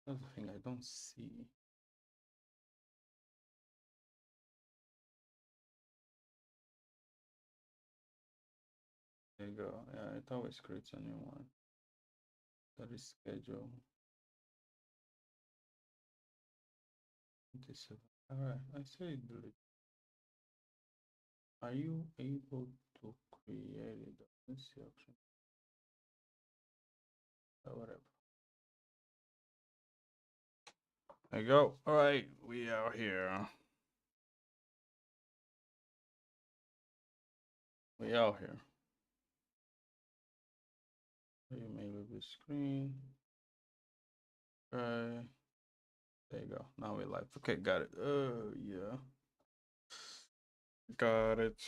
That's the thing I don't see. There you go. Yeah, it always creates a new one. That is schedule. 27. Alright, I say delete. Are you able to create it? Let's see option. Whatever. There you go. Alright, we are here. We are here. You may leave the screen. Okay. There you go. Now we're live. Okay, got it. Yeah. Got it.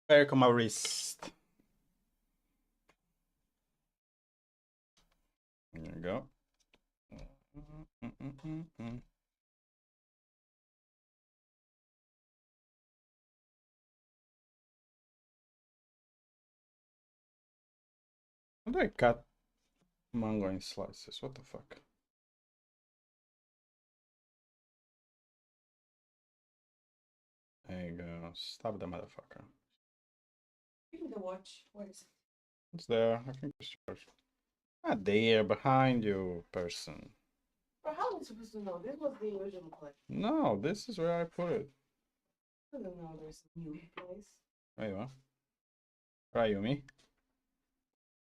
Back on my wrist. There you go. How do I cut mango in slices? What the fuck? There you go. Stop the motherfucker. Give me the watch. Where is it? It's there. I think it's yours. Not there, behind you, person. But how am I supposed to know? This was the original place. No, this is where I put it. I don't know. There's a new place. There you are. Right, Yumi.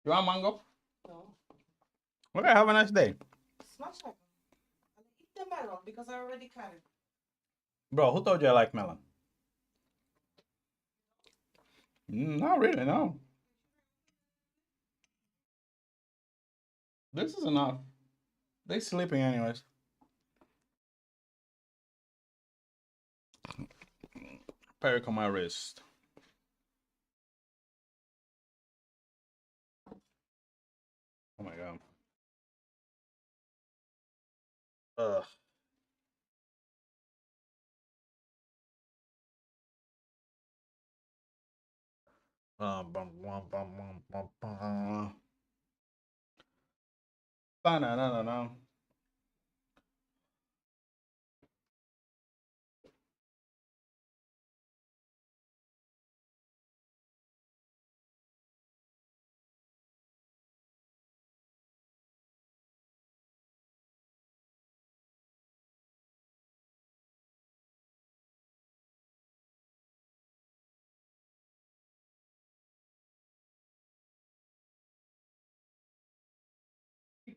You want mango? No. Okay, have a nice day. Smash like I eat the melon because I already cut it. Bro, who told you I like melon? Not really, no. This is enough. They sleeping anyways. Peric on my wrist. Oh my god. Ugh. Bum, bum, bum, bum, bum, bum. Ba-na-na-na-na.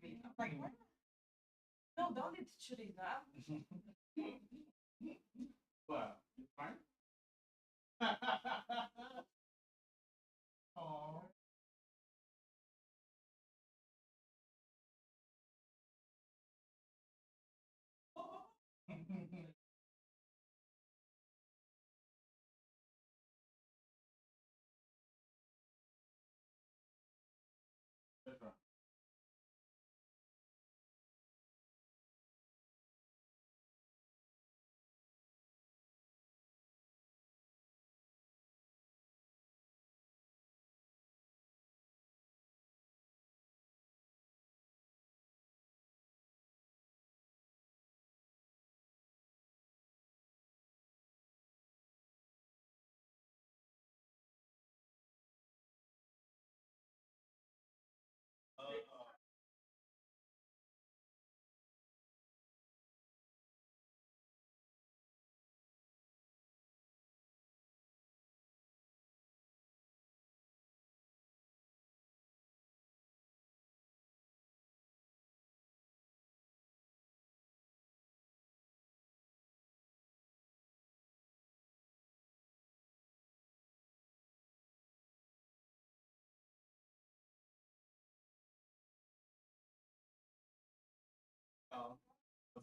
I'm like, what? No, don't eat chili now. What? You fine? Oh. That's right.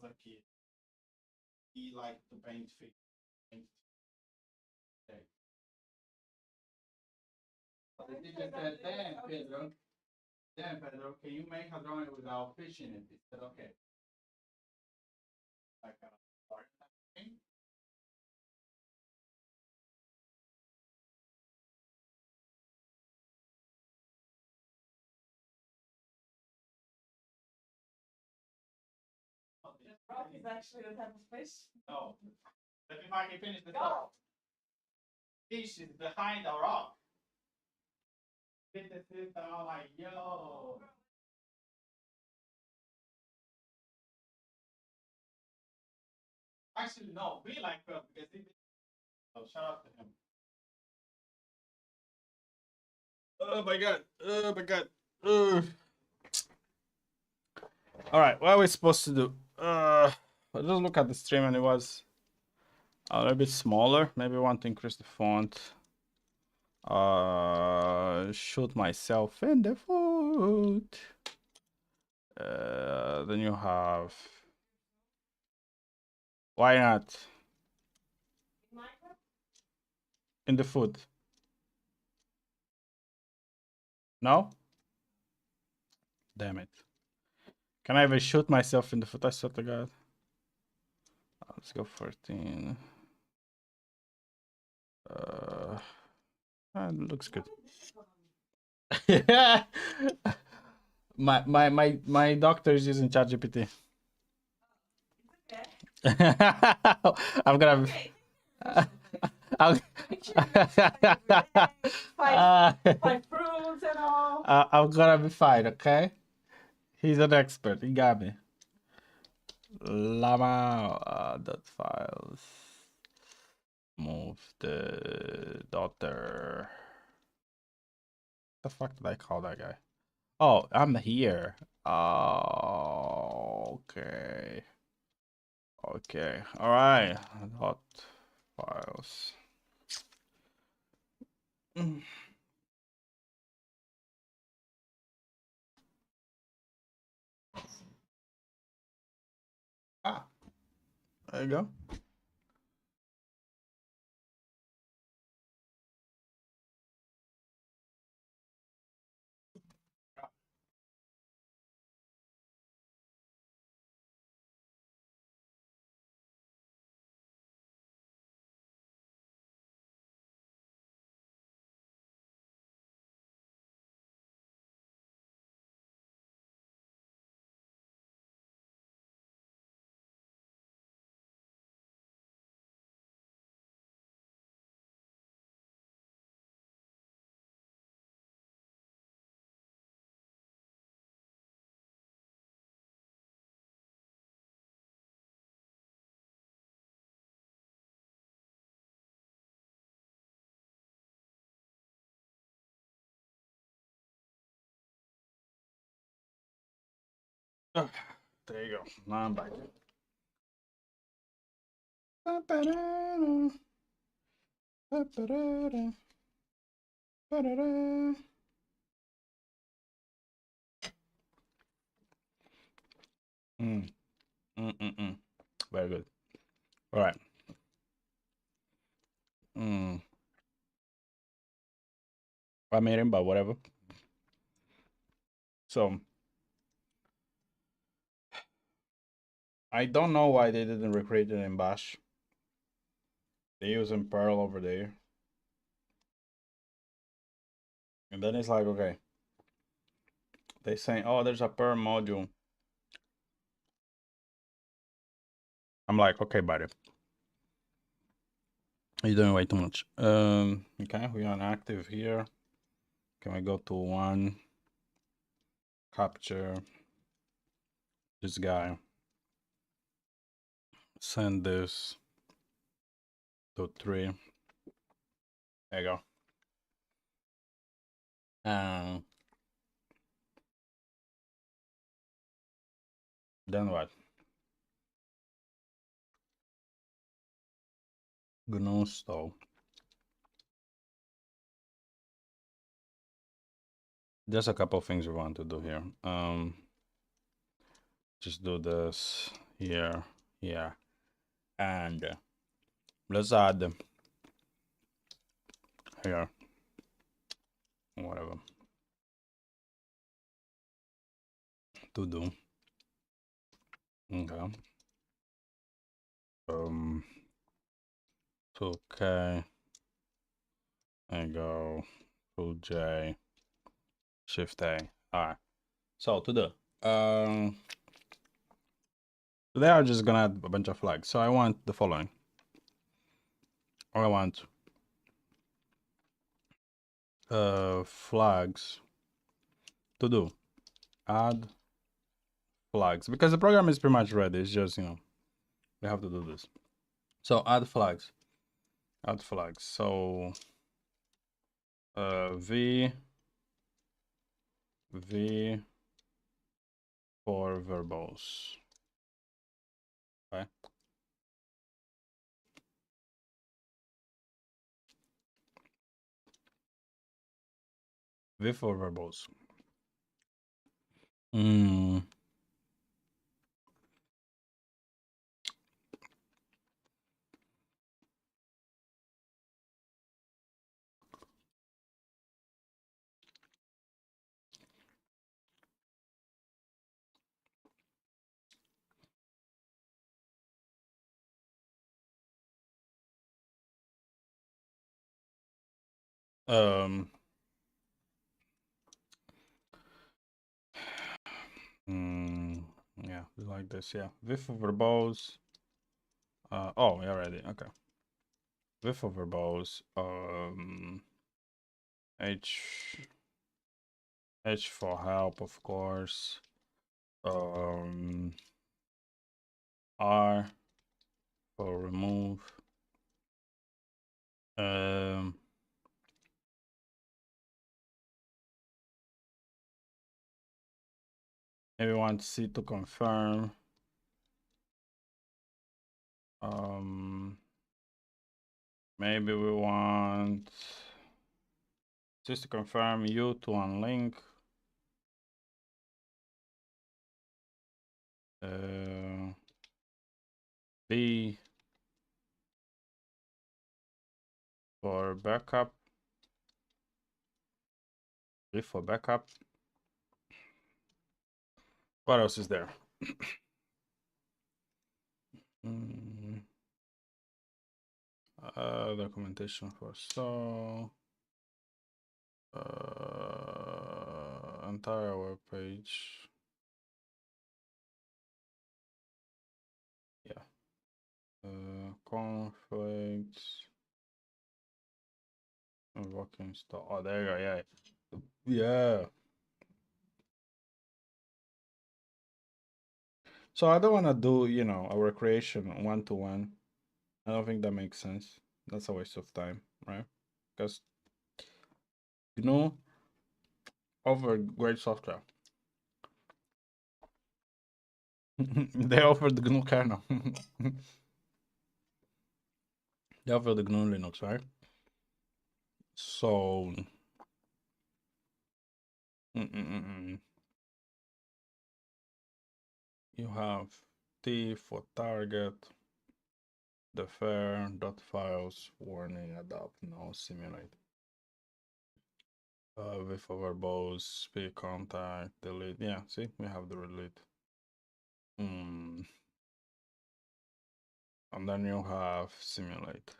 was a kid. He liked to paint fish. But the teacher said, damn, Pedro, can you make a drawing without fish in it? He said, okay. I kind of started that thing. Rock is actually a type of fish. No. Let me fucking finish the thought. Fish is behind the rock. Fitness is like, yo. Actually, no, we like Pearl because he. Oh, shout out to him. Oh my god. Oh my god. All right, what are we supposed to do? I just look at the stream and it was a little bit smaller. Maybe I want to increase the font. Shoot myself in the foot. Then you have. Why not? In the foot. No? Damn it. Can I even shoot myself in the foot? I swear to God. Let's go 14. Looks good. Yeah. My doctor is using ChatGPT. I'm gonna be. I'm fruits and all. I'm gonna be fine, okay? He's an expert. He got me. Llama dot files. Move the daughter. The fuck did I call that guy? Oh, I'm here. Oh, okay. Okay. All right. Dot files. Ah, there you go. Okay, there you go. Now I'm back. Very good. All right. I made him, but whatever. So I don't know why they didn't recreate it in Bash. They using Perl over there. And then it's like, okay. They saying, oh, there's a Perl module. I'm like, okay, buddy. You're doing way too much. Okay, we are active here. Can we go to one? Capture this guy. Send this to 3. There you go. Then what? GNU Stow. There's a couple of things we want to do here. Just do this here, here, and let's add here, whatever to do. Okay. To K and go to J, Shift A. All right. So to do, today I'm just gonna add a bunch of flags. So I want the following. I want flags to do, add flags, because the program is pretty much ready. It's just, we have to do this. So add flags, so v for verbose. Okay. V for verbose. um yeah, like this. Yeah, v for verbose. Oh, we already, okay. V for verbose. H for help, of course. R for remove. Maybe we want C to confirm. Maybe we want just to confirm, U to unlink. B for backup. B for backup. What else is there? Documentation for Stow. Entire web page. Yeah. Conflicts. Invoking Stow. Oh, there you go. Yeah. Yeah. So I don't want to do, a recreation one-to-one. I don't think that makes sense. That's a waste of time, right? Because GNU offer great software. They offer the GNU kernel. They offer the GNU Linux, right? So, you have T for target, defer, dot files, warning, adopt, no, simulate. V for verbose, speak contact, delete. Yeah, see, we have the delete. And then you have simulate.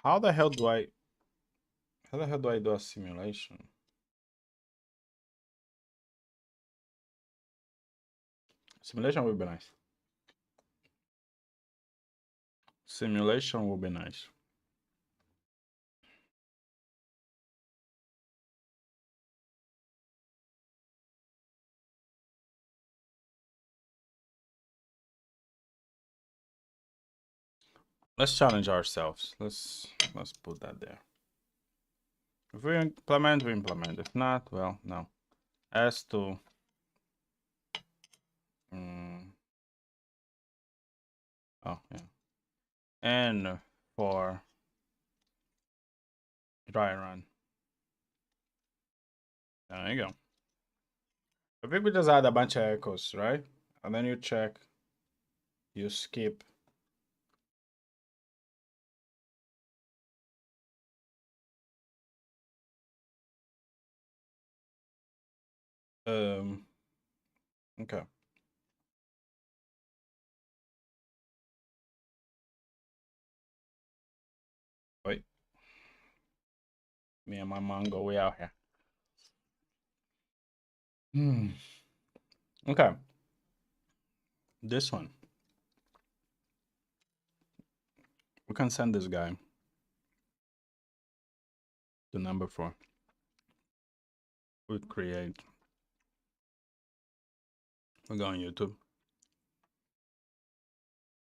How the hell do I do a simulation? Simulation would be nice. Simulation would be nice. Let's challenge ourselves. Let's put that there. If we implement, we implement. If not, well, no. S to oh yeah. N for dry run. There you go. I think we just add a bunch of echoes, right? and then you check, you skip. Okay. Wait. Me and my mango, we out here. Okay. This one. We can send this guy the number 4. We create. We go on YouTube.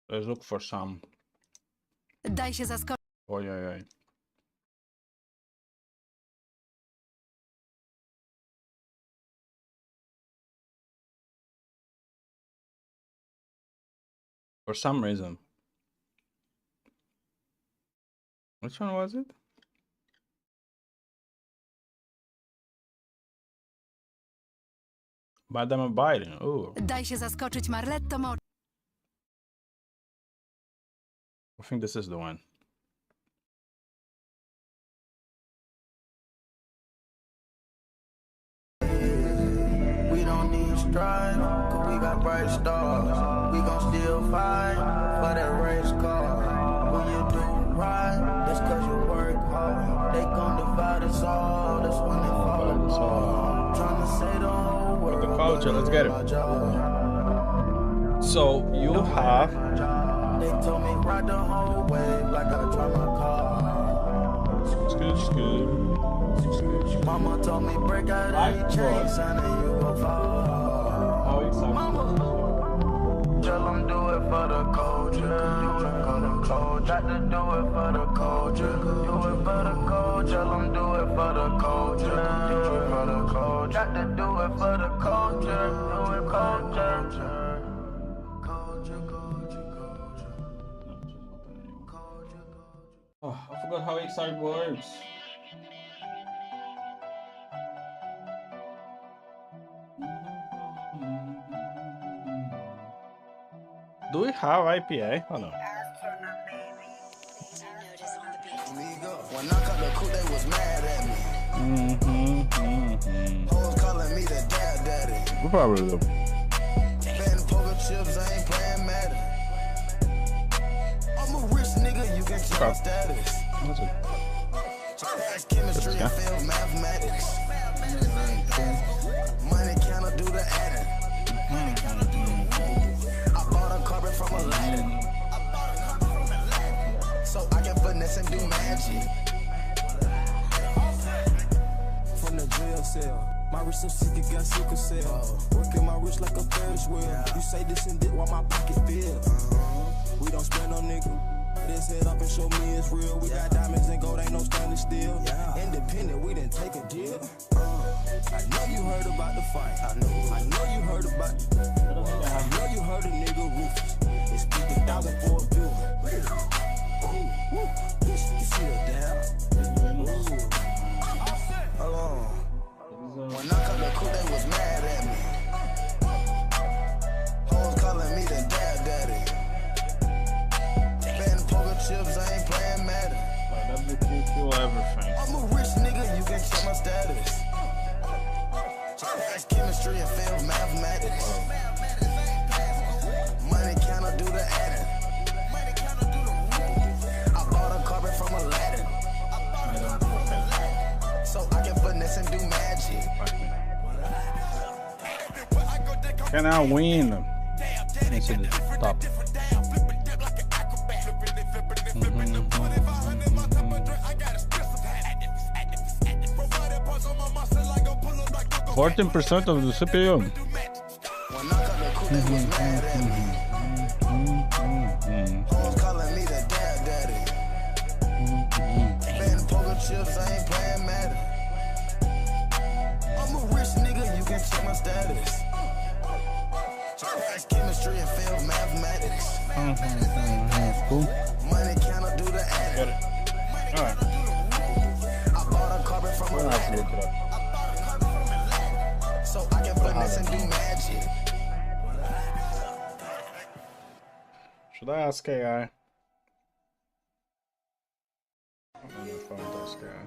Let's look for some. Daj się zaskoczyć. Ojej. For some reason. Which one was it? Madame Biden. Ooh. Daj się zaskoczyć Marletto Mo. I think this is the one. We don't need strife, cause we got bright stars. We gon' still fight for that race car. When you do right, that's cause you work hard. They gon' divide us all, that's when they fall apart. Trying to say the whole world. The culture, let's get it. So you have. They told me ride the whole way like I drive my car. Good. Mama told me break out any chain, son, and you gon' fall. Mama, tell them do it for the culture. Got to do it for the culture. Do it for the culture. Tell them do it for the culture. Do it for the culture. Got to do it for the culture. Do it culture. Oh, I forgot how Excite works. Do we have IPA? Oh no. When I cut the coupe, they was mad at me. Hoes calling me the dad daddy. We probably do. Betting poker chips, I ain't playing Madden. I'm a rich nigga, you can check my status. What's it? Ask chemistry and fail mathematics. Money cannot do the adding. I bought a carpet from Aladdin, so I can finesse and do magic. From the jail cell, my wrist so sick it got sickle cell. Working my wrist like a Ferris wheel. You say this and that while my pocket fill. We don't spend no nigga. This head up and show me it's real. We got diamonds and gold, ain't no stainless steel. Independent, we didn't take a deal. I know you heard about the fight. I know you heard about it. I know you heard a nigga Rufus. It's 50,000 for a bill. You see her down. Hold on. When I cut the coupe, they was mad at me. Hoes calling me the dad daddy. Betting poker chips, I ain't playing Madden. Kill everything. I'm a rich nigga, you can check my status. Ask chemistry and fail mathematics. Money cannot do the adding. I bought a carpet from Aladdin, so I can finesse and do magic. Can I win? It's at the top. Fourteen percent of the CPU. When I cut the coupe, they was mad at me. Hoes calling me the dad daddy. Betting poker chips, I ain't playing Madden. I'm a rich nigga, you can check my status. Ask chemistry and fail mathematics. Cool. Money cannot do the adding. Alright. I bought a carpet from We'll have to look Aladdin, it up. so I can finesse and do magic. That's KI. I'm gonna find this guy.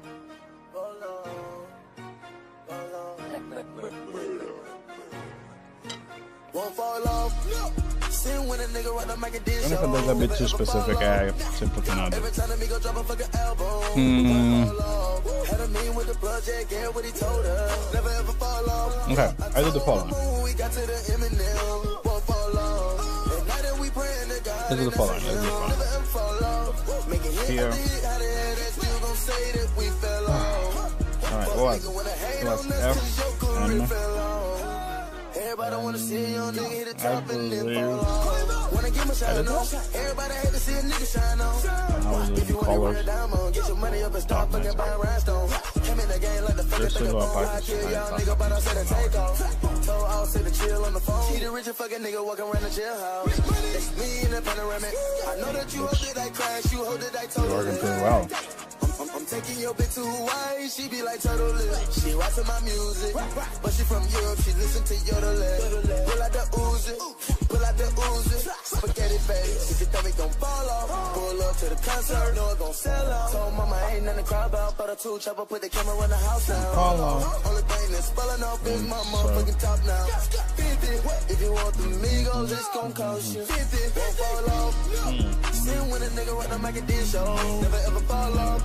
Won't fall off. Sin when a nigga run up, make a dish. Even if it is a bit too specific, I simply cannot do Every it. time me go drop a fucking album. Had a meeting with the project, get what he told her. Never ever fall off. Okay, I did the following. We got to the Eminem. Won't fall off. At night that we praying to God. Let's do the following. Let's do the Never following. ever fall off. Make it hit Here. after hit, how the hell that still gon' say that we fell off. Alright, what was it? It was F and Everybody wanna see your nigga hit the I top and then believe fall off. Wanna give him a shine on. Everybody hate to see a nigga shine on. I If believe you wanna run colors. a diamond, get your money up and start fucking buying rhinestones. Came in the game like the fucking There's thing still a about I package kill y'all behind nigga, but I said to take off. something. Told all say to chill on the phone. He the richest fucking nigga walking around the jailhouse. It's me in the panoramic. I know that you hope that I crash, you hope that I told Working you. pretty well. I'm taking your bitch to Hawaii, she be like turtle lip. She watching my music, but she from Europe, she listen to Yodeling. Pull out the Uzi, pull out the Uzi. Spaghetti face, if you thought me gon' fall off. Pull up to the concert, know it gon' sell out. Told mama ain't nothing to cry about, but a two chopper put the camera in the house now. Fall off. Only thing that's falling off is my motherfucking top now. 50, if you want the Migos, it's gon' cost you 50. Won't fall off. Sin when a nigga run, I make a dish show. Never ever fall off.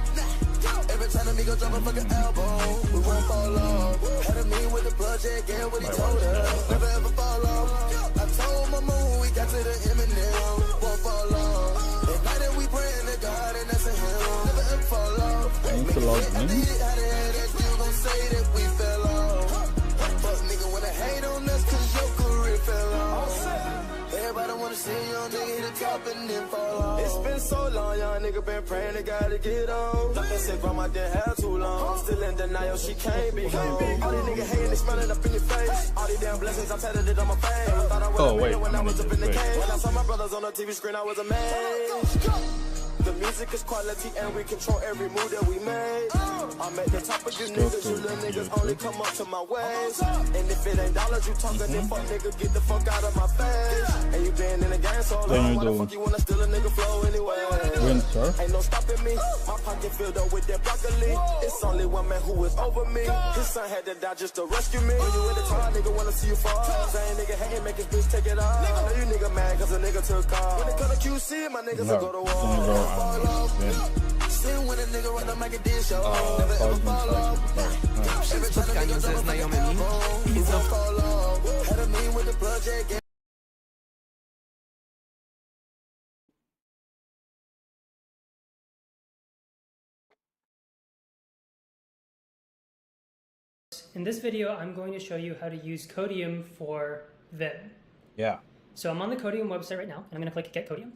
Every time that me go drop a fucking album, we won't fall off. Had a meeting with the project, get what he told her. Never ever fall off. I told my moon we got to the Eminem, won't fall off. At night that we praying to God and that's a hymn. Never ever fall off. I need to log in. How the hell that still gon' say that we fell off? Fuck nigga wanna hate on us cause your career fell off. Everybody wanna see young nigga hit the top and then fall off. It's been so long, young nigga been praying to God to get on. Nothing said grandma didn't have too long. Still in denial, she can't be home. All these niggas hating, they smelling up in your face. All these damn blessings, I tatted it on my face. I thought I was Oh, a wait, man when I was up in the wait. cage. When I saw my brothers on the TV screen, I was amazed. The music is quality and we control every move that we make. I'm at the top of you niggas, you little niggas only come up to my waist. And if it ain't dollars you talking, then fuck nigga, get the fuck out of my face. And you been in the game so Then long, you why the do fuck you wanna steal a nigga flow anyway? Winter. Ain't no stopping me, my pocket filled up with that broccoli. It's only one man who is over me. His son had to die just to rescue me. When you in the car, nigga wanna see you fall. Same nigga hating, make his bitch take it off. I know you nigga mad cause a nigga took off. When it come to QC, my niggas will go to war. Sin when a nigga run up, make a dish show. Never ever fall off. Every time a nigga drop a fucking album, we won't fall off. Had a meeting with the project, yeah. In this video, I'm going to show you how to use Codium for Vim. Yeah. So I'm on the Codium website right now, and I'm going to click Get Codium.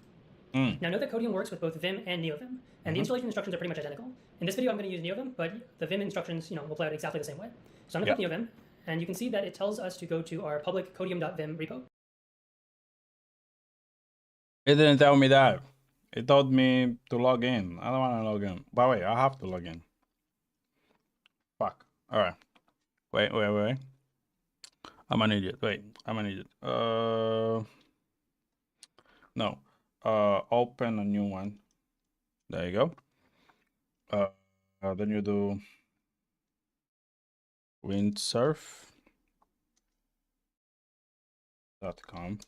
Now note that Codium works with both Vim and NeoVim, and the installation instructions are pretty much identical. In this video, I'm going to use NeoVim, but the Vim instructions, will play out exactly the same way. So I'm going to click NeoVim, and you can see that it tells us to go to our public Codium.vim repo. It didn't tell me that. It told me to log in. I don't want to log in. But wait, I have to log in. Fuck. Alright. Wait. I'm an idiot. Wait, I'm an idiot. No. Open a new one. There you go. Then you do windsurf.com.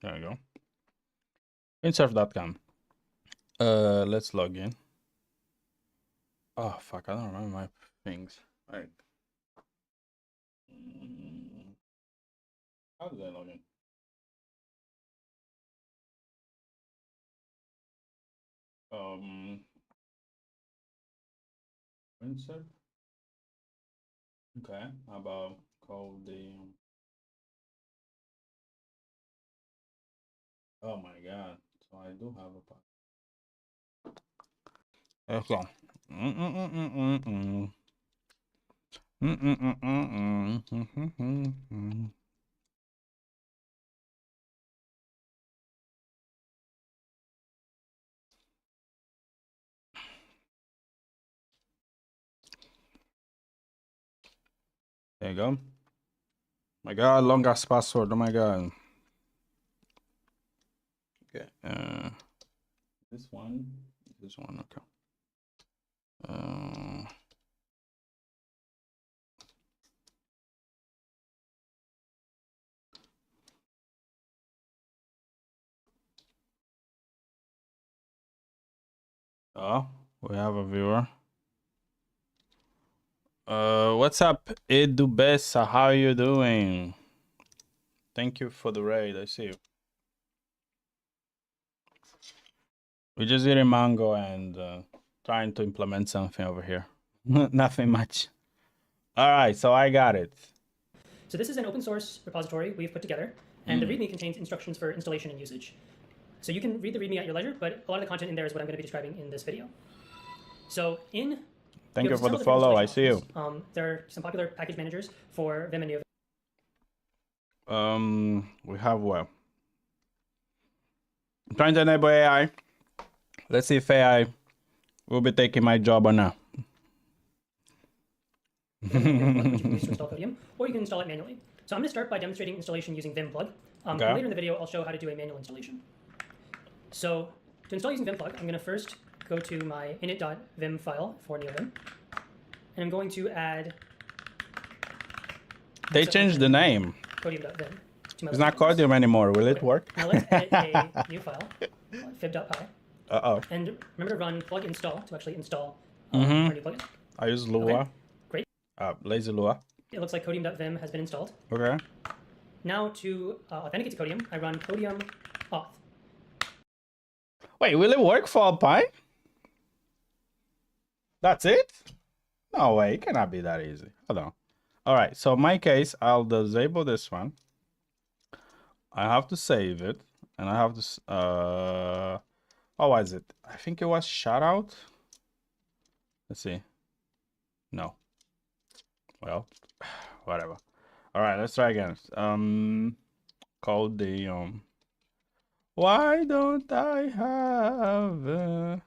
There you go. Windsurf.com. Let's log in. Oh fuck, I don't remember my things. Right. How did I log in? Windsurf. Okay, how about call the oh my god, so I do have a let's go. There you go. My God, long ass password. Oh my God. Okay. This one. This one. Okay. Oh, we have a viewer. What's up, Edubesa? How are you doing? Thank you for the raid. I see you. We're just eating mango and trying to implement something over here. Nothing much. All right, so I got it. So this is an open source repository we've put together, and the README contains instructions for installation and usage. So you can read the README at your leisure, but a lot of the content in there is what I'm going to be describing in this video. So Thank you for the follow. I see you. There are some popular package managers for Vim and NeoVim. We have well. I'm trying to enable AI. Let's see if AI will be taking my job or not. which you can use to install Codium, or you can install it manually. So I'm going to start by demonstrating installation using Vim plug. And later in the video, I'll show how to do a manual installation. So to install using Vim plug, I'm going to first go to my init.vim file for NeoVim, and I'm going to add. They changed the name. Codium.vim. It's not Codium anymore. Will it work? Now let's edit a new file, fib.py. Uh-oh. And remember to run plug install to actually install our new plugin. I use Lua. Okay, great. Lazy Lua. It looks like Codium.vim has been installed. Okay. Now to authenticate to Codium, I run Codium auth. Wait, will it work for Alpine? That's it? No way, it cannot be that easy. Hold on. All right, so in my case, I'll disable this one. I have to save it, and I have to, what was it? I think it was shoutout. Let's see. No. Well, whatever. All right, let's try again. Codium. Why don't I have?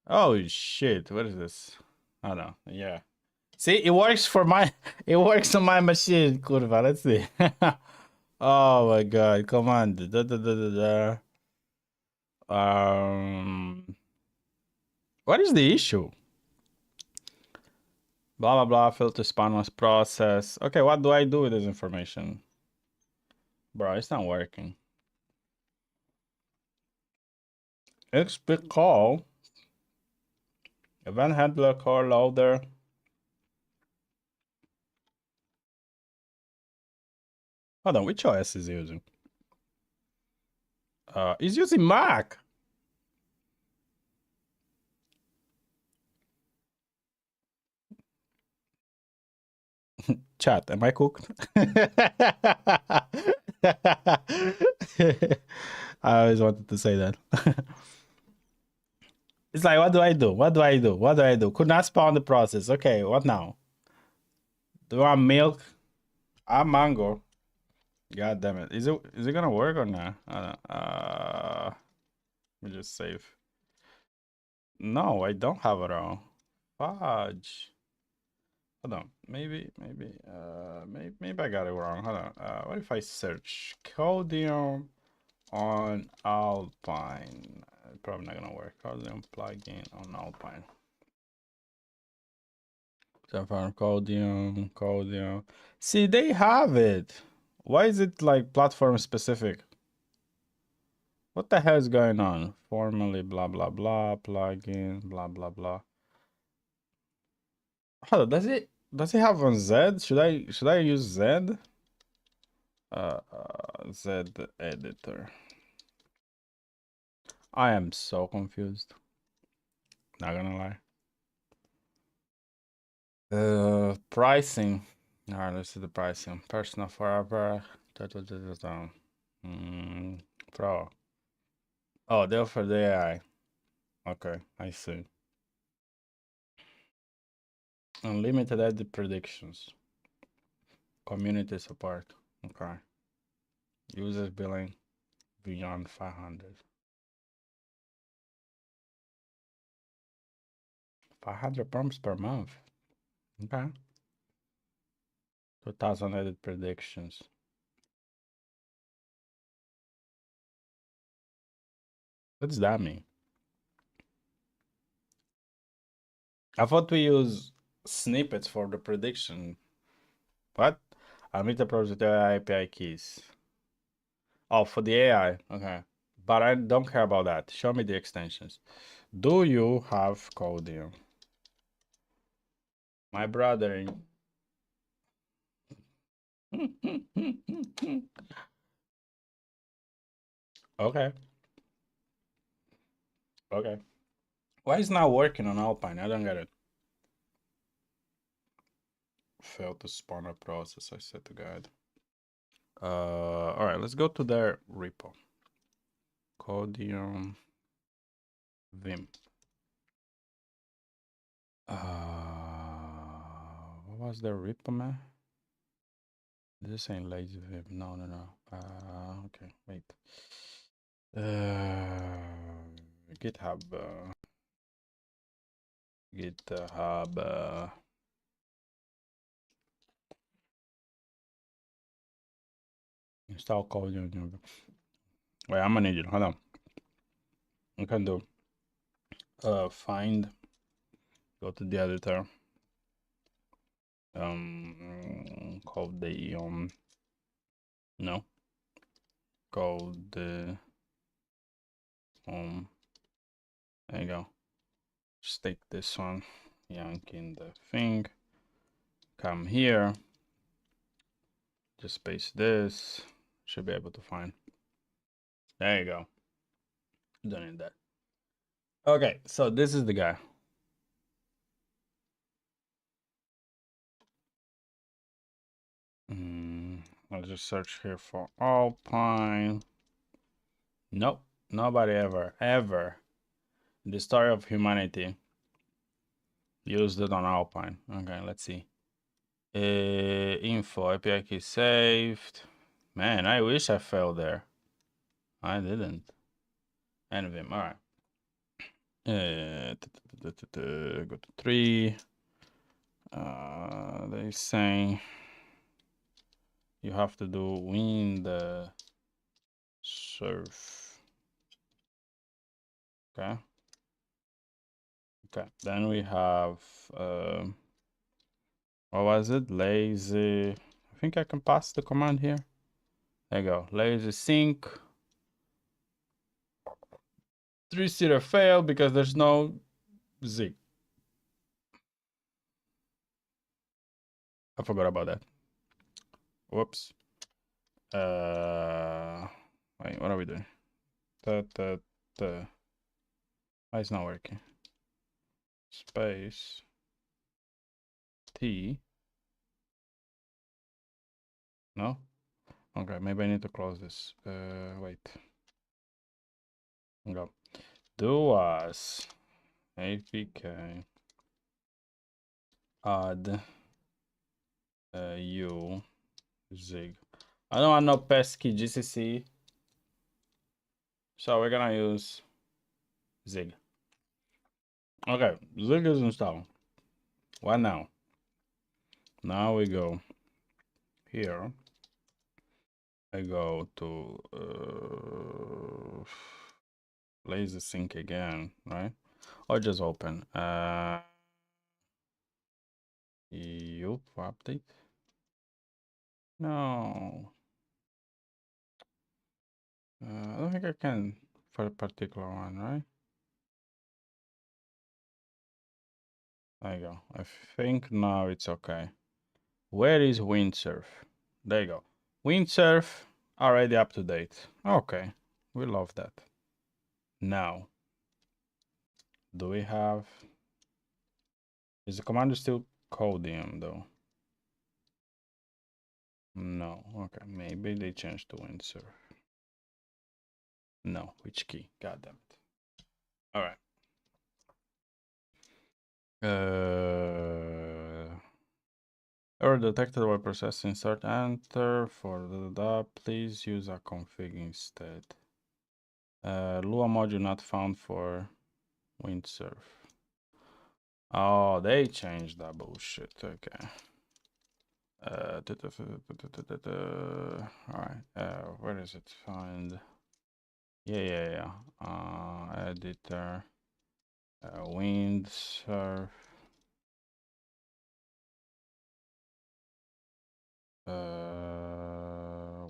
Oh shit! What is this? I don't know. Yeah. See, it works for my. It works on my machine. Kurva. Let's see. Oh my god! Command. What is the issue? Blah blah blah. Filter span was processed. Okay, what do I do with this information? Bro, it's not working. XP call. Event handler call loader. Hold on, which OS is he using? He's using Mac. Chat, am I cooked? I always wanted to say that. It's like, what do I do? What do I do? What do I do? Could not spawn the process. Okay, what now? Do I want milk? I'm mango. God damn it. Is it gonna work or not? I don't let me just save. No, I don't have it all. Fudge. Hold on. Maybe I got it wrong. Hold on. What if I search Codium on Alpine? Probably not gonna work. Codium plugin on Alpine. So from Codium. See, they have it. Why is it like platform specific? What the hell is going on? Formally blah blah blah plugin blah blah blah. Hold on, does it have on Z? Should I use Z? Z editor. I am so confused. Not gonna lie. Pricing. All right, let's see the pricing. Personal forever. Pro. Oh, they offer the AI. Okay, I see. Unlimited edit predictions. Community support. Okay. Users billing beyond 500. 500 pumps per month. Okay. 2,000 edit predictions. What does that mean? I thought we use snippets for the prediction. What? I'll meet the project AI API keys. Oh, for the AI. Okay. But I don't care about that. Show me the extensions. Do you have Codium? My brother. Okay. Okay. Why is not working on Alpine? I don't get it. Failed to spawn a process, I said to God. All right, let's go to their repo. Codium Vim. What was their repo, man? This ain't lazy Vim. No. Okay, wait. GitHub. GitHub. Install Codium. Wait, I'm gonna need you. Hold on. I can do find. Go to the editor. Code the no. Code the there you go. Just take this one, yank in the thing, come here, just paste this, should be able to find. There you go. Don't need that. Okay, so this is the guy. I'll just search here for Alpine. Nope, nobody ever in the story of humanity used it on Alpine. Okay, let's see. Info, API key saved. Man, I wish I fell there. I didn't. Envim, all right. Go to 3. They saying you have to do win the surf. Okay. Okay. Then we have what was it? Lazy. I think I can pass the command here. There you go. Lazy sync. 3-seater fail because there's no zig. I forgot about that. Whoops. Wait, what are we doing? Why it's not working? Space T. No? Okay, maybe I need to close this. Wait. Go. Do as APK add u zig. I don't want no pesky GCC, so we're gonna use zig. Okay, zig is installed. What now? Now we go here. I go to lazy sync again, right? Or just open you update. No, I don't think I can for a particular one, right? There you go. I think now it's okay. Where is windsurf? There you go. Windsurf already up to date. Okay, we love that. Now, do we have? Is the commander still Codium though? No. Okay, maybe they changed to windsurf. No, which key? God damn it. All right. Error detected while processing. Insert enter for the please use a config instead. Lua module not found for windsurf. Oh, they changed that bullshit. Okay. All right. Where is it? Find. Yeah. Editor. Windsurf.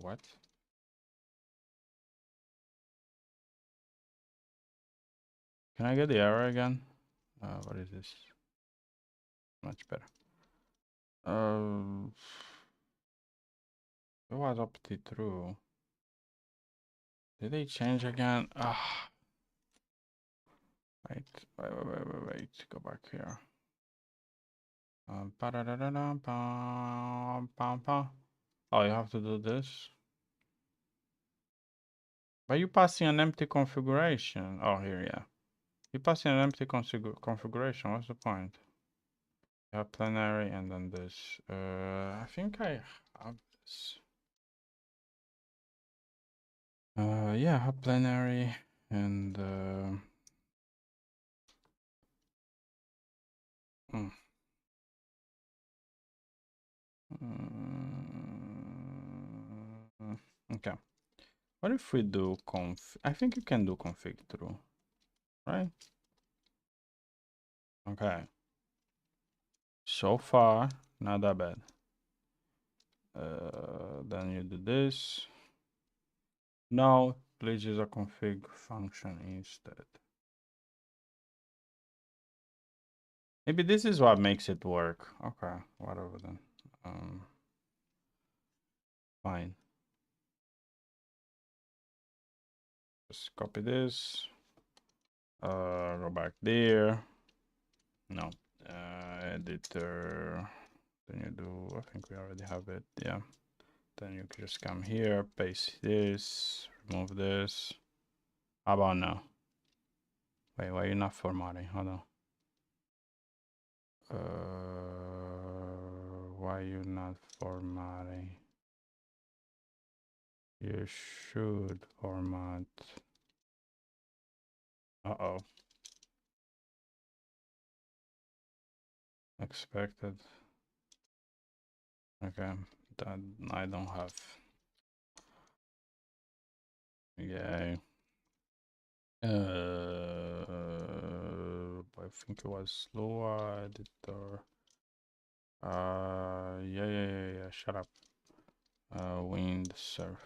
What? Can I get the error again? What is this? Much better. It was up to through. Did they change again? Ah, wait. Go back here. Oh, you have to do this. But you passing an empty configuration. Oh, here, yeah. You passing an empty configuration. What's the point? You have plenary and then this. I think I have this. Yeah, I have plenary and okay. What if we do conf? I think you can do config through, right? Okay. So far, not that bad. Then you do this. No, please use a config function instead. Maybe this is what makes it work. Okay, whatever then. Fine. Just copy this. Go back there. No. Editor. Then you do, I think we already have it. Yeah. Then you can just come here, paste this, remove this. How about now? Wait, why are you not formatting? Hold on. Why are you not formatting? You should format. Uh-oh. Expected. Okay, that I don't have. Yay. I think it was Lua editor. Yeah. Shut up. Windsurf.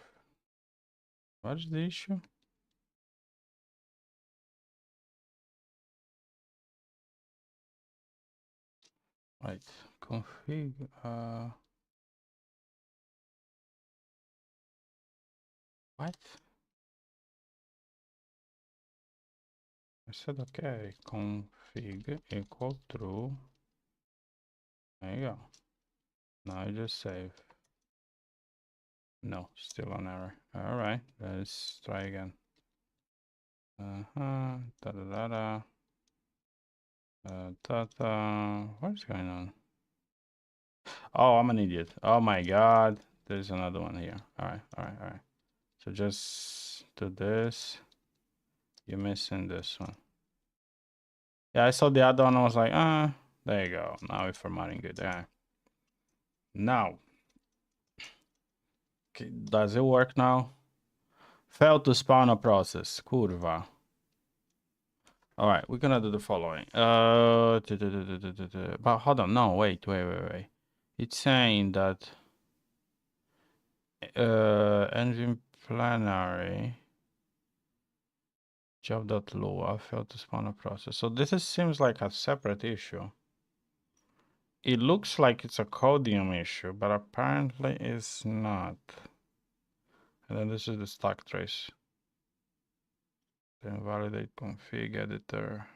What's the issue? Right. Config. What? I said okay. Config equal true. There you go. Now I just save. No, still an error. All right, let's try again. What's going on? Oh, I'm an idiot. Oh my god, there's another one here. All right. So just do this. You're missing this one. Yeah, I saw the other one. I was like, there you go. Now we're formatting good. Yeah. Now, okay, does it work now? Failed to spawn a process. Kurva. All right, we're gonna do the following. But hold on. No, wait. It's saying that engine plenary job.lua failed to spawn a process. So this seems like a separate issue. It looks like it's a codium issue, but apparently it's not. And then this is the stack trace. Then validate config editor.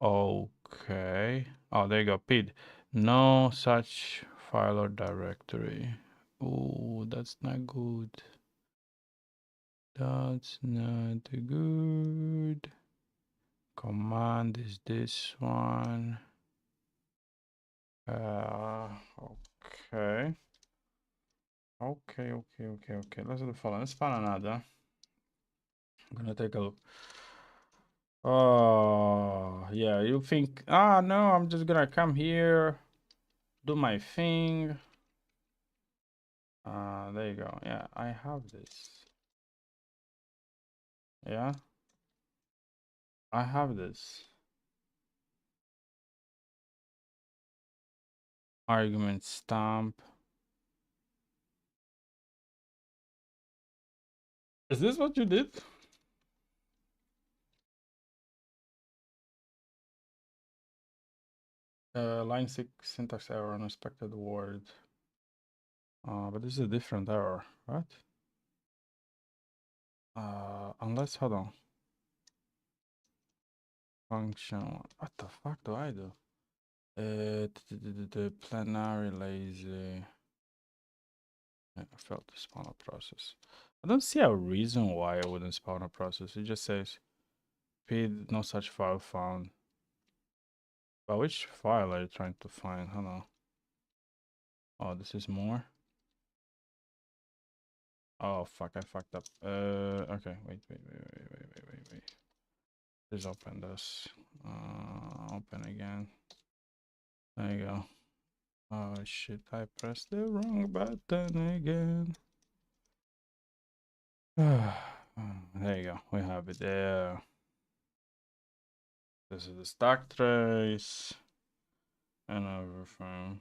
Okay. Oh, there you go. PID. No such file or directory. Oh, that's not good. That's not good. Command is this one. Okay. Okay. Let's do the following. Let's find another. I'm gonna take a look. Oh, yeah. You think, no, I'm just gonna come here. do my thing. There you go. Yeah, I have this. Yeah, I have this. Argument stamp. Is this what you did? Line 6 syntax error, unexpected word. But this is a different error, right? Unless, hold on. Function. What the fuck do I do? The plenary lazy. I failed to spawn a process. I don't see a reason why I wouldn't spawn a process. It just says, "Feed no such file found." But which file are you trying to find? Hold on. Oh, this is more. Oh fuck! I fucked up. Okay. Wait. Just open this. Open again. There you go. Oh shit! I pressed the wrong button again. There you go. We have it there. This is the stack trace and everything.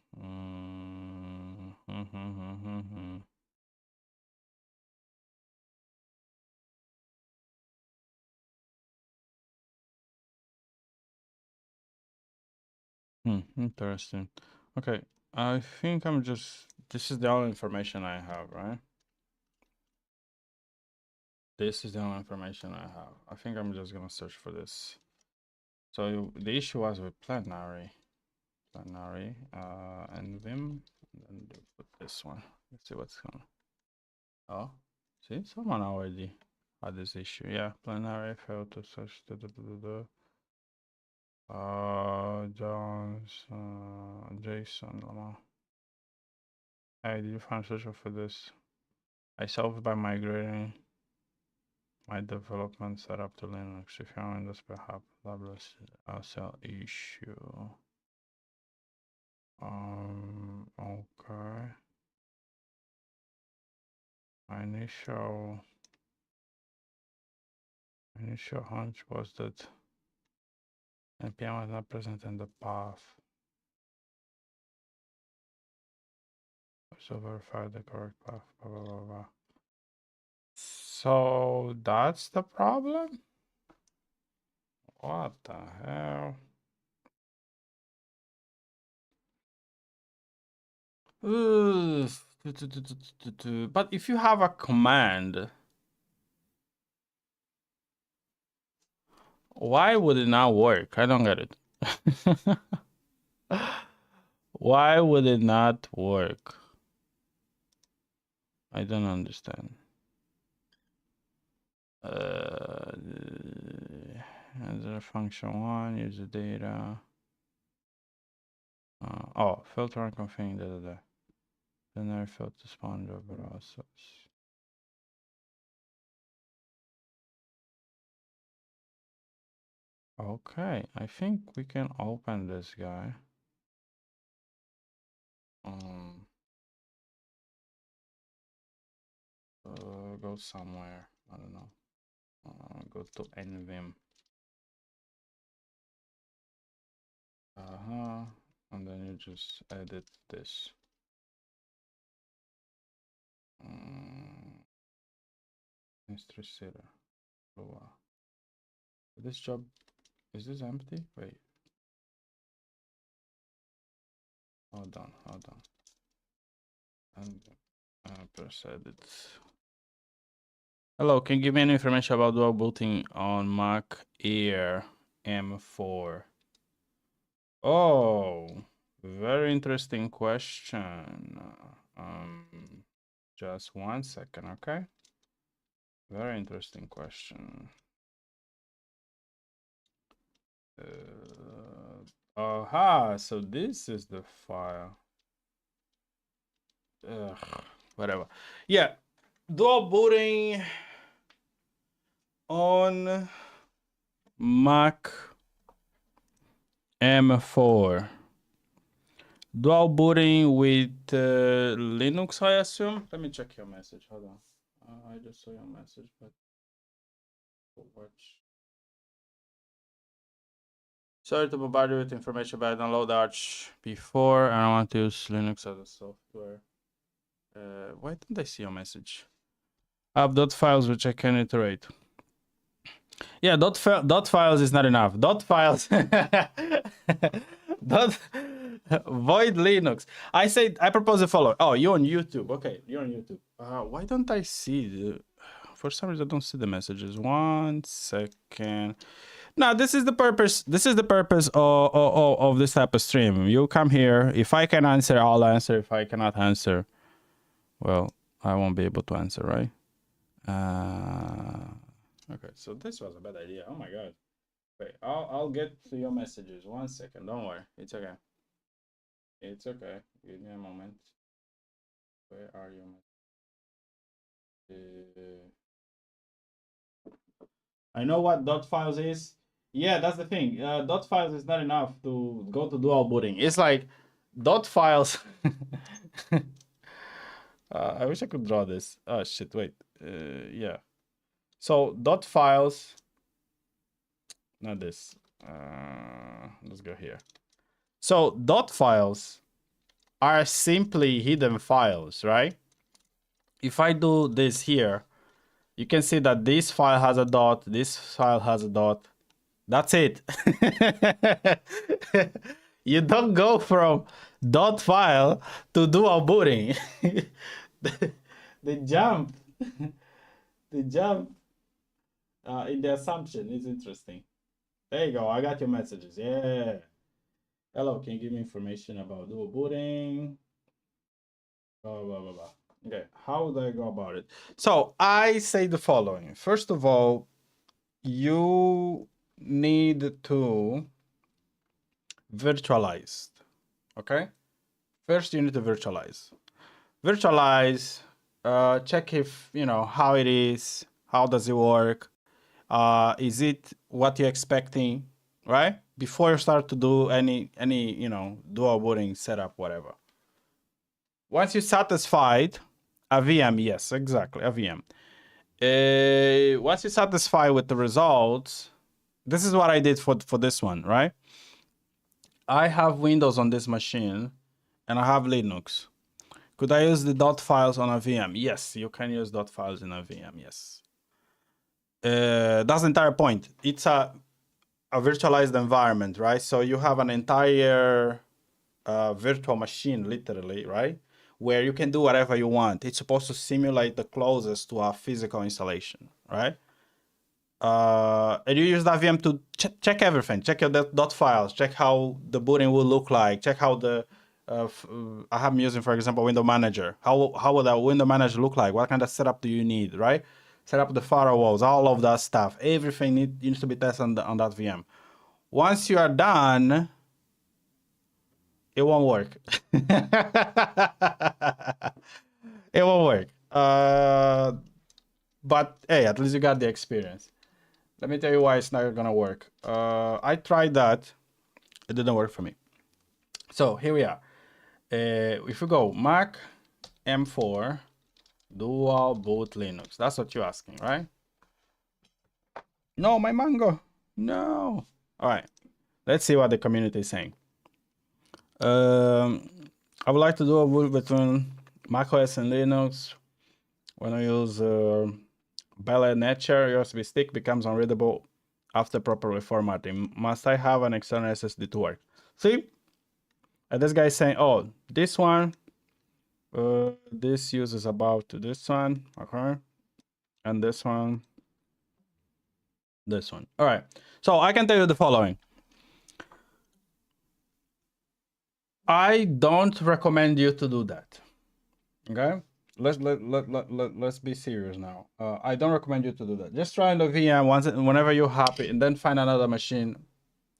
Interesting. Okay, I think I'm just. This is the only information I have, right? This is the only information I have. I think I'm just gonna search for this. So the issue was with plenary, and Vim, and then put this one. Let's see what's going on. Oh, see, someone already had this issue. Yeah, plenary failed to search the Jones, Jason, Lamar. Hey, did you find social for this? I solved by migrating my development setup to Linux. If you're on Windows, perhaps WSL issue. Okay. My initial hunch was that npm was not present in the path. So verify the correct path. Blah blah blah blah. So that's the problem? What the hell? But if you have a command, why would it not work? I don't get it. Why would it not work? I don't understand. Answer function 1, use the data. Oh, filter and config, Then I failed to spawn the process. Okay, I think we can open this guy. Go somewhere. I don't know. Go to nvim. And then you just edit this. Instructor. This job, is this empty? Wait. Hold on. And press edit. Hello, can you give me any information about dual booting on Mac Air M4? Oh, very interesting question. Just 1 second, okay? Very interesting question. Aha, so this is the file. Whatever. Yeah, dual booting on Mac M4. Dual booting with Linux, I assume. Let me check your message. Hold on. I just saw your message, but watch. Sorry to bombard you with information, but I download Arch before, and I want to use Linux as a software. Why don't I see your message? I have dot files which I can iterate. Yeah, dot files is not enough. Dot files. dot void Linux. I propose the following. Oh, you're on YouTube. Okay, you're on YouTube. Why don't I see the? For some reason, I don't see the messages. 1 second. No, this is the purpose. This is the purpose of this type of stream. You come here. If I can answer, I'll answer. If I cannot answer, well, I won't be able to answer, right? Okay, so this was a bad idea. Oh my god. Wait, I'll get to your messages. 1 second. Don't worry. It's okay. It's okay. Give me a moment. Where are you? I know what dot files is. Yeah, that's the thing. Dot files is not enough to go to dual booting. It's like dot files. I wish I could draw this. Oh shit! Wait. Yeah. So dot files. Not this. Let's go here. So dot files are simply hidden files, right? If I do this here, you can see that this file has a dot, this file has a dot. That's it. You don't go from dot file to dual booting. They jump. They jump in the assumption. It's interesting. There you go. I got your messages. Yeah. Hello, can you give me information about dual booting? Blah, blah, blah, blah. Okay, how would I go about it? So I say the following. First of all, you need to virtualize. Okay? First, you need to virtualize. Virtualize, check if, you know, how it is, how does it work, is it what you're expecting, right? Before you start to do any you know, dual booting setup, whatever. Once you're satisfied, a VM, yes, exactly, a VM. Once you're satisfied with the results, this is what I did for this one, right? I have Windows on this machine, and I have Linux. Could I use the dot files on a VM? Yes, you can use dot files in a VM, yes. That's the entire point. It's a virtualized environment, right? So you have an entire virtual machine, literally, right? Where you can do whatever you want. It's supposed to simulate the closest to a physical installation, right? And you use that VM to check everything. Check your dot files. Check how the booting will look like. Check how the I am using, for example, Window Manager. How would that Window Manager look like? What kind of setup do you need, right? Set up the firewalls, all of that stuff. Everything needs to be tested on that VM. Once you are done, it won't work. It won't work. But hey, at least you got the experience. Let me tell you why it's not gonna work. I tried that. It didn't work for me. So here we are. If you go Mac M4 dual boot Linux, that's what you're asking, right? No, my Mango. No. All right. Let's see what the community is saying. I would like to do a boot between macOS and Linux. When I use Bella Nature, USB stick becomes unreadable after properly formatting. Must I have an external SSD to work? See? And this guy is saying, oh, this one, this uses about this one, okay? And this one. All right. So I can tell you the following. I don't recommend you to do that. Okay? Let's be serious now. I don't recommend you to do that. Just try the VM whenever you're happy, and then find another machine,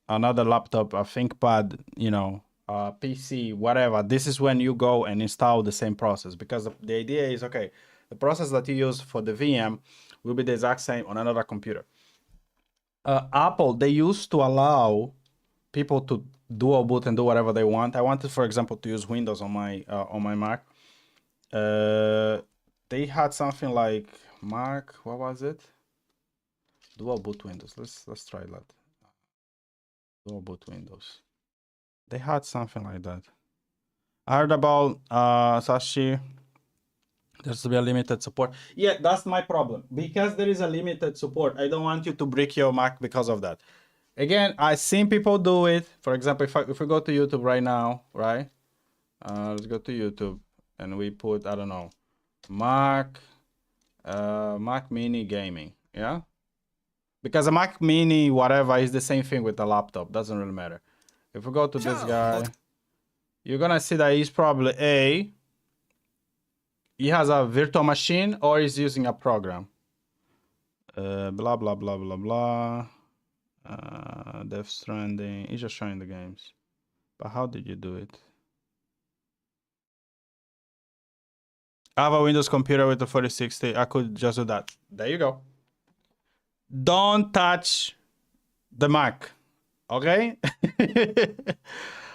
another laptop, a ThinkPad, you know, PC, whatever. This is when you go and install the same process, because the idea is, okay, the process that you use for the VM will be the exact same on another computer. Apple, they used to allow people to dual boot and do whatever they want. I wanted, for example, to use Windows on my Mac. They had something like Mac. What was it? Dual boot Windows. Let's try that. Dual boot Windows. They had something like that. I heard about Sashi. There's to be a limited support. Yeah, that's my problem. Because there is a limited support, I don't want you to break your Mac because of that. Again, I've seen people do it. For example, if we go to YouTube right now, right? Let's go to YouTube and we put, I don't know, Mac Mini gaming, yeah? Because a Mac Mini, whatever, is the same thing with the laptop. Doesn't really matter. If we go to this guy, you're gonna see that he's probably he has a virtual machine or he's using a program. Blah, blah, blah, blah, blah. Death Stranding. He's just showing the games. But how did you do it? I have a Windows computer with a 4060. I could just do that. There you go. Don't touch the Mac. Okay?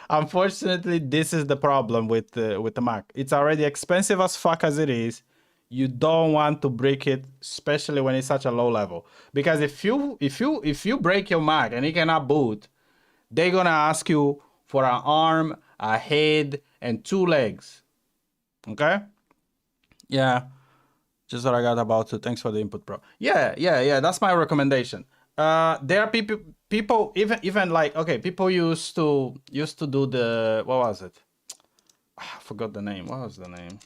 Unfortunately, this is the problem with the Mac. It's already expensive as fuck as it is. You don't want to break it, especially when it's such a low level. Because if you break your Mac and it cannot boot, they're gonna ask you for an arm, a head, and 2 legs. Okay? Yeah. Just what I got about it. Thanks for the input, bro. Yeah. That's my recommendation. There are people even like, okay, people used to do the, what was it? I forgot the name. What was the name?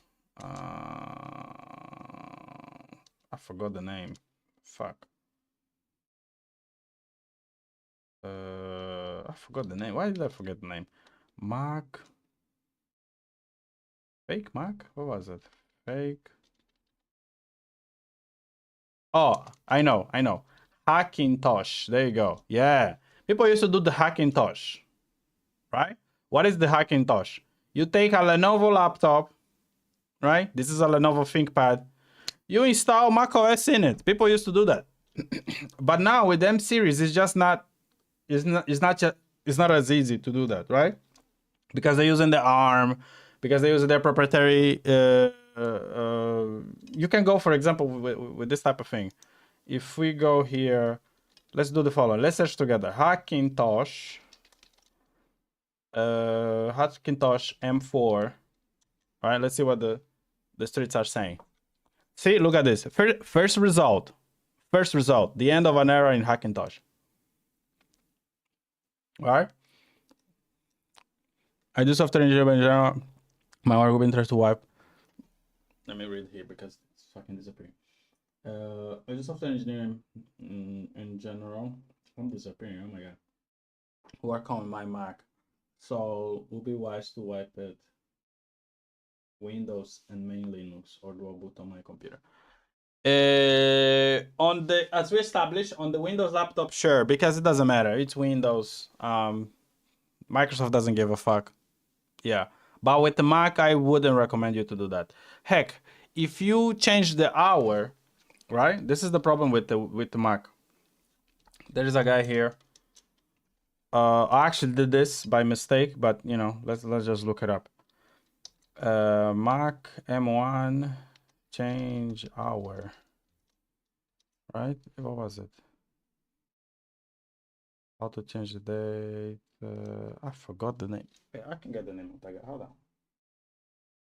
I forgot the name. Fuck. I forgot the name. Why did I forget the name? Mac. Fake Mac? What was it? Fake. Oh, I know. Hackintosh. There you go. Yeah. People used to do the Hackintosh. Right? What is the Hackintosh? You take a Lenovo laptop, right? This is a Lenovo ThinkPad. You install macOS in it. People used to do that. But now with M series, it's just not it's not as easy to do that, right? Because they're using the ARM, because they're using their proprietary you can go, for example, with this type of thing. If we go here, let's do the following. Let's search together. Hackintosh M4. All right, let's see what the streets are saying. See, look at this. First result. The end of an era in Hackintosh. All right. I do software engineering in general. My work will be interested to wipe. Let me read here because it's fucking disappearing. I do software engineering in general. I'm disappearing. Oh my god. Work on my Mac. So it would be wise to wipe it Windows and main Linux or dual boot on my computer. On the, as we established, on the Windows laptop, sure, because it doesn't matter. It's Windows. Microsoft doesn't give a fuck. Yeah. But with the Mac, I wouldn't recommend you to do that. Heck, if you change the hour, right? This is the problem with the Mac. There is a guy here. I actually did this by mistake, but you know, let's just look it up. Mac M1 change hour. Right? What was it? How to change the date? I forgot the name. Wait, I can get the name of that guy. Hold on.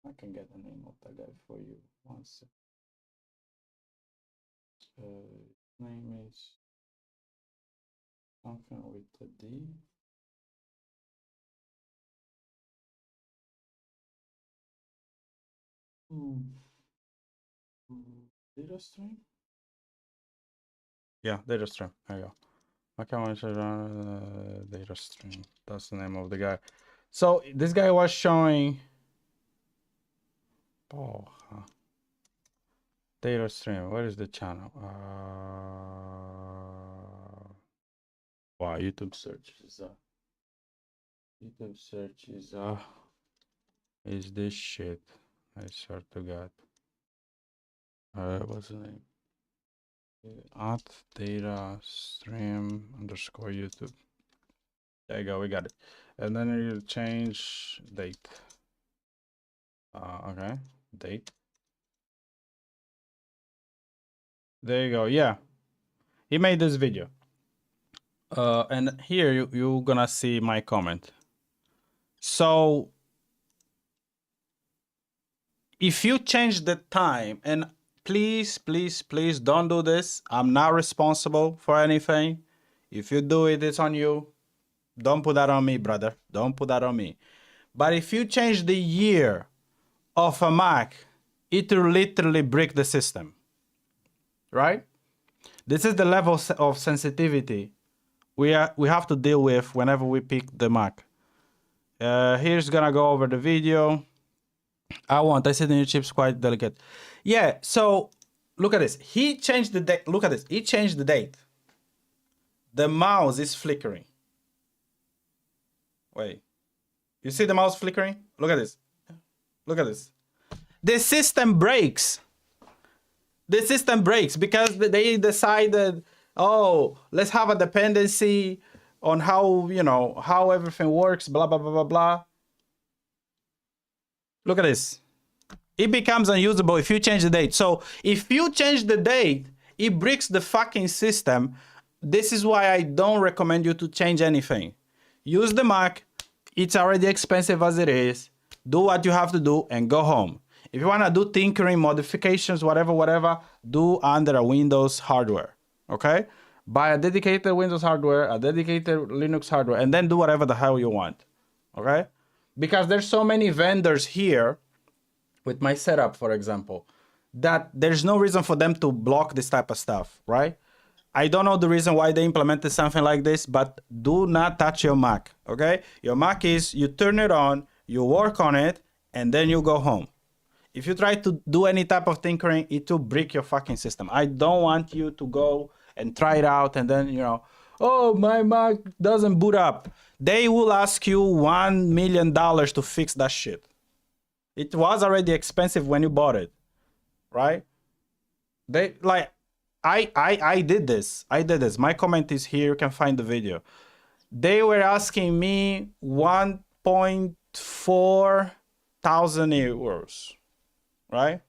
I can get the name of that guy for you. One sec. Name is something with a D. Data stream? Yeah, data stream. There you go. Okay, I want to run data stream. That's the name of the guy. So this guy was showing. Oh, data stream. Where is the channel? Wow, YouTube search is this shit. I swear to God. What's the name? At data stream _ YouTube. There you go, we got it. And then you change date. Okay, date. There you go. Yeah, he made this video. And here you're gonna see my comment. So if you change the time, and please, please, please don't do this. I'm not responsible for anything. If you do it, it's on you. Don't put that on me, brother. Don't put that on me. But if you change the year of a Mac, it will literally break the system, right? This is the level of sensitivity we have to deal with whenever we pick the Mac. Here's gonna go over the video. I said the new chip's quite delicate. Yeah, so look at this. He changed the date. Look at this. He changed the date. The mouse is flickering. Wait. You see the mouse flickering? Look at this. Look at this. The system breaks. The system breaks because they decided, oh, let's have a dependency on how, you know, how everything works, blah, blah, blah, blah, blah. Look at this. It becomes unusable if you change the date. So if you change the date, it breaks the fucking system. This is why I don't recommend you to change anything. Use the Mac. It's already expensive as it is. Do what you have to do and go home. If you want to do tinkering, modifications, whatever, do under a Windows hardware, okay? Buy a dedicated Windows hardware, a dedicated Linux hardware, and then do whatever the hell you want, okay? Because there's so many vendors here, with my setup, for example, that there's no reason for them to block this type of stuff, right? I don't know the reason why they implemented something like this, but do not touch your Mac, okay? Your Mac is, you turn it on, you work on it, and then you go home. If you try to do any type of tinkering, it will break your fucking system. I don't want you to go and try it out and then, you know, oh, my Mac doesn't boot up. They will ask you $1 million to fix that shit. It was already expensive when you bought it, right? They like, I did this. My comment is here. You can find the video. They were asking me 1.4 thousand euros, right?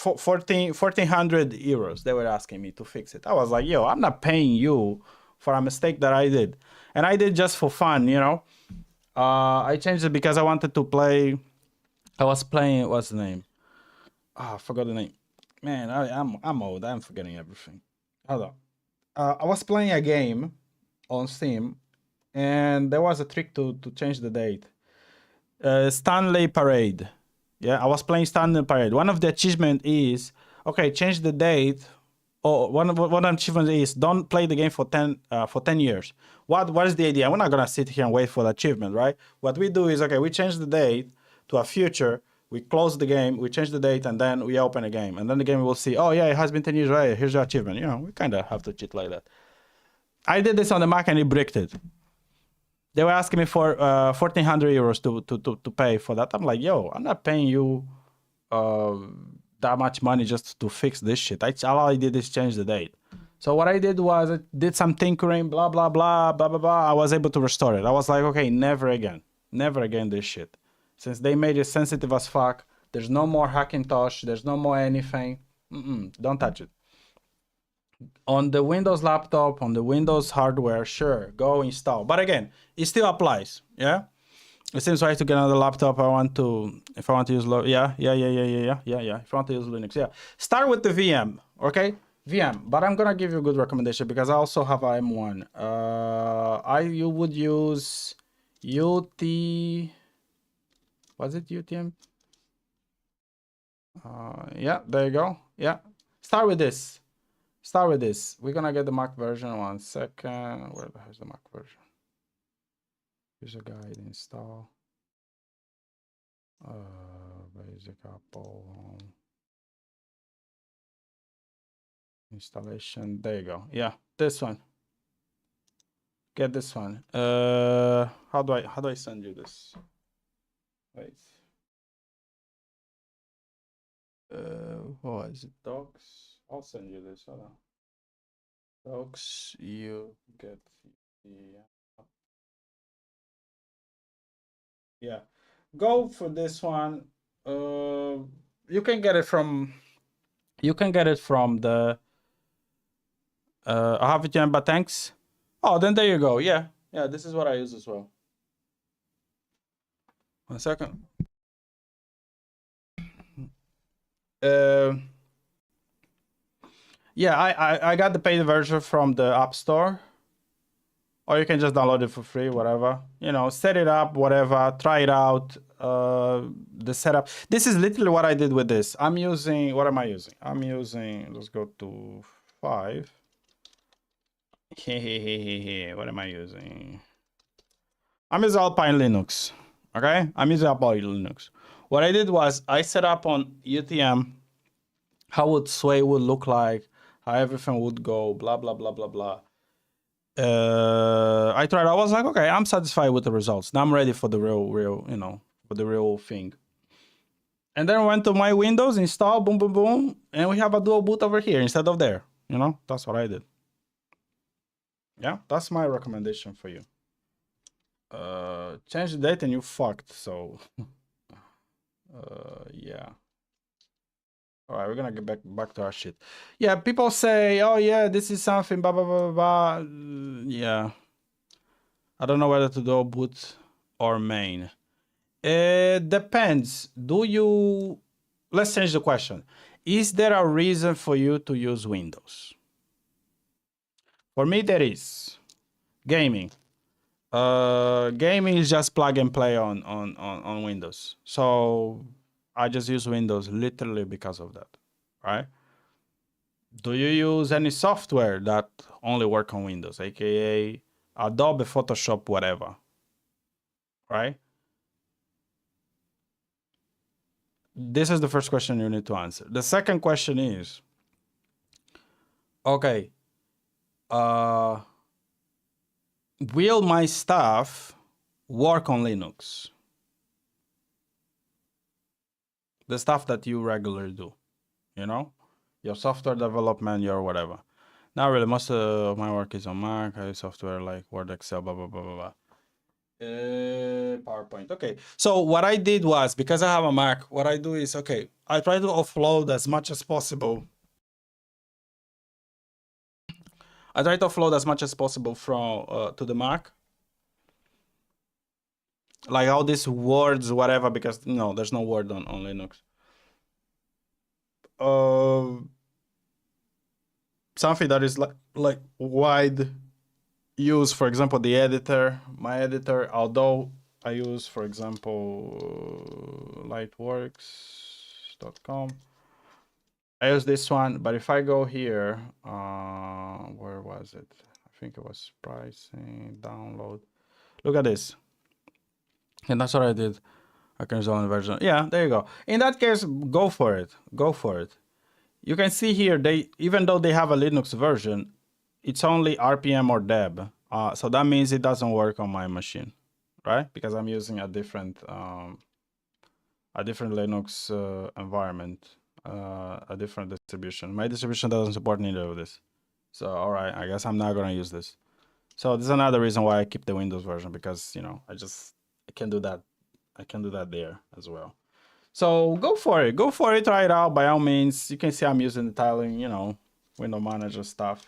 1,400 euros. They were asking me to fix it. I was like, yo, I'm not paying you for a mistake that I did. And I did just for fun, you know. I changed it because I wanted to play. I was playing, what's the name? Oh, I forgot the name. Man, I'm old. I'm forgetting everything. Hold on. I was playing a game on Steam, and there was a trick to change the date. Stanley Parade. Yeah, I was playing Stanley Parade. One of the achievement is, okay, change the date. Or one achievement is don't play the game for 10 years. What is the idea? We're not gonna sit here and wait for the achievement, right? What we do is, okay, we change the date to a future. We close the game, we change the date, and then we open a game. And then the game will see, oh yeah, it has been 10 years, right? Here's your achievement. You know, we kind of have to cheat like that. I did this on the Mac and it bricked it. They were asking me for 1,400 euros to pay for that. I'm like, yo, I'm not paying you that much money just to fix this shit. All I did is change the date. So what I did was I did some tinkering, blah, blah, blah, blah, blah, blah. I was able to restore it. I was like, okay, never again this shit. Since they made it sensitive as fuck, there's no more Hackintosh, there's no more anything. Don't touch it. On the Windows laptop, on the Windows hardware, sure, go install. But again, it still applies, yeah? It seems right to get another laptop. If I want to use, if I want to use Linux, yeah. Start with the VM, okay? VM, but I'm gonna give you a good recommendation because I also have a M1. You would use UT, was it UTM? Yeah, there you go. Yeah, start with this. We're gonna get the Mac version. 1 second. Where the hell is the Mac version? Here's a guide, install. Basic Apple home. Installation. There you go. Yeah, this one. Get this one. How do I send you this? Wait. What is it? Docs. I'll send you this. Hold on. Docs. You get the Yeah, go for this one. You can get it from the I have it, but thanks. Oh, then there you go. Yeah, yeah, this is what I use as well. 1 second. Yeah, I got the paid version from the App Store. Or you can just download it for free, whatever. You know, set it up, whatever, try it out. The setup. This is literally what I did with this. I'm using, what am I using? I'm using, let's go to 5. What am I using? I'm using Alpine Linux. Okay, I'm using Alpine Linux. What I did was I set up on UTM how would Sway would look like, how everything would go, blah blah blah blah blah. I tried. I was like, okay, I'm satisfied with the results. Now I'm ready for the real, you know, for the real thing. And then I went to my Windows, install, boom, boom, boom, and we have a dual boot over here instead of there. You know, that's what I did. Yeah, that's my recommendation for you. Change the date and you fucked. So, yeah. All right, we're gonna get back to our shit. Yeah, people say, "Oh yeah, this is something." Blah blah blah blah. Yeah, I don't know whether to do boot or main. It depends. Do you? Let's change the question. Is there a reason for you to use Windows? For me, there is. Gaming. Gaming is just plug and play on Windows. So I just use Windows literally because of that, right? Do you use any software that only work on Windows, aka Adobe, Photoshop, whatever, right? This is the first question you need to answer. The second question is, okay, will my stuff work on Linux? The stuff that you regularly do, you know, your software development, your whatever. Not really. Most of my work is on Mac. I use software like Word, Excel, blah blah blah blah blah. PowerPoint. Okay. So what I did was, because I have a Mac, what I do is, okay, I try to offload as much as possible. I try to offload as much as possible from to the Mac. Like all these words, whatever, because you know there's no word on Linux. Something that is like wide use, for example, the editor, my editor, although I use, for example, lightworks.com. I use this one, but if I go here, where was it? I think it was pricing, download. Look at this. And that's what I did. I can install a version. Yeah, there you go. In that case, go for it. Go for it. You can see here, even though they have a Linux version, it's only RPM or deb. So that means it doesn't work on my machine, right? Because I'm using a different Linux environment, a different distribution. My distribution doesn't support neither of this. So, all right, I guess I'm not gonna use this. So this is another reason why I keep the Windows version, because, you know, I can do that. I can do that there as well. So go for it. Go for it. Try it out by all means. You can see I'm using the tiling, you know, window manager stuff.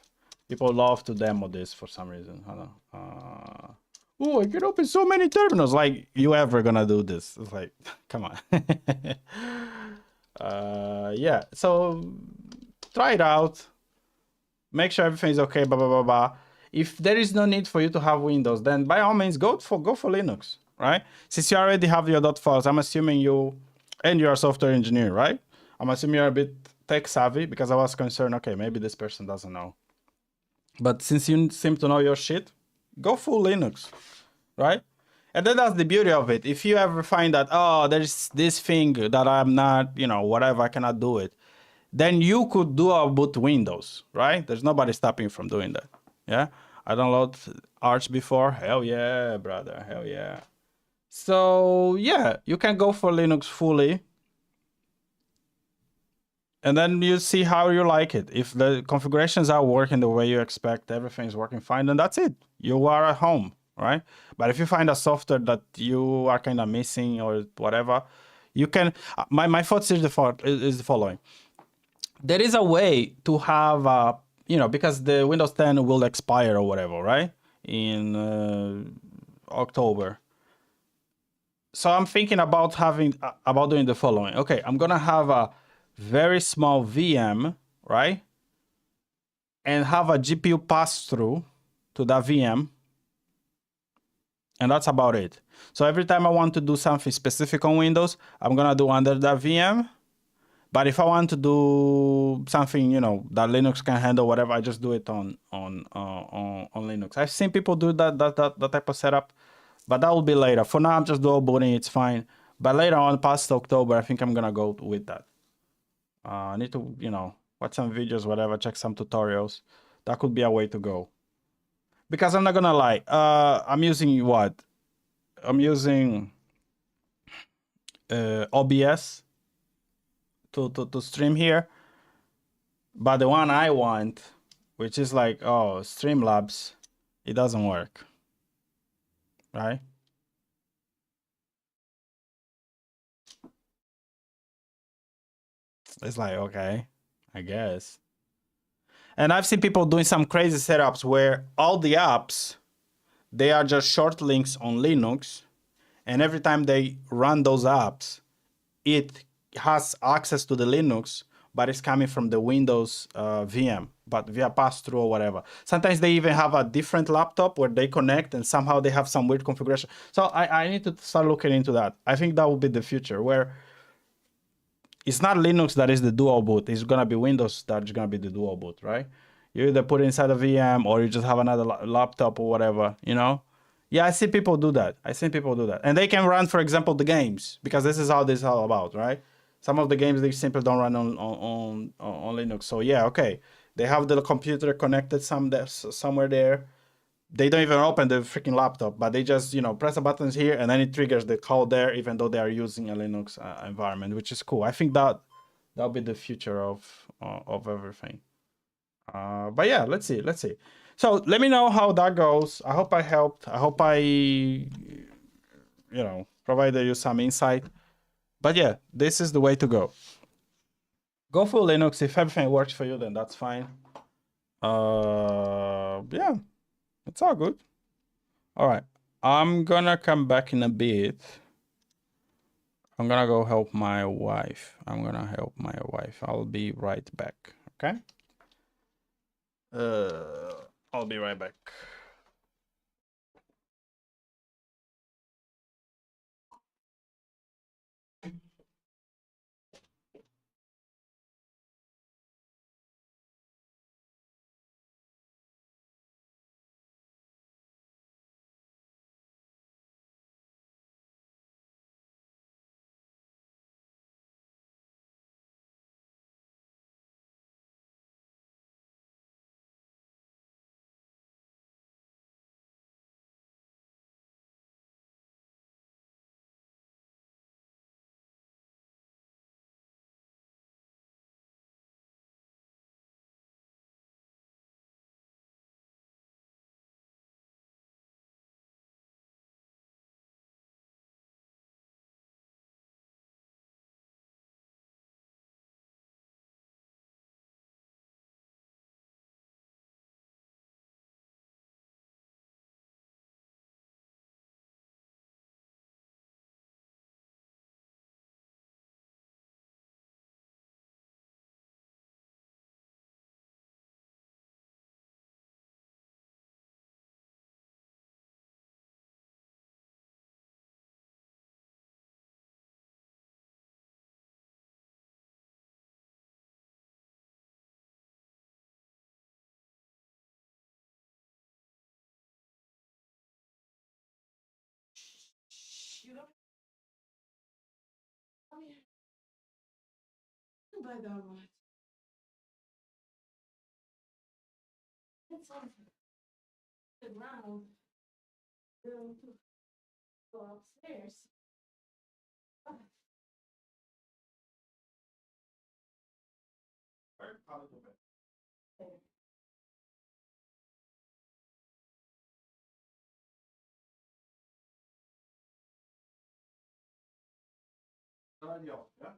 People love to demo this for some reason. I don't know. Oh, I can open so many terminals. Like, you ever gonna do this? It's like, come on. Yeah. So try it out. Make sure everything's okay. Blah blah blah blah. If there is no need for you to have Windows, then by all means go for Linux, right? Since you already have your .files, I'm assuming you're a software engineer, right? I'm assuming you're a bit tech savvy, because I was concerned, okay, maybe this person doesn't know. But since you seem to know your shit, go full Linux, right? And then that's the beauty of it. If you ever find that, oh, there's this thing that I'm not, you know, whatever, I cannot do it, then you could do a boot Windows, right? There's nobody stopping you from doing that. Yeah, I downloaded Arch before. Hell yeah, brother. Hell yeah. So yeah, you can go for Linux fully. And then you see how you like it. If the configurations are working the way you expect, everything's working fine, then that's it. You are at home. right? But if you find a software that you are kind of missing or whatever, you can. My thoughts is the following. There is a way to have, because the Windows 10 will expire or whatever, right? In October. So I'm thinking about doing the following. Okay, I'm gonna have a very small VM, right? And have a GPU pass through to that VM. And that's about it. So every time I want to do something specific on Windows, I'm gonna do under that VM. But if I want to do something, that Linux can handle, whatever, I just do it on Linux. I've seen people do that type of setup, but that will be later. For now, I'm just dual booting. It's fine. But later on, past October, I think I'm gonna go with that. I need to, watch some videos, whatever, check some tutorials. That could be a way to go. Because I'm not gonna lie, I'm using what? I'm using OBS to stream here, but the one I want, which is like Streamlabs, it doesn't work, right? It's like, okay, I guess. And I've seen people doing some crazy setups where all the apps, they are just short links on Linux, and every time they run those apps, it has access to the Linux, but it's coming from the Windows VM, but via pass-through or whatever. Sometimes they even have a different laptop where they connect and somehow they have some weird configuration. So I need to start looking into that. I think that will be the future, where it's not Linux that is the dual boot. It's going to be Windows that's going to be the dual boot, right? You either put it inside a VM or you just have another laptop or whatever, Yeah, I see people do that. And they can run, for example, the games, because this is how this is all about, right? Some of the games, they simply don't run on Linux. So yeah, okay. They have the computer connected somewhere there. They don't even open the freaking laptop, but they just, press the buttons here and then it triggers the call there, even though they are using a Linux environment, which is cool. I think that'll be the future of everything. But yeah, let's see. So let me know how that goes. I hope I helped. I hope I, provided you some insight. But yeah, this is the way to go. Go full Linux. If everything works for you, then that's fine. Yeah, it's all good. All right, I'm gonna come back in a bit. I'm gonna go help my wife. I'll be right back. Okay. I'll be right back. You don't buy that much. It's on the ground. Going to go upstairs. Already off, yeah?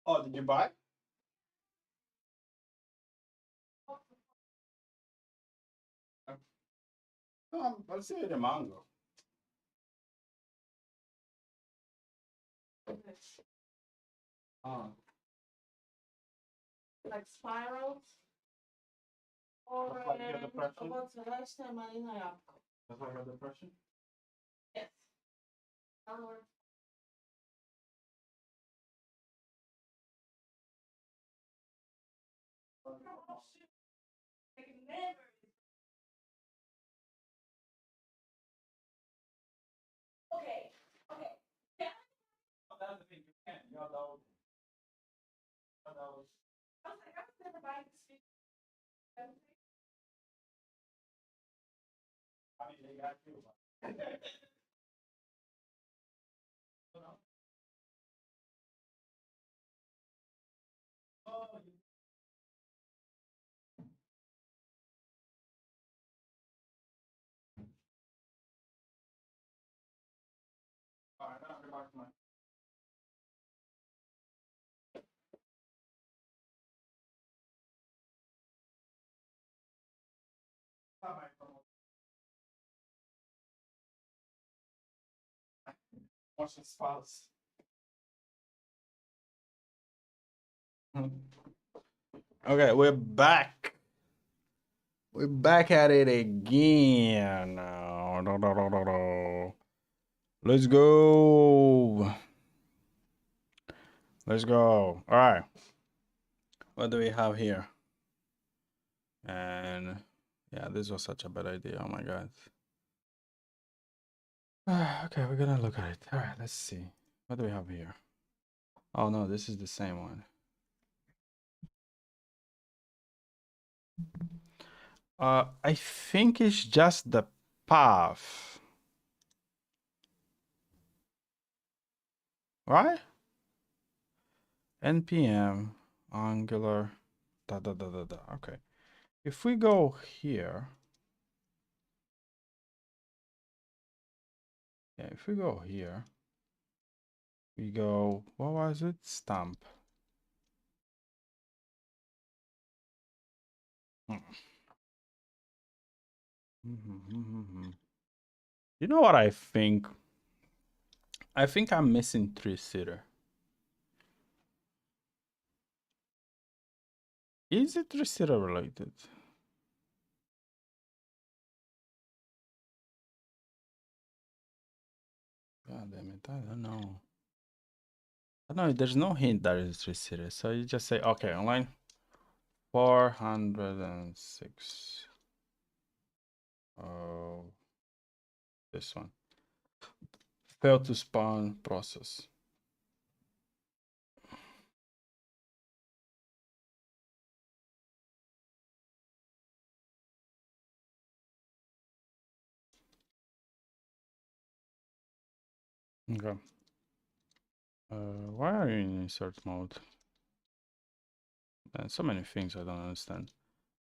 Oh, did you buy? No, I'll see the mango. Oh. Like spirals. Or Like your depression? about the lifestyle malina jabłko. Does like a depression? Yes. Downward. I can never. Okay. Okay. Yeah. Oh, that's the thing, you can't. You're allowed. You're allowed. I was like, I was never buying this fish. I mean, they got you. But... You know? Oh, you... All right, now I'll go back to my... Watch the spouse. Okay, we're back. We're back at it again. Let's go. Let's go. All right. What do we have here? And yeah, this was such a bad idea. Oh my god. Okay, we're gonna look at it. All right, let's see. What do we have here? Oh no, this is the same one. I think it's just the path. Right? NPM, Angular, Okay. If we go here, yeah, if we go here, we go, what was it? Stamp. You know what I think? I think I'm missing three-seater. Is it three-seater related? God damn it, I don't know. I don't know, there's no hint that it's three-seater. So you just say, okay, online 406. Oh, this one. Failed to spawn process. Okay. Why are you in insert mode? And so many things I don't understand.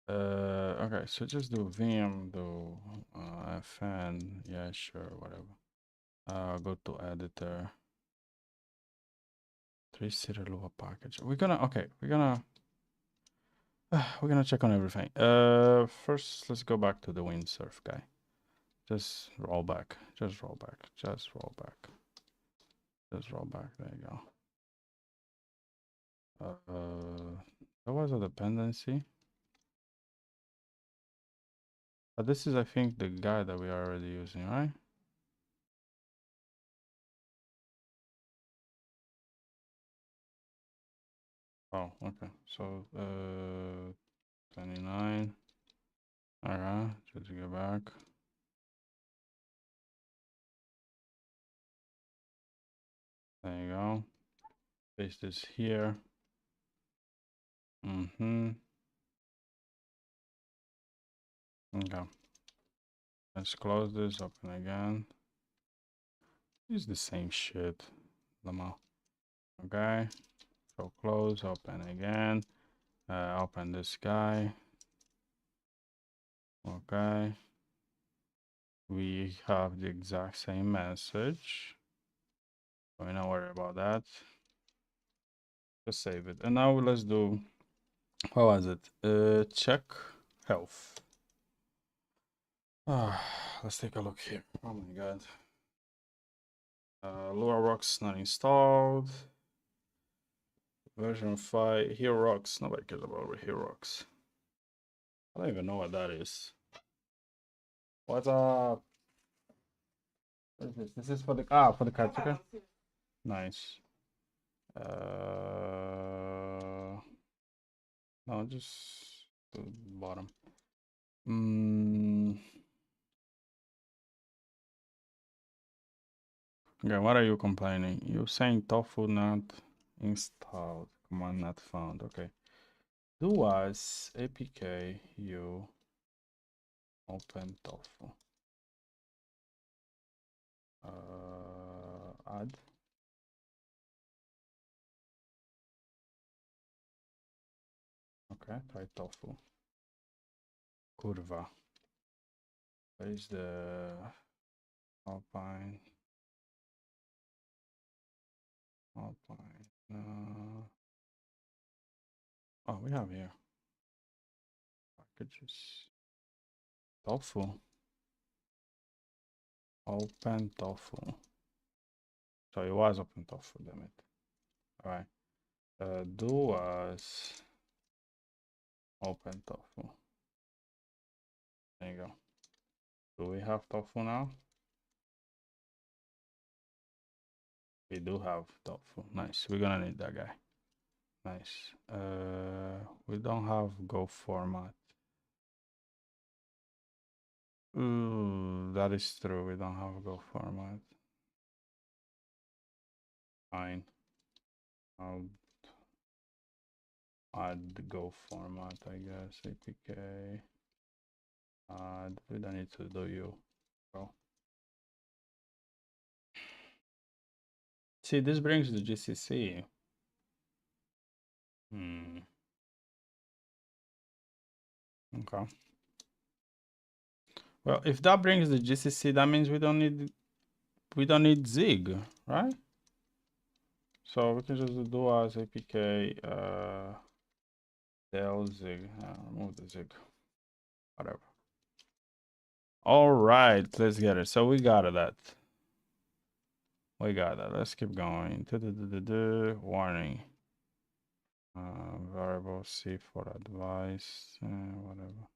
Okay, so just do vim, do fn, yeah, sure, whatever. Go to editor. Three-seater Lua package. We're gonna check on everything. First let's go back to the windsurf guy. Just roll back. Just roll back. Just roll back. Just roll back. There you go. That was a dependency. But this is, I think, the guy that we are already using, right? Oh, okay. So 29. Alright, just go back. There you go. Paste this here. Okay. Let's close this, open again. Use the same shit. Lama. Okay. So close, open again. Open this guy. Okay. We have the exact same message. We're not worried about that. Just save it. And now let's do, what was it? Check health. Let's take a look here. Oh my god. Lua Rocks not installed. Version 5. Hero Rocks. Nobody cares about Hero Rocks. I don't even know what that is. What's up? What is this? This is for the for the card checker. Nice. No, just the bottom. Okay, what are you complaining? You're saying tofu not installed. Command not found. Okay. Do as apk you open tofu. Add. Okay, try tofu. Kurwa. Where is the Alpine? Alpine. Oh, we have here packages. Tofu. Open tofu. So it was open tofu, damn it. All right. Do as open tofu. There you go. Do we have tofu now? We do have tofu. Nice. We're gonna need that guy. Nice. We don't have Go format. Ooh, that is true. We don't have Go format. Fine. I'll add the Go format, I guess. APK. We don't need to do you. Go. See, this brings the GCC. Okay. Well, if that brings the GCC, that means we don't need Zig, right? So we can just do as apk del Zig. Remove the Zig. Whatever. All right, let's get it. So we got that. We got that. Let's keep going. Warning. Variable C for advice. Whatever.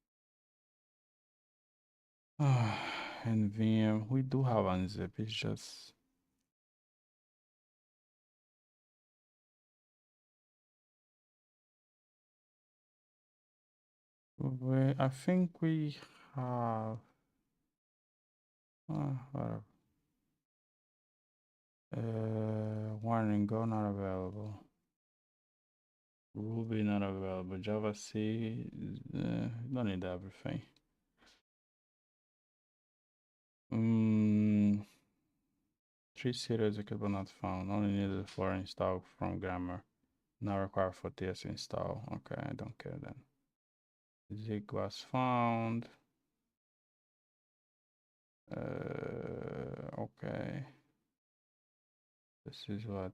And VM, we do have unzip. It's just I think we have whatever. Warning, Go not available. Ruby not available. Java C, don't need everything. Three series executable not found. Only needed for install from grammar. Not required for TS install. Okay, I don't care then. Zig was found. Okay. This is what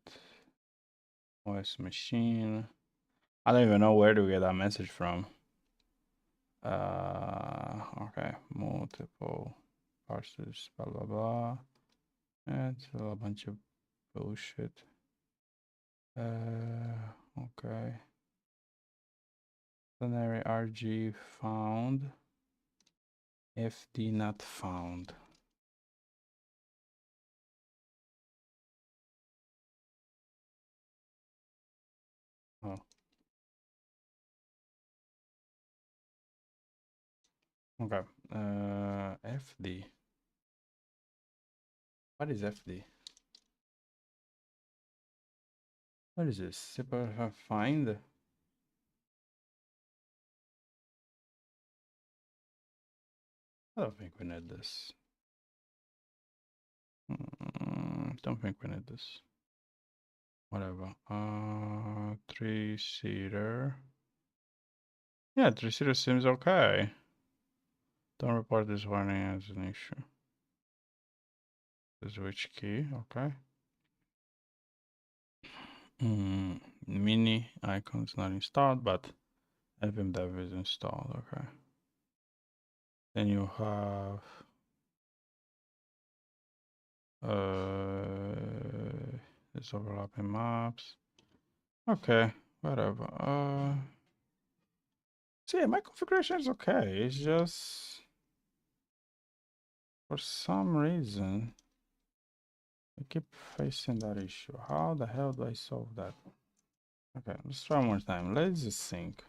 OS machine. I don't even know where to get that message from. Okay, multiple parsers, blah blah blah. It's a bunch of bullshit. Okay. Binary RG found. FD not found. Oh. Okay. FD. What is FD? What is this? Super find? I don't think we need this. Don't think we need this. Whatever. 3-seater. Yeah, 3-seater seems okay. Don't report this warning as an issue. The switch key, okay. Mini icons not installed, but fmdev is installed, okay. Then you have this overlapping maps. Okay, whatever. See, my configuration is okay. It's just for some reason I keep facing that issue. How the hell do I solve that? Okay, let's try one more time. Let's just sync.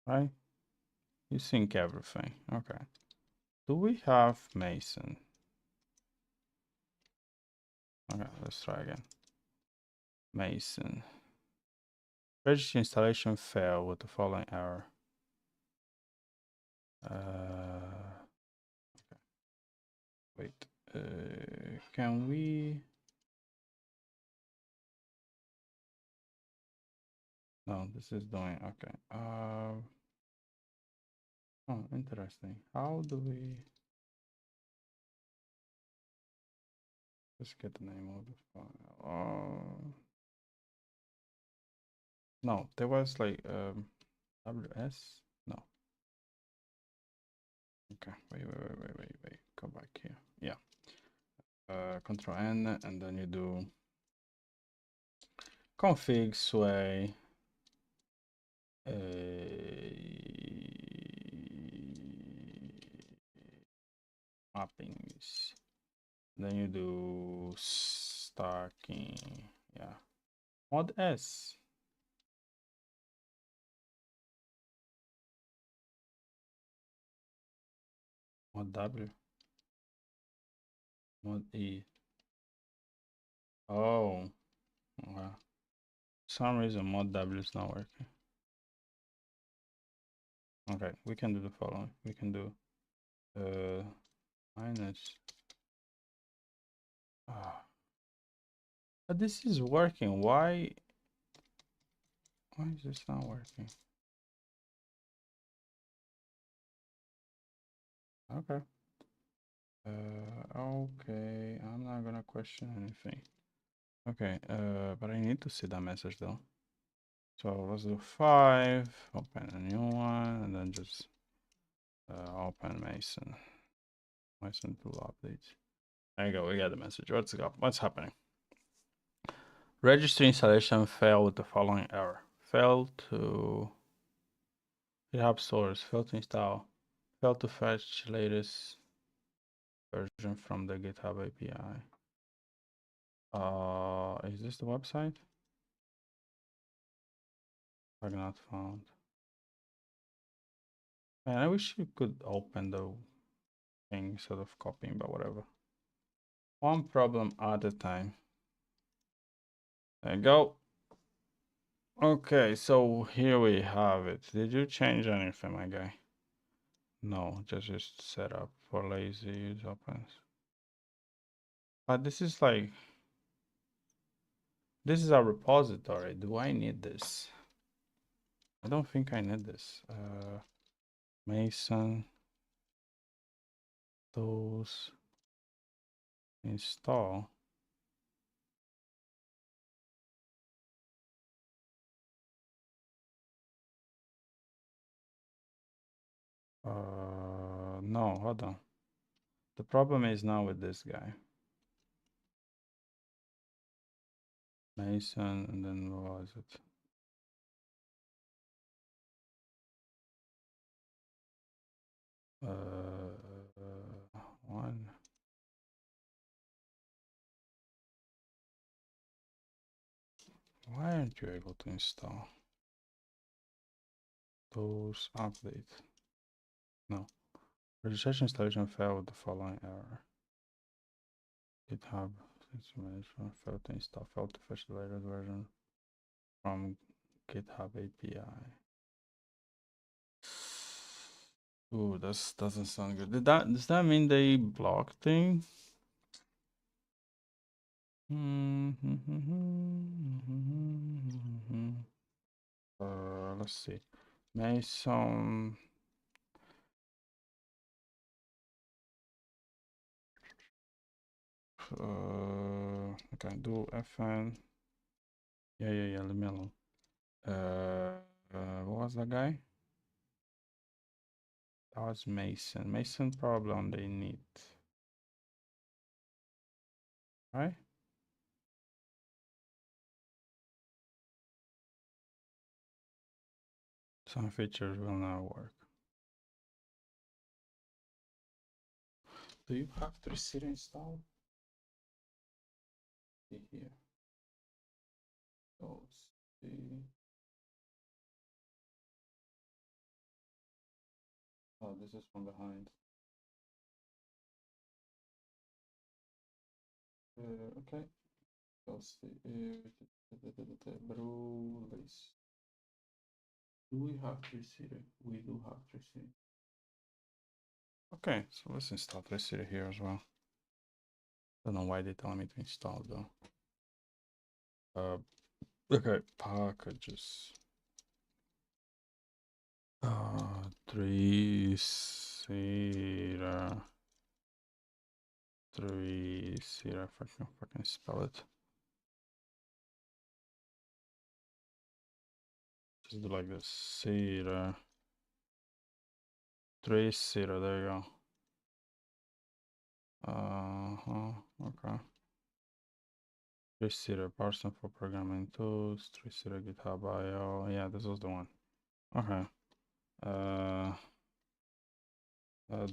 Right? You sync everything. Okay. Do we have Mason? Okay, let's try again. Mason. Registry installation failed with the following error. Wait. Can we? No, this is doing okay. Oh, interesting. How do we? Let's get the name of the file. No, there was like WS. No. Okay. Wait. Go back here. Yeah. Control N, and then you do config sway mappings. Then you do stacking. Yeah. Mod S. Mod W. Mod E. Oh. Wow. For some reason mod W is not working. Okay, we can do the following. We can do minus. But this is working. Why is this not working? Okay. Okay, I'm not gonna question anything. Okay, but I need to see that message though. So let's do 5, open a new one, and then just open Mason tool updates. There you go, we got the message. What's happening? Registry installation failed with the following error. Failed to GitHub source, failed to install, failed to fetch latest version from the GitHub API. Is this the website? Bug not found. Man, I wish you could open the thing instead of copying, but whatever. One problem at a time. There you go. Okay, so here we have it. Did you change anything, my guy? No, just set up for lazy use opens. But this is like, this is a repository. Do I need this? I don't think I need this. Mason tools install. No, hold on. The problem is now with this guy. Mason, and then what was it? One. Why aren't you able to install those update? No. Registration installation failed with the following error. GitHub information failed to install, failed to fetch the latest version from GitHub API. Ooh, that doesn't sound good. Does that mean they blocked things? Let's see. Mason. Okay, do fn. Yeah, leave me alone. What was that guy? That was Mason. Mason probably on the init. Right? Some features will not work. Do you have 3 installed? See here. So see. Oh, this is from behind. Okay. So see. Brew list. Do we have 3 We do have 3 Okay, so let's install 3 here as well. Don't know why they tell me to install though. Okay, packages. 3 if I can fucking spell it. Just do like this. Cedar. 3 there you go. Okay. 3 person for programming tools, 3 GitHub IO. Yeah, this was the one. Okay.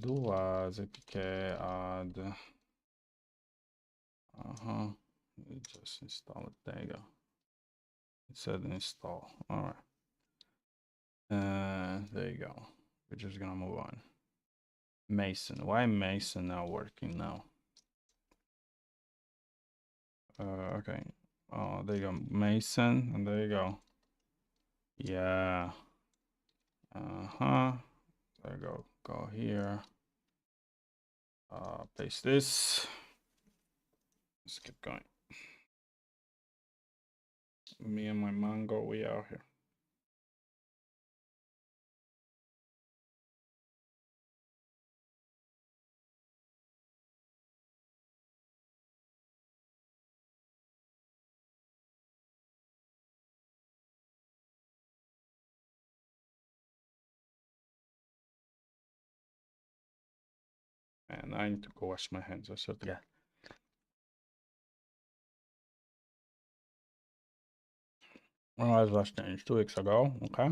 Do as apk add. Just install it. There you go. It said install. All right. There you go. We're just gonna move on. Mason. Why Mason not working now? Okay. Oh, there you go. Mason, and there you go. Yeah. There you go. Go here. Paste this. Let's keep going. Me and my mango, we out here. And I need to go wash my hands. I swear to God. Well, I was last changed 2 weeks ago. Okay.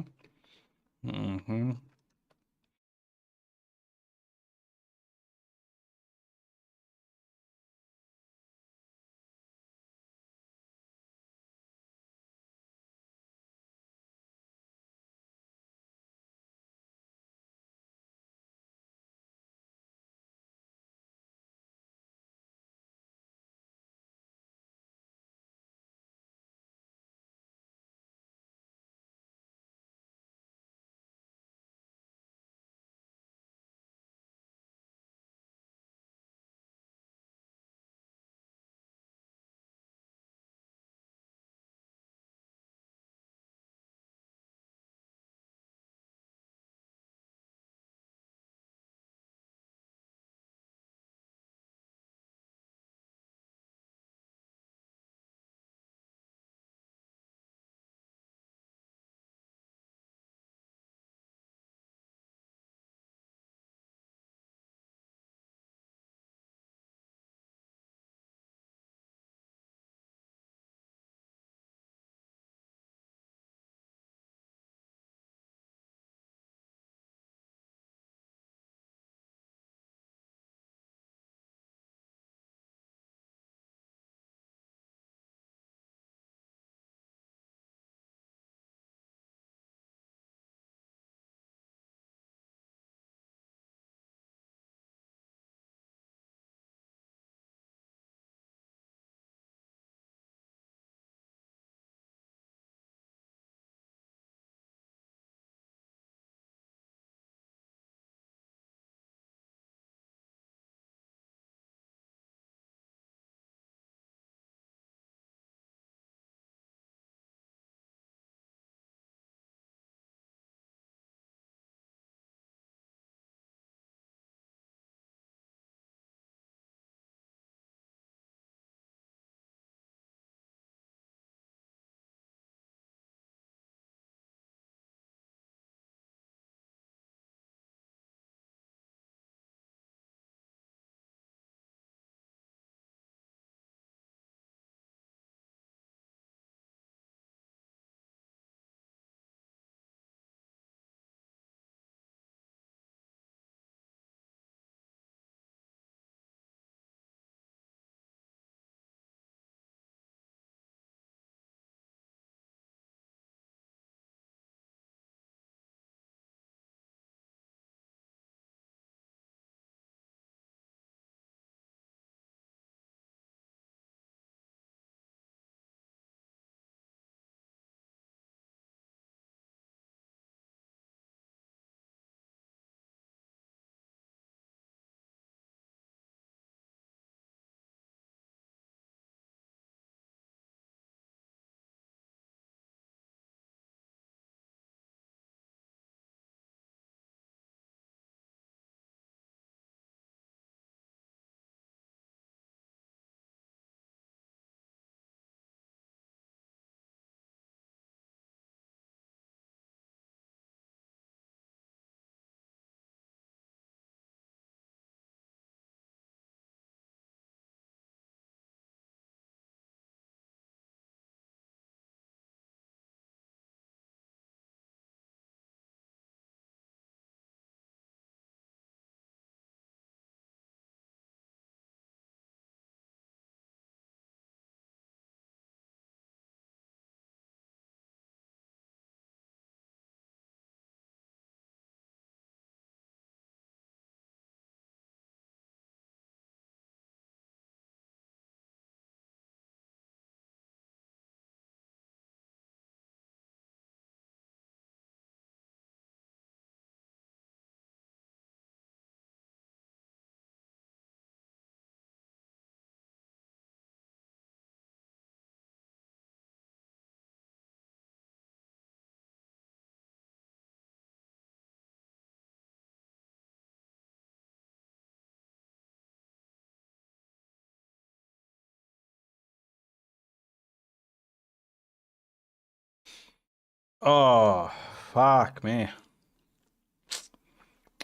Oh, fuck me.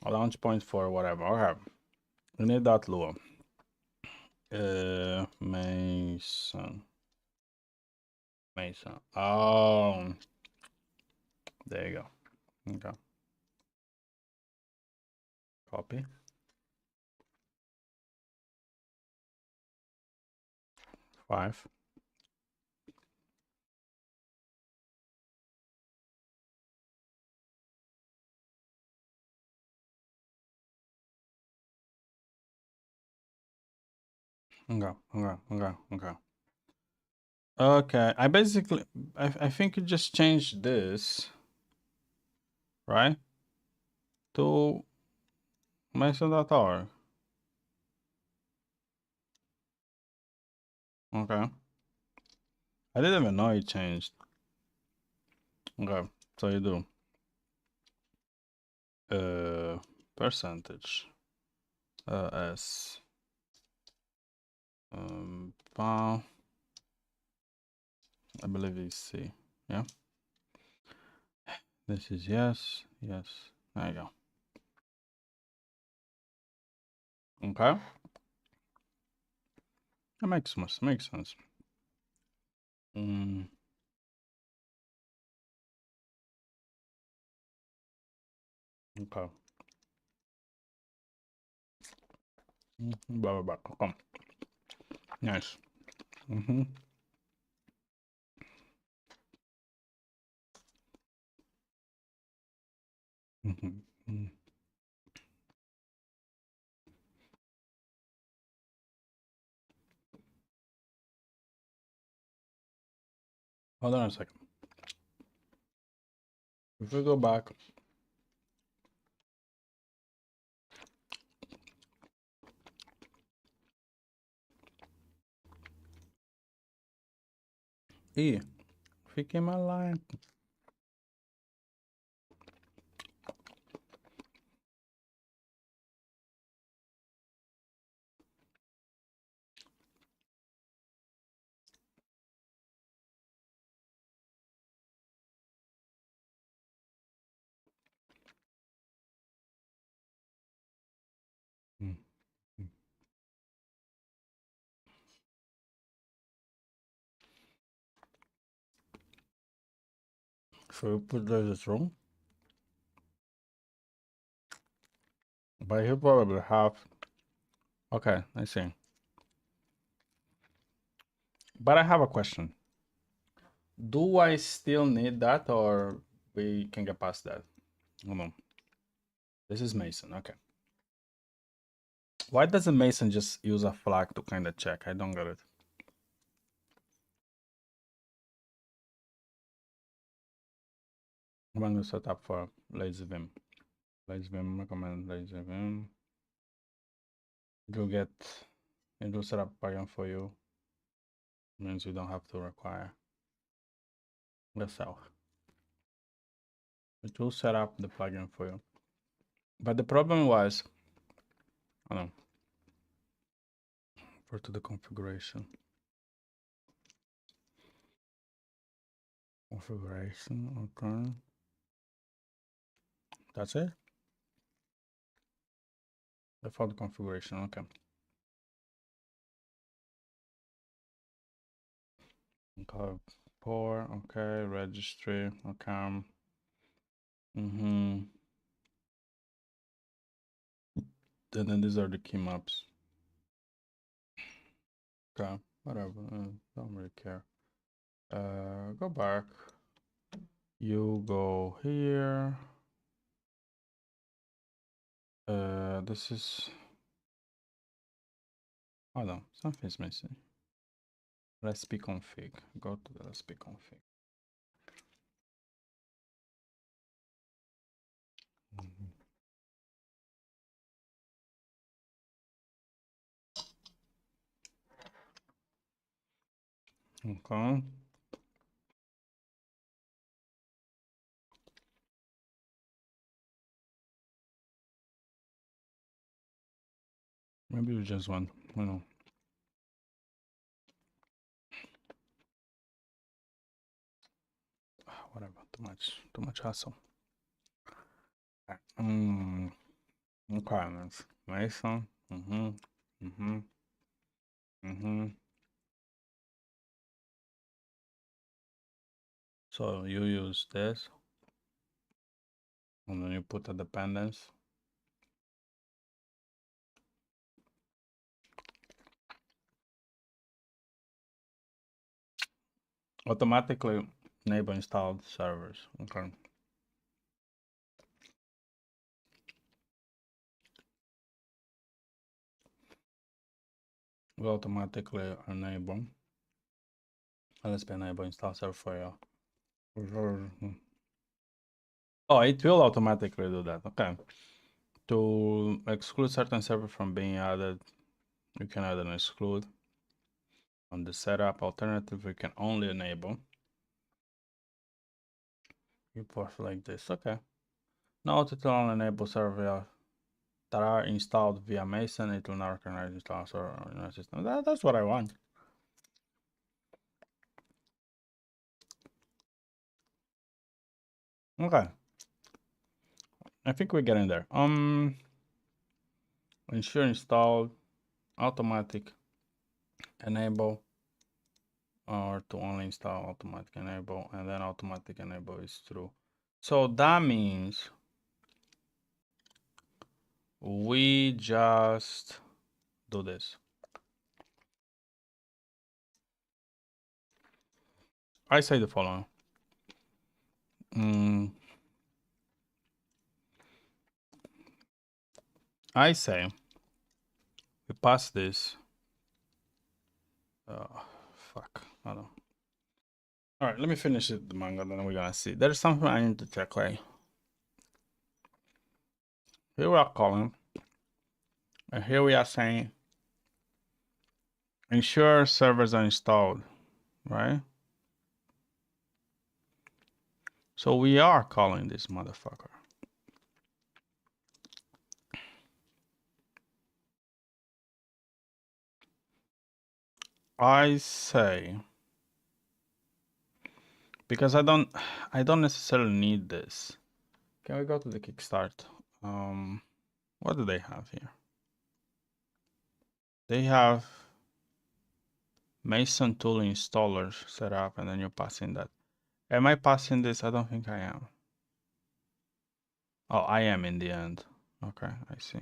A launch point for whatever. Okay. We need that Lua. Mason. Mason. Oh. There you go. Okay. Copy. Five. Okay. Okay, I basically, I think you just changed this, right? To Mason.org. Okay. I didn't even know it changed. Okay, so you do. Percentage. S. Pound. I believe it's C. Yeah. This is yes. Yes. There you go. Okay. That makes sense. Okay. Blah blah blah. Come. Nice. Mm-hmm. Mm-hmm. Hold on a second. If we go back, E, fiquei malandro. So we put this wrong, but he'll probably have. Okay, I see. But I have a question. Do I still need that, or we can get past that? Hold on. This is Mason. Okay. Why doesn't Mason just use a flag to kind of check? I don't get it. I'm going to set up for lazy vim. Lazy vim, recommend lazy vim. It will set up plugin for you. Means you don't have to require the self. It will set up the plugin for you. But the problem was, I don't know, go to the configuration. Configuration, okay. That's it? Default configuration, okay. Okay, pour, okay, registry, okay. And then these are the key maps. Okay, whatever, don't really care. Go back. You go here. This is, hold on, something's missing. Recipe config, go to the recipe config. Okay. Maybe you just want, you know. Whatever, Too much hassle. Requirements. Mason. So you use this, and then you put a dependence. Automatically enable installed servers. Okay. Will automatically enable. Let's be enable install server for you. Oh, it will automatically do that. Okay. To exclude certain server from being added, you can add and exclude. On the setup alternative, we can only enable. Import like this. Okay. Note it will only enable server that are installed via Mason. It will not recognize install server in our system. That's what I want. Okay. I think we're getting there. Ensure installed automatic enable, or to only install automatic enable, and then automatic enable is true. So that means we just do this. I say the following. I say we pass this. Fuck. I don't. All right, let me finish it, the manga, then we're gonna see. There's something I need to check, right? Here we are calling, and here we are saying ensure servers are installed, right? So we are calling this motherfucker. I say, because I don't necessarily need this. Can we go to the Kickstart? What do they have here? They have Mason tool installer set up, and then you're passing that. Am I passing this? I don't think I am. Oh, I am in the end. Okay, I see.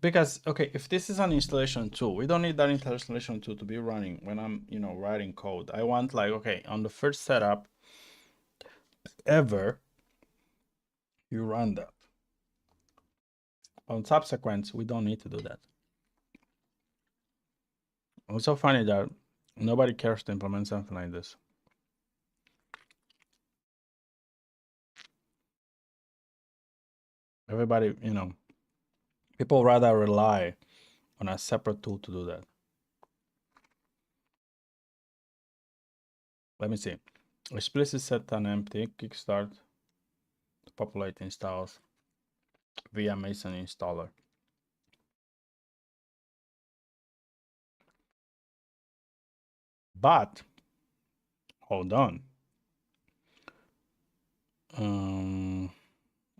Because, okay, if this is an installation tool, we don't need that installation tool to be running when I'm, writing code. I want, like, okay, on the first setup ever, you run that. On subsequent, we don't need to do that. It's so funny that nobody cares to implement something like this. Everybody, people rather rely on a separate tool to do that. Let me see. Explicit set an empty kickstart to populate installs via Mason installer. But hold on.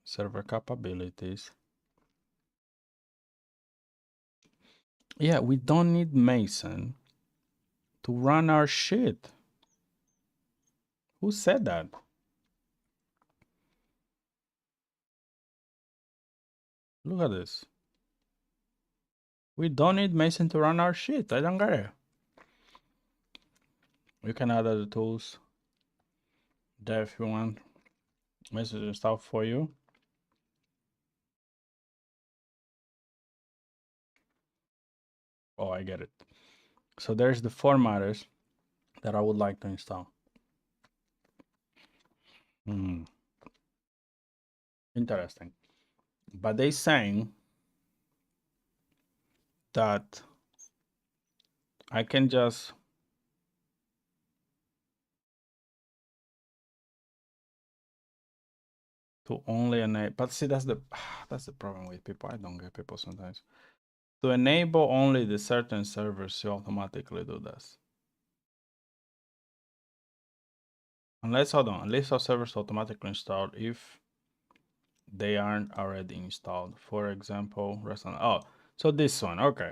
Server capabilities. Yeah, we don't need Mason to run our shit. Who said that? Look at this. We don't need Mason to run our shit. I don't get it. You can add other tools there if you want. Mason install for you. Oh, I get it. So there's the formatters that I would like to install. Interesting. But they saying that I can just To only enable, but see, that's the problem with people. I don't get people sometimes. To enable only the certain servers, you automatically do this. Unless, hold on, unless our servers automatically installed if they aren't already installed. For example, restaurant. Oh, so this one. Okay.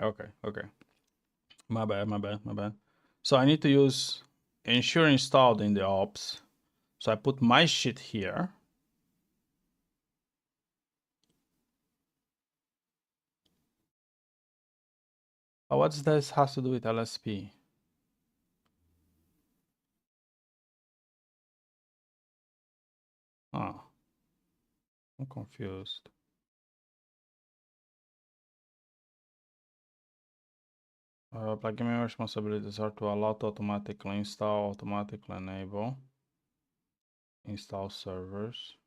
My bad. So I need to use ensure installed in the ops. So I put my shit here. Oh, what's this has to do with LSP? Oh, I'm confused. Plugin responsibilities are to allow to automatically install, automatically enable, install servers.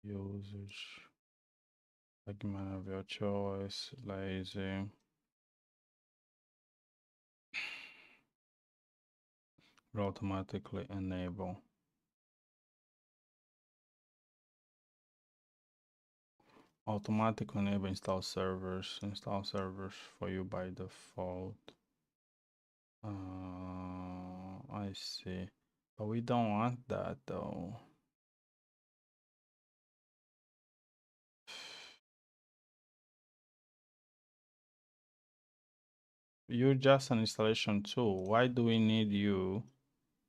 Usage, plugin of your choice, lazy. Will automatically enable. Automatically enable install servers for you by default. I see, but we don't want that though. You're just an installation tool. Why do we need you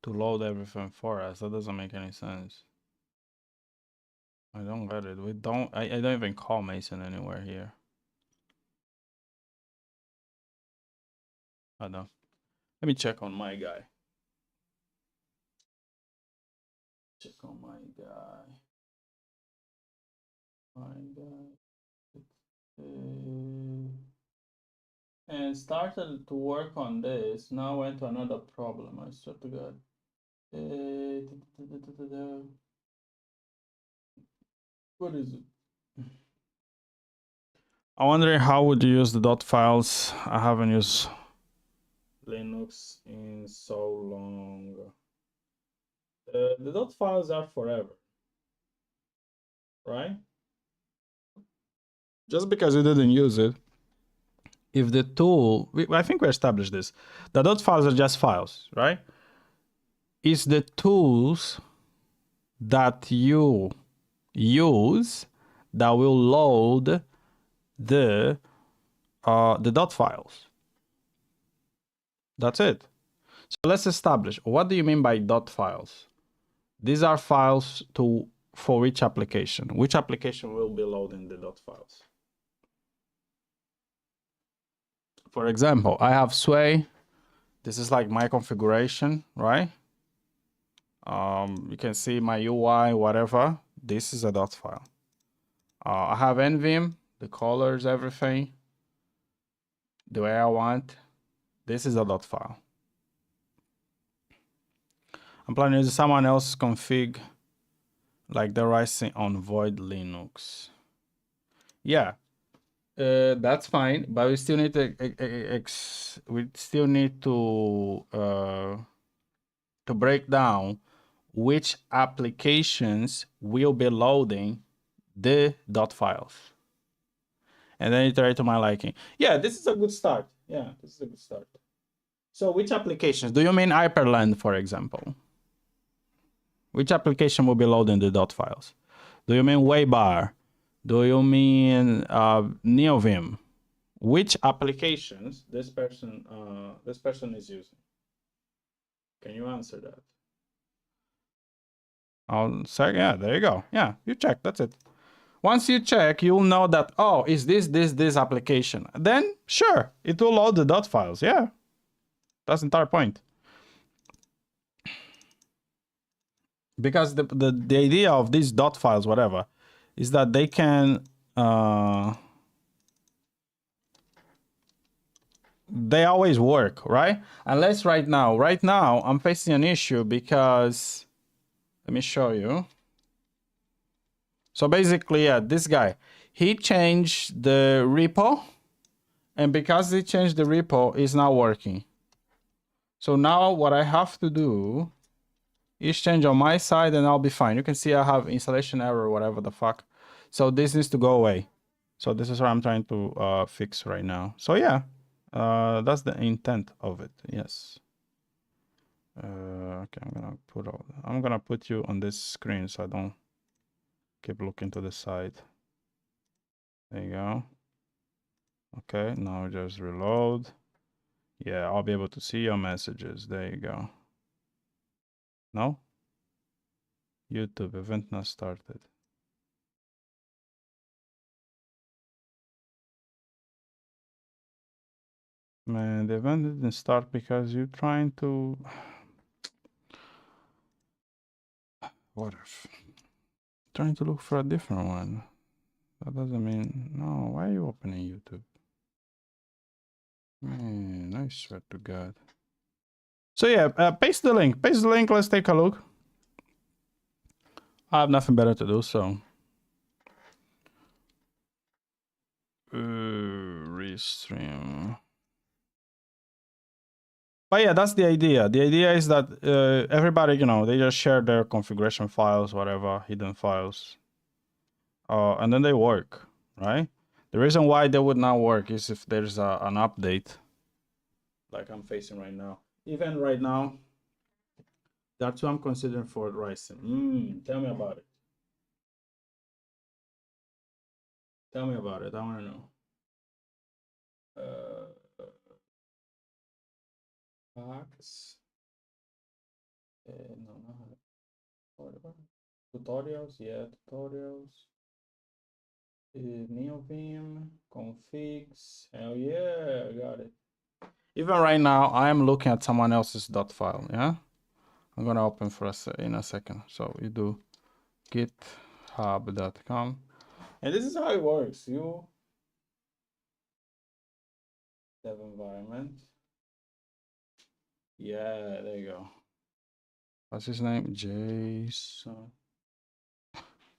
to load everything for us? That doesn't make any sense. I don't get it. We don't. I don't even call Mason anywhere here. I don't. Let me check on my guy. Check on my guy. And started to work on this. Now went to another problem. I swear to God. What is it? I'm wondering how would you use the dot files. I haven't used Linux in so long. The dot files are forever, right? Just because you didn't use it. If the tool, I think we established this. The dot files are just files, right? It's the tools that you use that will load the dot files. That's it. So let's establish, what do you mean by dot files? These are files for which application? Which application will be loading the dot files? For example, I have Sway. This is like my configuration, right? You can see my UI, whatever. This is a dot file. I have NVim, the colors, everything, the way I want. This is a dot file. I'm planning to use someone else's config, like the rising on void Linux. Yeah, that's fine, but we still need to break down which applications will be loading the dot files, and then iterate to my liking. Yeah, this is a good start. So which applications? Do you mean Hyperland, for example? Which application will be loading the dot files? Do you mean Waybar? Do you mean NeoVim? Which applications this person is using? Can you answer that? I'll say, yeah, there you go. Yeah, you check, that's it. Once you check, you'll know that, oh, is this application? Then, sure, it will load the dot files, yeah. That's the entire point. Because the idea of these dot files, whatever, is that they can, they always work, right? Unless right now I'm facing an issue because, let me show you. So basically, yeah, this guy, he changed the repo, and because he changed the repo, it's not working. So now what I have to do is change on my side and I'll be fine. You can see I have installation error, whatever the fuck. So this needs to go away. So this is what I'm trying to fix right now. So yeah, that's the intent of it. Yes. Okay, I'm gonna put you on this screen so I don't keep looking to the side. There you go. Okay, now just reload. Yeah, I'll be able to see your messages. There you go. No? YouTube event not started. Man, the event didn't start because you're trying to... What if? Trying to look for a different one. That doesn't mean... No, why are you opening YouTube? Man, I swear to God. So yeah, paste the link. Paste the link, let's take a look. I have nothing better to do, so... Restream. But yeah, that's the idea. The idea is that everybody, you know, they just share their configuration files, whatever, hidden files. And then they work, right? The reason why they would not work is if there's an update like I'm facing right now. Even right now, that's what I'm considering for Ryzen. Tell me about it. Tell me about it. I want to know. Hacks. No, not tutorials. Yeah, tutorials. NeoVim configs. Hell yeah, I got it. Even right now, I am looking at someone else's dot file. Yeah, I'm gonna open for us in a second. So you do github.com, and this is how it works. You dev environment. Yeah, there you go. What's his name? Jason.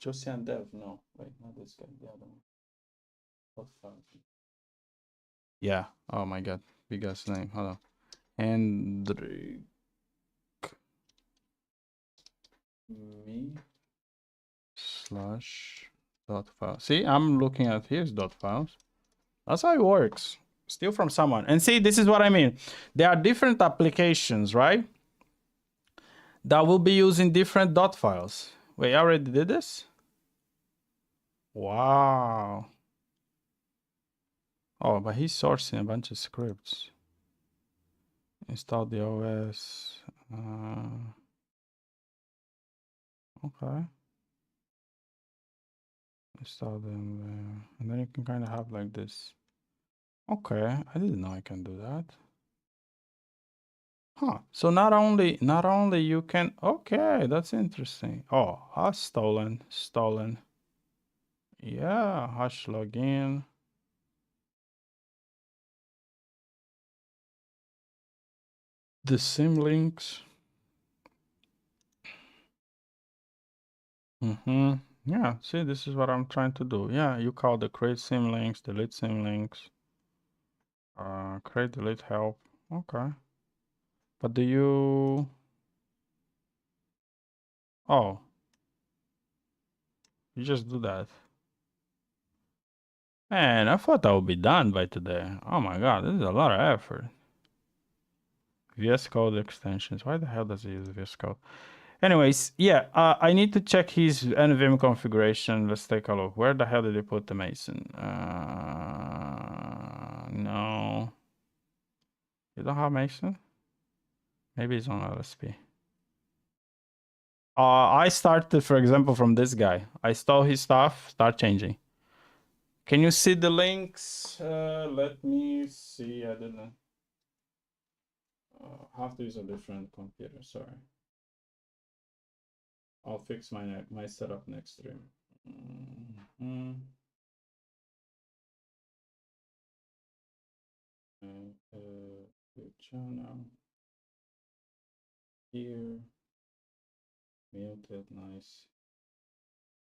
Josian Dev. No, wait, not this guy. The other one. Yeah. Oh my God. Big ass name. Hold on. Hendrik. Me slash dot file. See, I'm looking at his dot files. That's how it works. Steal from someone. And see, this is what I mean. There are different applications, right? That will be using different dot files. Wait, I already did this? Wow. Oh, but he's sourcing a bunch of scripts. Install the OS. Okay. Install them there. And then you can kind of have like this. Okay, I didn't know I can do that. Huh. So not only you can... Okay, that's interesting. Oh, stolen. Yeah, hash login. The sim links. Yeah, see, this is what I'm trying to do. Yeah, you call the create sim links, delete sim links. Create, delete, help. Okay. But do you... Oh. You just do that. Man, I thought that would be done by today. Oh my God, this is a lot of effort. VS Code extensions. Why the hell does he use VS Code? Anyways, yeah, I need to check his NVIM configuration. Let's take a look. Where the hell did he put the Mason? No. You don't have Mason? Maybe it's on LSP. I started, for example, from this guy. I stole his stuff, start changing. Can you see the links? Let me see. I didn't have to use a different computer. Sorry. I'll fix my setup next stream. Channel here. Muted, nice.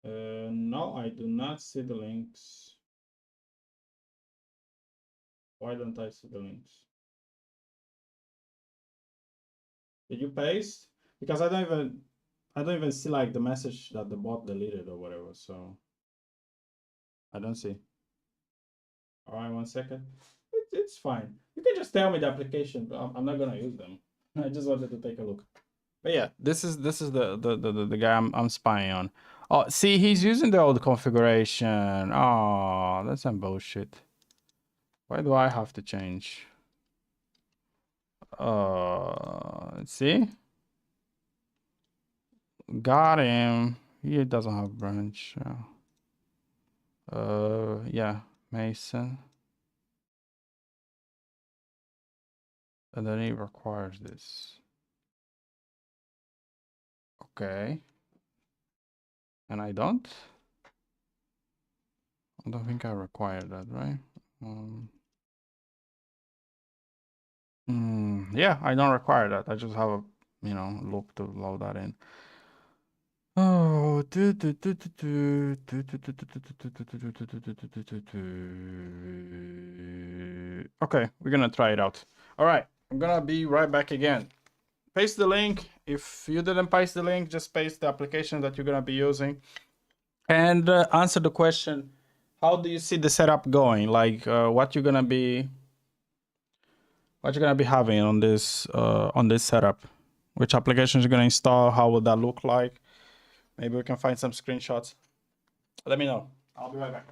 No, I do not see the links. Why don't I see the links? Did you paste? Because I don't even see like the message that the bot deleted or whatever. So I don't see. All right, 1 second. It's fine. You can just tell me the application. But I'm not gonna use them. I just wanted to take a look. But yeah, this is the guy I'm spying on. Oh, see, he's using the old configuration. Oh, that's some bullshit. Why do I have to change? See, got him. He doesn't have branch. Yeah, Mason. And then he requires this. Okay. And I don't? I don't think I require that, right? Yeah, I don't require that. I just have a, loop to load that in. Oh, okay, we're gonna try it out. All right, I'm gonna be right back again. Paste the link. If you didn't paste the link, just paste the application that you're gonna be using, and answer the question: how do you see the setup going? Like, what you're gonna be having on this setup? Which applications you're gonna install? How would that look like? Maybe we can find some screenshots. Let me know. I'll be right back.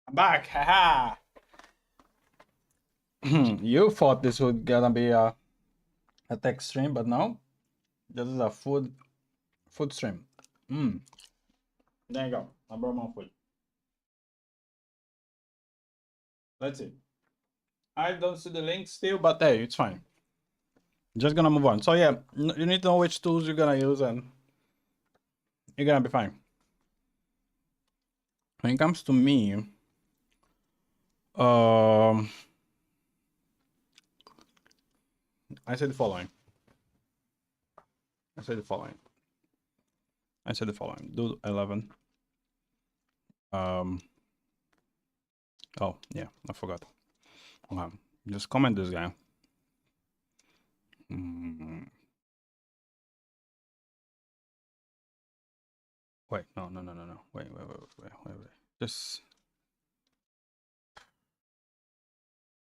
I'm back. Haha. You thought this would gonna be a tech stream, but no. This is a food stream. There you go. I brought my food. Let's see. I don't see the link still, but hey, it's fine. Just gonna move on. So yeah, you need to know which tools you're gonna use and you're gonna be fine. When it comes to me, I say the following. Do 11. Oh yeah, I forgot. Just comment this guy. Wait, no. Wait.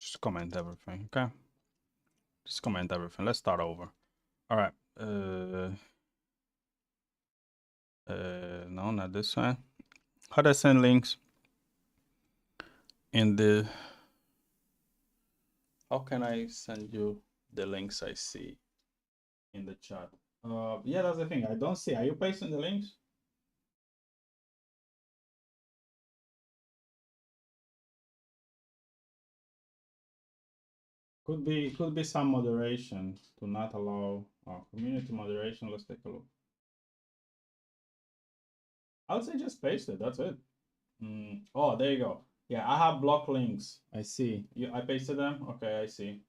Just comment everything, okay? Just comment everything. Let's start over. All right. No, not this one. How do I send links in the? How can I send you the links I see in the chat? Yeah, that's the thing. I don't see. Are you pasting the links? Could be some moderation to not allow community moderation. Let's take a look. I would say just paste it. That's it. Oh, there you go. Yeah, I have block links. I see. I pasted them. Okay, I see.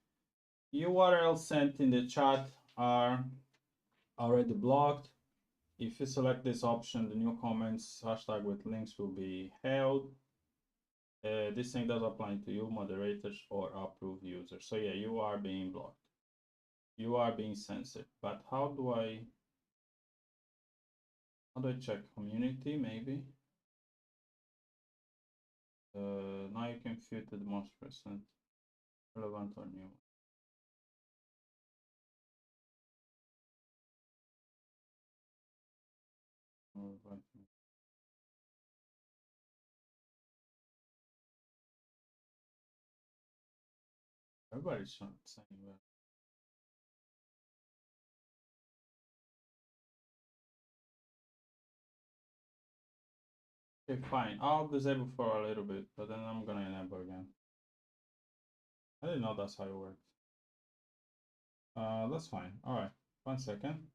URL sent in the chat are already blocked. If you select this option, the new comments hashtag with links will be held. This thing does apply to you, moderators, or approved users. So yeah, you are being blocked. You are being censored. But how do I check community? Maybe. Now you can filter the most recent, relevant, or new. Everybody's saying that. Okay, fine. I'll disable for a little bit, but then I'm gonna enable again. I didn't know that's how it works. That's fine. All right. 1 second.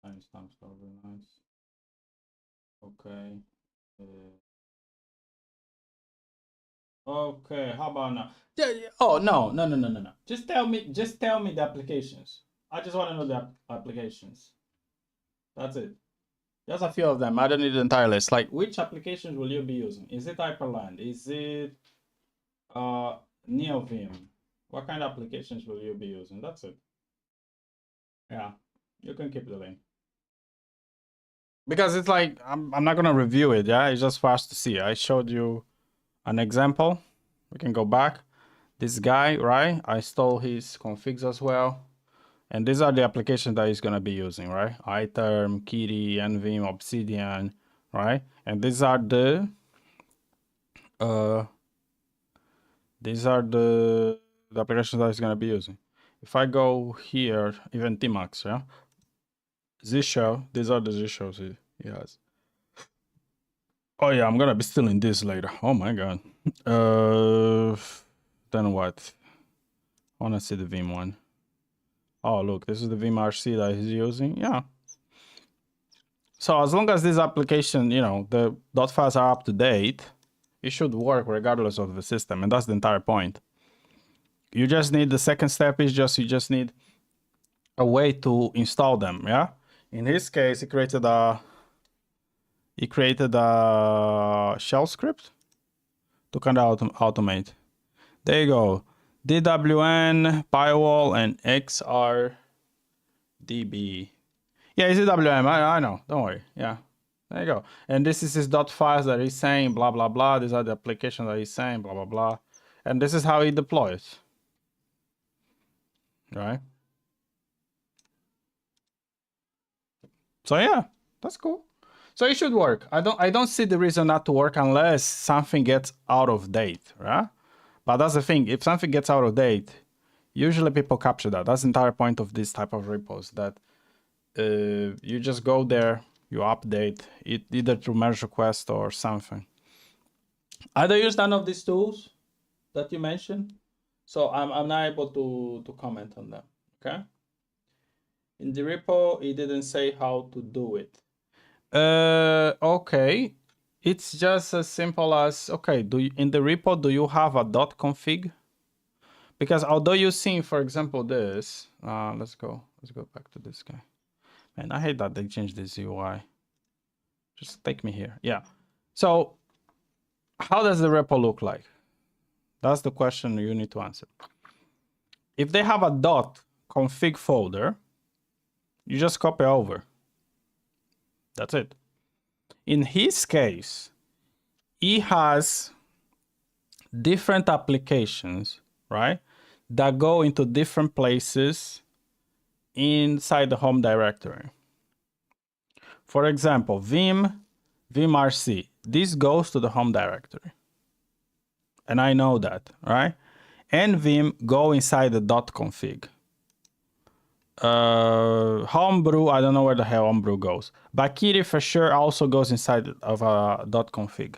Timestamps are very nice. Okay. Okay. How about now? Oh no. Just tell me the applications. I just want to know the applications. That's it. Just a few of them. I don't need the entire list. Like, which applications will you be using? Is it Hyperland? Is it NeoVim? What kind of applications will you be using? That's it. Yeah, you can keep the link. Because it's like, I'm not going to review it, yeah? It's just for us to see. I showed you an example. We can go back. This guy, right? I stole his configs as well. And these are the applications that he's going to be using, right? iTerm, Kitty, NVim, Obsidian, right? And these are the applications that he's going to be using. If I go here, even Tmax, yeah? Z-Show, these are the Z-Shows he has. Oh yeah, I'm going to be stealing this later. Oh my God. Then what? I want to see the Vim one. Oh, look, this is the Vim RC that he's using. Yeah. So as long as this application, you know, the dot files are up to date, it should work regardless of the system. And that's the entire point. You just need, the second step is you just need a way to install them. Yeah. In his case, he created a shell script to kind of automate. There you go. DWN, Firewall, and XRDB. Yeah, it's DWM. I know. Don't worry. Yeah. There you go. And this is his dot files that he's saying, blah, blah, blah. These are the applications that he's saying, blah, blah, blah. And this is how he deploys. Right? So yeah, that's cool. So it should work. I don't see the reason not to work unless something gets out of date, right? But that's the thing. If something gets out of date, usually people capture that. That's the entire point of this type of repos, that you just go there, you update it either through merge request or something. I don't use none of these tools that you mentioned, so I'm not able to comment on them. Okay. In the repo, it didn't say how to do it. Okay. It's just as simple as, okay, in the repo, do you have a .config? Because although you see, for example, this, let's go back to this guy. Man, I hate that they changed this UI. Just take me here. Yeah. So how does the repo look like? That's the question you need to answer. If they have a .config folder, you just copy over. That's it. In his case, he has different applications, right, that go into different places inside the home directory. For example, vimrc, this goes to the home directory. And I know that, right? And vim go inside the .config. Homebrew, I don't know where the hell homebrew goes. But Kitty for sure also goes inside of a .config.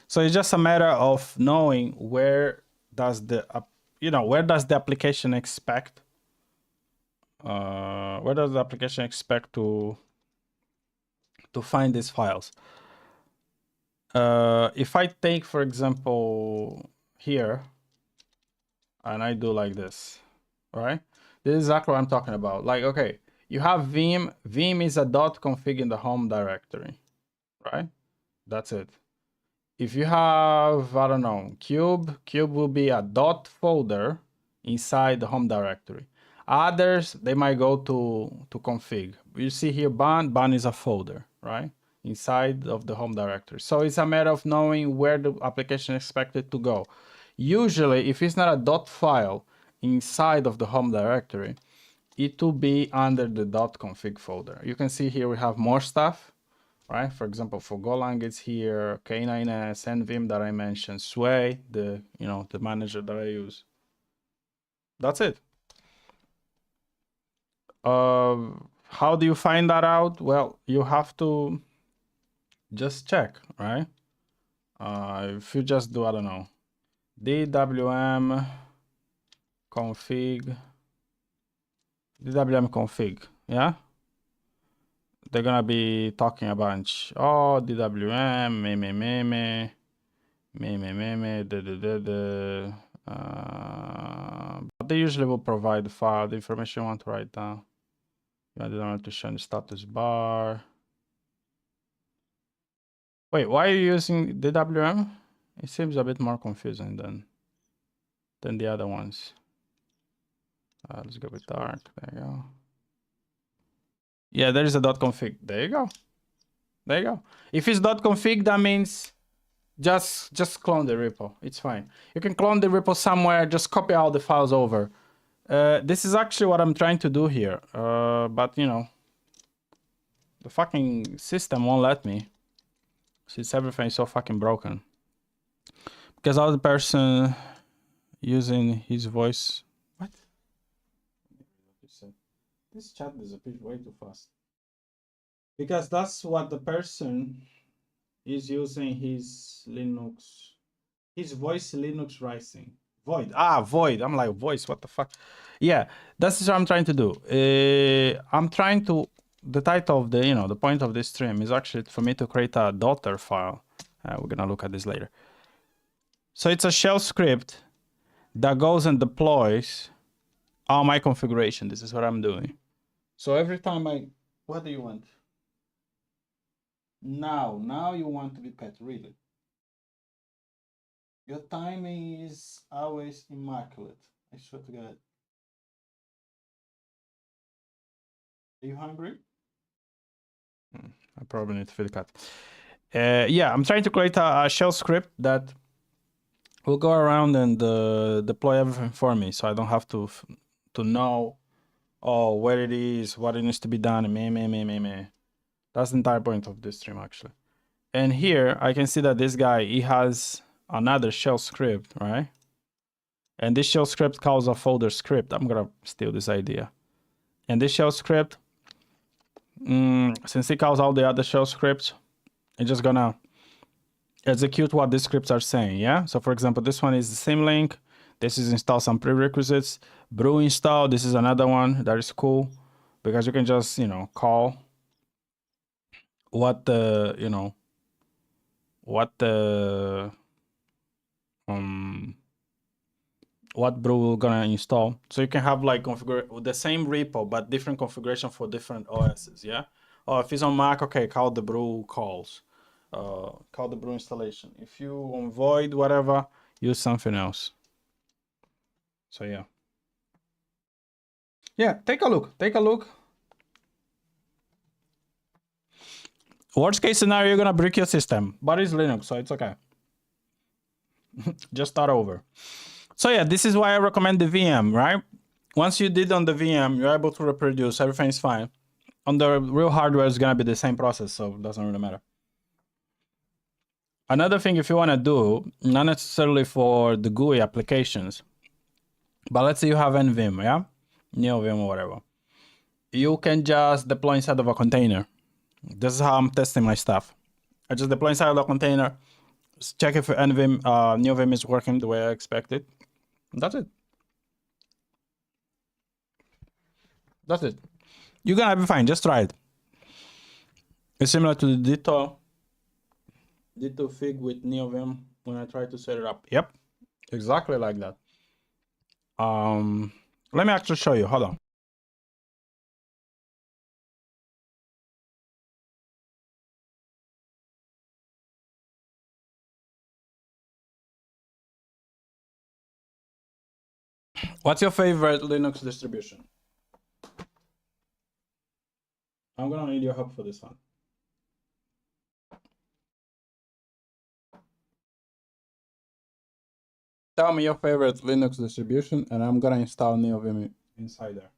So it's just a matter of knowing where does the application expect to find these files. If I take, for example, here, and I do like this, right? This is exactly what I'm talking about. Like, okay, you have vim is a .config in the home directory, right? That's it. If you have, I don't know, cube will be a .folder inside the home directory. Others, they might go to config. You see here, ban is a folder, right? Inside of the home directory. So it's a matter of knowing where the application is expected to go. Usually, if it's not a .file inside of the home directory, it will be under the .config folder. You can see here we have more stuff, right? For example, for Golang, it's here, K9s, nvim that I mentioned, Sway, the manager that I use. That's it. How do you find that out? Well, you have to just check, right? If you just do, I don't know, dwm config, yeah? They're gonna be talking a bunch. Oh, dwm, but they usually will provide the file, the information you want to write down. You don't want to show the status bar. Wait, why are you using DWM? It seems a bit more confusing than the other ones. Let's go with dark. There you go. Yeah, there is a .config. There you go. There you go. If it's .config, that means just clone the repo. It's fine. You can clone the repo somewhere. Just copy all the files over. This is actually what I'm trying to do here. But the fucking system won't let me. Since everything is so fucking broken. Because all the person using his voice. What? This chat disappeared way too fast. Because that's what the person is using his voice Linux Rising. Void. Void. I'm like, voice, what the fuck? Yeah, that's what I'm trying to do. I'm trying to, the title of the point of this stream is actually for me to create a daughter file. We're gonna look at this later. So it's a shell script that goes and deploys all my configuration. This is what I'm doing. So every time what do you want? Now you want to be pet, really. Your timing is always immaculate. I swear to God. Are you hungry? I probably need to feed the cat. Yeah, I'm trying to create a shell script that will go around and deploy everything for me, so I don't have to know where it is, what it needs to be done, That's the entire point of this stream, actually. And here I can see that this guy, he has another shell script, right? And this shell script calls a folder script. I'm gonna steal this idea. And this shell script, since it calls all the other shell scripts, it's just gonna execute what these scripts are saying, yeah? So for example, this one is the same link. This is install some prerequisites. Brew install, this is another one that is cool because you can just, you know, call what the, you know, what brew we're gonna install. So you can have like configure the same repo, but different configuration for different OSs, yeah? Or if it's on Mac, okay, call the brew calls. Call the brew installation. If you on void, whatever, use something else. So yeah. Yeah, take a look. Take a look. Worst case scenario, you're gonna break your system, but it's Linux, so it's okay. Just start over. So yeah, this is why I recommend the VM, right? Once you did on the VM, you're able to reproduce, everything's fine. On the real hardware, it's gonna be the same process, so it doesn't really matter. Another thing, if you wanna do, not necessarily for the GUI applications, but let's say you have NVim, yeah? NeoVim or whatever. You can just deploy inside of a container. This is how I'm testing my stuff. I just deploy inside of the container, check if NVim, NeoVim is working the way I expected. That's it. That's it. You're gonna be fine. Just try it. It's similar to the Ditto Fig with NeoVim when I try to set it up. Yep, exactly like that. Let me actually show you. Hold on. What's your favorite Linux distribution? I'm gonna need your help for this one. Tell me your favorite Linux distribution, and I'm gonna install NeoVim inside there.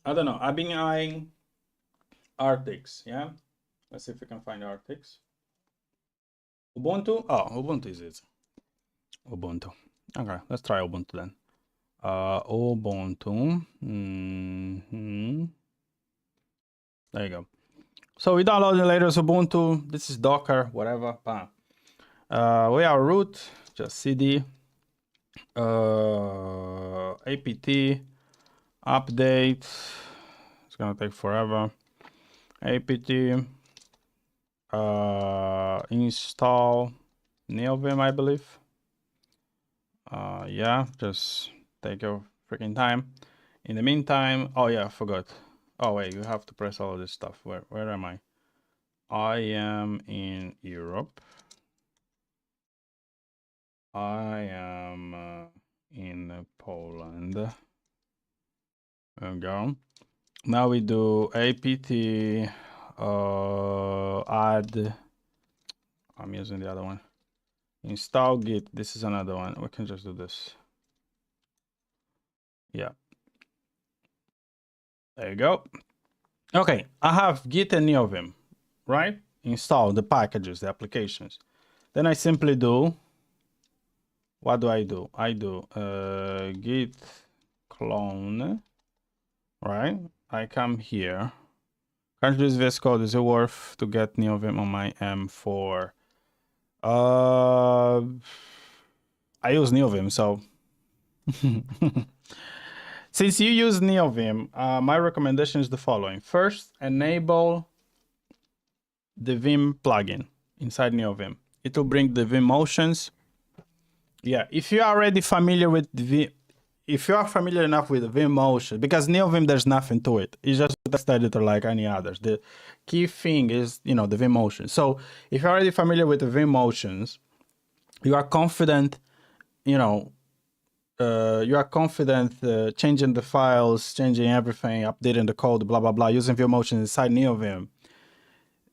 I don't know. I've been eyeing Arctics, yeah? Let's see if we can find Arctics. Ubuntu? Oh, Ubuntu is it. Ubuntu. Okay, let's try Ubuntu then. Ubuntu. There you go. So we download the latest Ubuntu. This is Docker, whatever. Bam. We are root, just cd, apt, update. It's gonna take forever. Apt, install NeoVim, I believe. Yeah, just take your freaking time. In the meantime, oh yeah, I forgot. Oh wait, you have to press all of this stuff. Where am I? I am in Europe. I am in Poland. There we go. Now we do apt add. I'm using the other one. Install git. This is another one. We can just do this. Yeah. There you go. Okay, I have git and NeoVim, right? Install the packages, the applications. Then I simply do, what do? I do git clone, right? I come here. Can't use VS Code. Is it worth to get NeoVim on my M4? I use NeoVim, so since you use NeoVim, my recommendation is the following. First, enable the Vim plugin inside NeoVim. It will bring the Vim motions. Yeah, if you are already familiar with Vim, if you are familiar enough with Vim motion, because NeoVim, there's nothing to it. It's just a text editor like any others. The key thing is, you know, the Vim motion. So if you're already familiar with the Vim motions, you are confident, you know, changing the files, changing everything, updating the code, blah, blah, blah, using Vim motion inside NeoVim.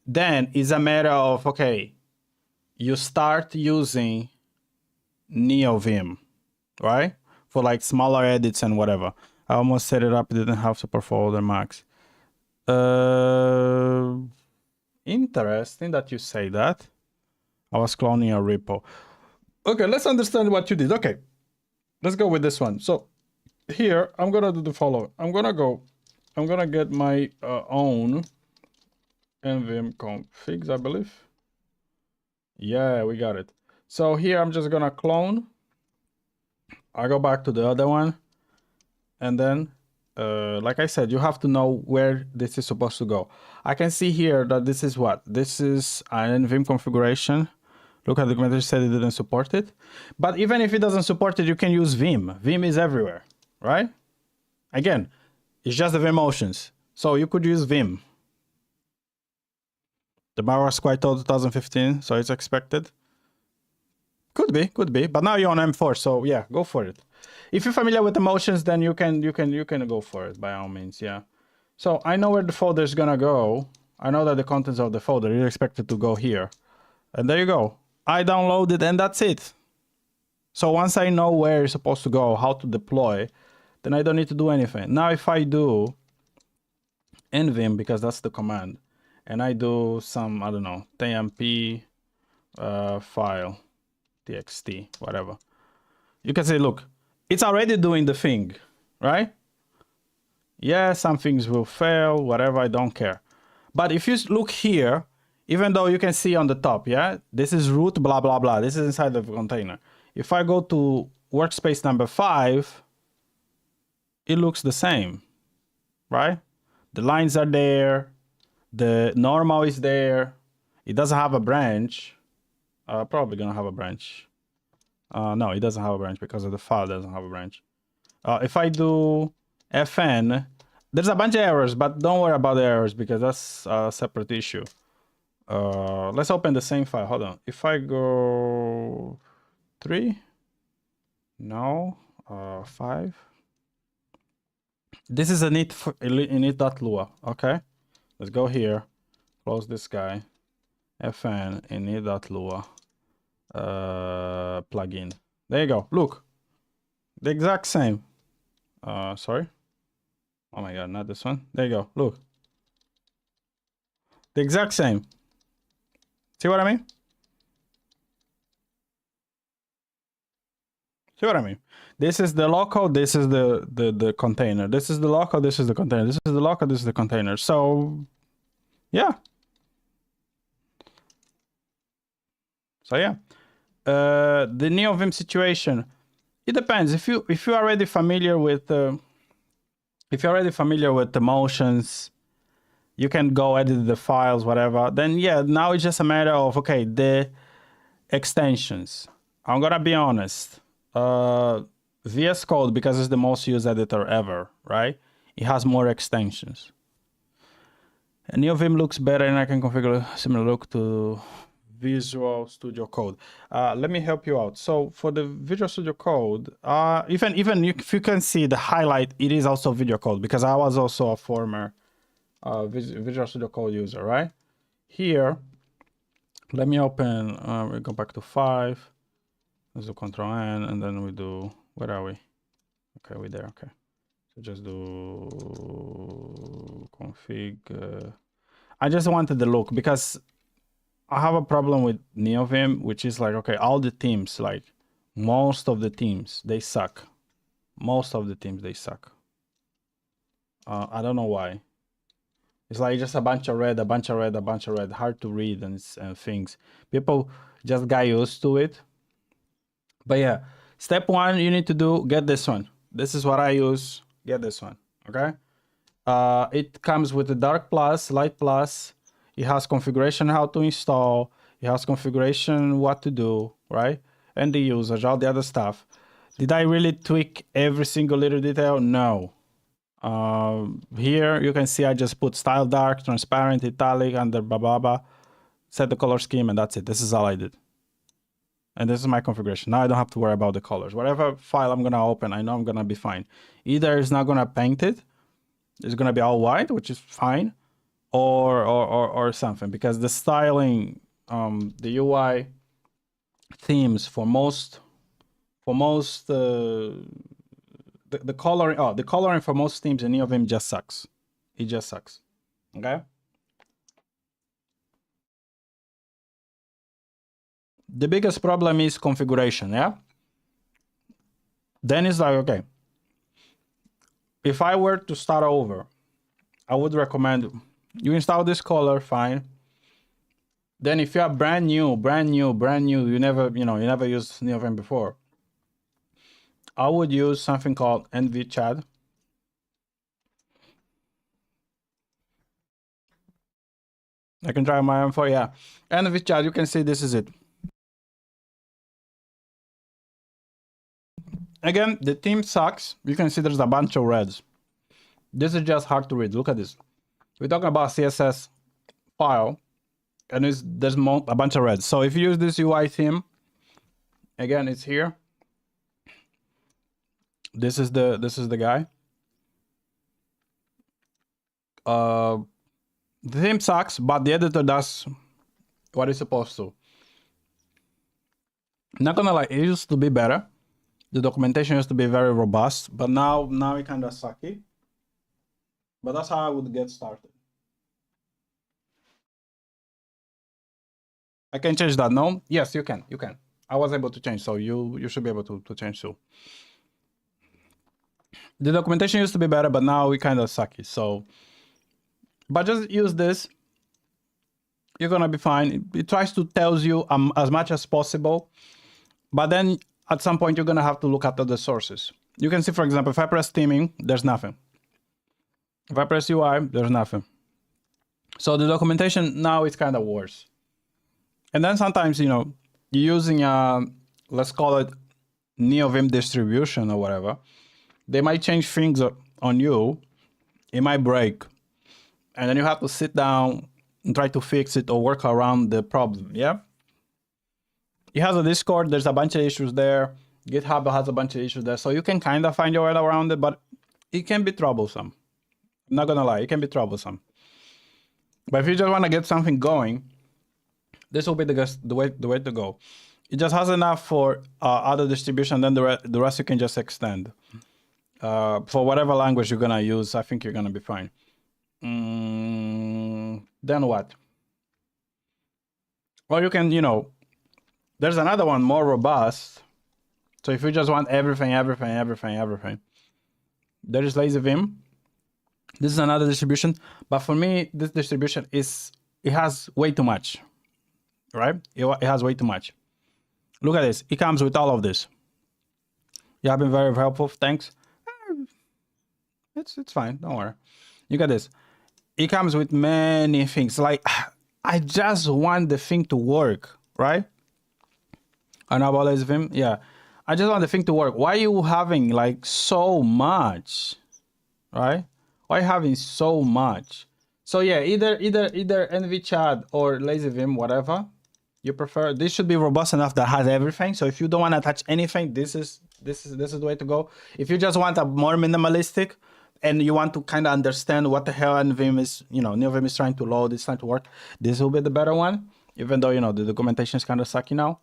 Then it's a matter of, okay, you start using NeoVim, right? For like smaller edits and whatever. I almost set it up, it didn't have support for older Macs. Interesting that you say that. I was cloning a repo. Okay, let's understand what you did. Okay, let's go with this one. So here, I'm gonna do the following. I'm gonna get my own nvim configs, I believe. Yeah, we got it. So here, I'm just gonna clone. I go back to the other one. And then, like I said, you have to know where this is supposed to go. I can see here that this is what? This is an nvim configuration. Look at the documentation said it didn't support it. But even if it doesn't support it, you can use Vim. Vim is everywhere, right? Again, it's just the Vim options. So you could use Vim. The bar was quite old 2015, so it's expected. Could be. But now you're on M4, so yeah, go for it. If you're familiar with the motions, then you can go for it by all means, yeah. So I know where the folder is gonna go. I know that the contents of the folder is expected to go here. And there you go. I downloaded and that's it. So once I know where it's supposed to go, how to deploy, then I don't need to do anything. Now if I do nvim, because that's the command, and I do some, I don't know, tmp file, txt, whatever. You can say, look, it's already doing the thing, right? Yeah, some things will fail, whatever, I don't care. But if you look here, even though you can see on the top, yeah, this is root, blah, blah, blah. This is inside of the container. If I go to workspace number 5, it looks the same, right? The lines are there. The normal is there. It doesn't have a branch. Probably gonna have a branch. No, it doesn't have a branch because of the file doesn't have a branch. If I do fn, there's a bunch of errors, but don't worry about the errors because that's a separate issue. Let's open the same file. Hold on. If I go 3, no, 5. This is a init.lua. Okay, let's go here. Close this guy. Fn init.lua plugin. There you go. Look, the exact same. Sorry. Oh my god, not this one. There you go. Look, the exact same. See what I mean? See what I mean? This is the local, this is the container. This is the local, this is the container. This is the local, this is the container. So, yeah. So yeah. The NeoVim situation, it depends. If you're already familiar with the motions, you can go edit the files, whatever. Then yeah, now it's just a matter of, okay, the extensions. I'm gonna be honest. VS Code, because it's the most used editor ever, right? It has more extensions. And NeoVim looks better and I can configure a similar look to Visual Studio Code. Let me help you out. So for the Visual Studio Code, even if you can see the highlight, it is also Video Code because I was also a former Visual Studio Code user, right? Here, let me open, we go back to 5. Let's do Control N and then we do, where are we? Okay, we're there, okay. So just do config. I just wanted the look because I have a problem with NeoVim, which is like, okay, all the teams, like most of the teams, they suck. Most of the teams, they suck. I don't know why. It's like just a bunch of red, a bunch of red, a bunch of red, hard to read and things. People just got used to it. But yeah, step 1, you need to do, get this one. This is what I use, get this one, okay? It comes with the dark plus, light plus. It has configuration how to install. It has configuration what to do, right? And the usage, all the other stuff. Did I really tweak every single little detail? No. Here you can see I just put style dark, transparent, italic, under blah, blah, blah. Set the color scheme and that's it. This is all I did. And this is my configuration. Now I don't have to worry about the colors. Whatever file I'm gonna open, I know I'm gonna be fine. Either it's not gonna paint it, it's gonna be all white, which is fine, or something. Because the styling, the UI themes for most for most the coloring. Oh, the coloring for most themes in NeoVim just sucks. It just sucks. Okay. The biggest problem is configuration. Yeah. Then it's like, okay, if I were to start over, I would recommend you install this color, fine. Then if you are brand new, you never used NeoVim before, I would use something called NVChad. I can try my M4, yeah. NVChad, you can see this is it. Again, the theme sucks. You can see there's a bunch of reds. This is just hard to read. Look at this. We're talking about CSS file, and there's a bunch of reds. So if you use this UI theme, again, it's here. This is the guy. The theme sucks, but the editor does what it's supposed to. Not gonna lie, it used to be better. The documentation used to be very robust, but now it kind of sucky. But that's how I would get started. I can change that, no? Yes, you can. I was able to change, so you should be able to change too. The documentation used to be better, but now it kind of sucky. So, but just use this. You're gonna be fine. It tries to tell you as much as possible, but then at some point you're gonna have to look at other sources. You can see, for example, if I press theming, there's nothing. If I press UI, there's nothing. So the documentation now is kind of worse. And then sometimes, you're using let's call it NeoVim distribution or whatever. They might change things on you. It might break. And then you have to sit down and try to fix it or work around the problem, yeah? It has a Discord, there's a bunch of issues there. GitHub has a bunch of issues there. So you can kind of find your way around it, but it can be troublesome. I'm not gonna lie, it can be troublesome. But if you just want to get something going, this will be the way to go. It just has enough for other distribution, then the rest you can just extend. For whatever language you're gonna use, I think you're gonna be fine. Then what? Or you can, there's another one more robust. So if you just want everything, there is LazyVim. This is another distribution, but for me, this distribution it has way too much, right? It has way too much. Look at this. It comes with all of this. You have been very helpful. Thanks. It's fine. Don't worry. You got this. It comes with many things. Like, I just want the thing to work, right? I know about LazyVim. Yeah. I just want the thing to work. Why are you having like so much, right? Why having so much? So yeah, either NVChad or LazyVim, whatever you prefer. This should be robust enough that has everything. So if you don't want to touch anything, this is the way to go. If you just want a more minimalistic and you want to kind of understand what the hell NVim is, NeoVim is trying to load, it's trying to work, this will be the better one. Even though the documentation is kind of sucky now.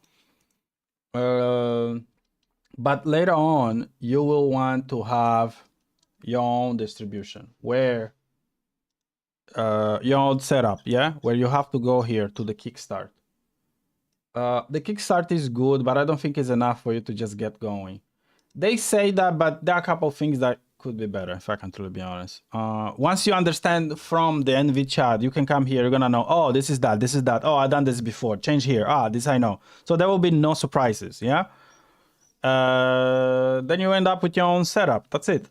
But later on, you will want to have your own distribution where your own setup, yeah, where you have to go here to the kickstart. The kickstart is good, but I don't think it's enough for you to just get going. They say that, but there are a couple of things that could be better, if I can truly be honest. Once you understand from the NVChad, you can come here, you're gonna know, oh, this is that. Oh, I've done this before, change here. This I know. So there will be no surprises, yeah? Then you end up with your own setup, that's it.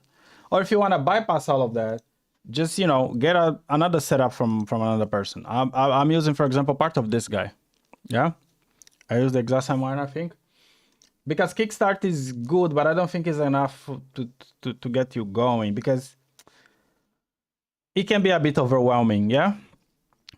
Or if you wanna bypass all of that, just, get another setup from another person. I'm using, for example, part of this guy, yeah? I use the exact same one, I think. Because Kickstart is good, but I don't think it's enough to get you going, because it can be a bit overwhelming, yeah?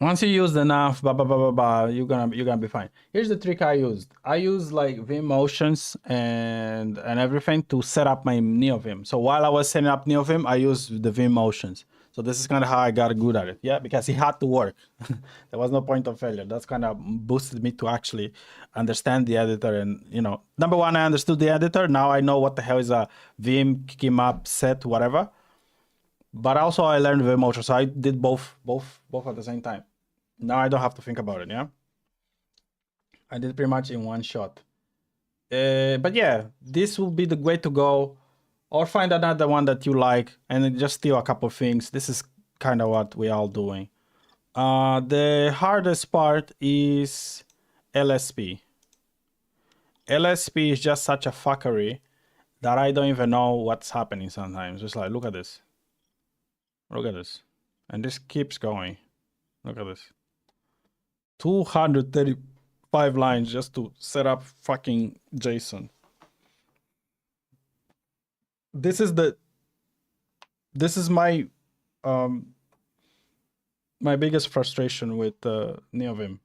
Once you use enough, you're gonna be fine. Here's the trick I used. I used like Vim motions and everything to set up my NeoVim. So while I was setting up NeoVim, I used the Vim motions. So this is kind of how I got good at it. Yeah, because it had to work. There was no point of failure. That's kind of boosted me to actually understand the editor. And number one, I understood the editor. Now I know what the hell is a Vim, kick him up, set, whatever. But also I learned Vim motion, so I did both at the same time. Now I don't have to think about it, yeah? I did pretty much in one shot. But yeah, this will be the way to go. Or find another one that you like and then just steal a couple things. This is kind of what we're all doing. The hardest part is LSP. LSP is just such a fuckery that I don't even know what's happening sometimes. Just like, look at this. Look at this. And this keeps going. Look at this. 235 lines just to set up fucking JSON. This is my my biggest frustration with NeoVim.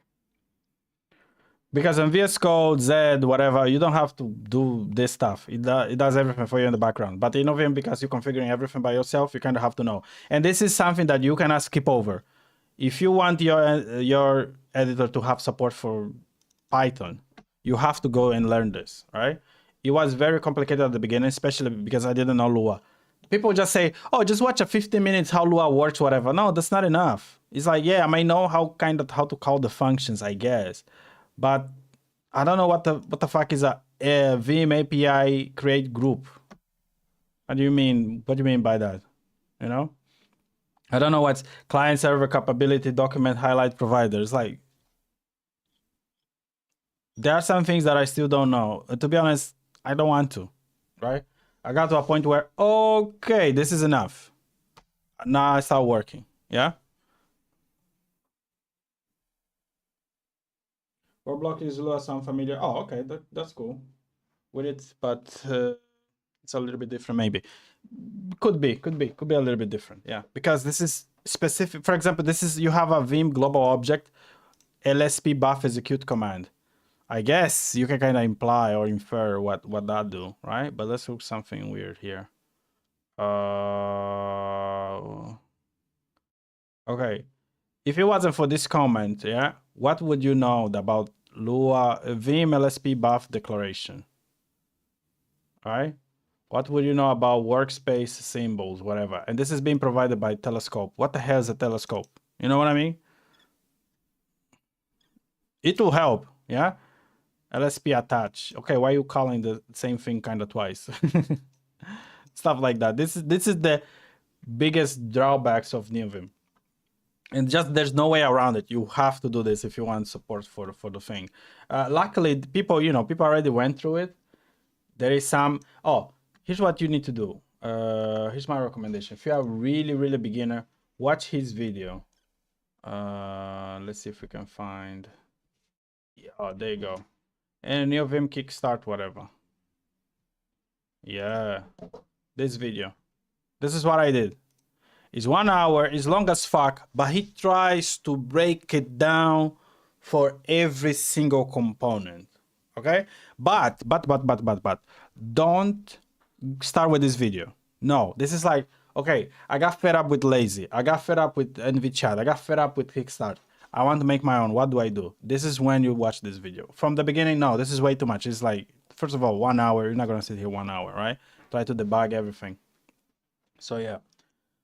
Because in VS Code, Z, whatever, you don't have to do this stuff. It does everything for you in the background. But in NeoVim, because you're configuring everything by yourself, you kind of have to know. And this is something that you cannot skip over. If you want your editor to have support for Python, you have to go and learn this, right? It was very complicated at the beginning, especially because I didn't know Lua. People just say, oh, just watch a 15 minutes how Lua works, whatever. No, that's not enough. It's like, yeah, I might know how to call the functions, I guess. But I don't know what the fuck is a Vim API create group. What do you mean? What do you mean by that? You know? I don't know what's client server capability document highlight providers. Like, there are some things that I still don't know. To be honest, I don't want to, right? I got to a point where, okay, this is enough. Now I start working, yeah? Or block is Lua sound familiar? Oh, okay, that's cool with it, but it's a little bit different maybe. Could be a little bit different, yeah. Because this is specific. For example, you have a Vim global object, lsp buff execute command. I guess you can kind of imply or infer what that do, right? But let's look something weird here. Okay. If it wasn't for this comment, yeah, what would you know about Lua Vim LSP buff declaration? All right. What would you know about workspace symbols, whatever? And this is being provided by Telescope. What the hell is a telescope? You know what I mean? It will help, yeah? LSP attach. Okay, why are you calling the same thing kind of twice? Stuff like that. This is the biggest drawbacks of NeoVim. And just there's no way around it. You have to do this if you want support for the thing. Luckily, people already went through it. There is some. Oh, here's what you need to do. Here's my recommendation. If you are really beginner, watch his video. Let's see if we can find. Yeah, oh, there you go. And NeoVim kickstart whatever. Yeah, this video. This is what I did. It's 1 hour, it's long as fuck, but he tries to break it down for every single component. Okay? But don't start with this video. No, this is like, okay, I got fed up with Lazy. I got fed up with NVChat. I got fed up with Kickstart. I want to make my own. What do I do? This is when you watch this video. From the beginning, no, this is way too much. It's like, first of all, 1 hour. You're not going to sit here 1 hour, right? Try to debug everything. So yeah.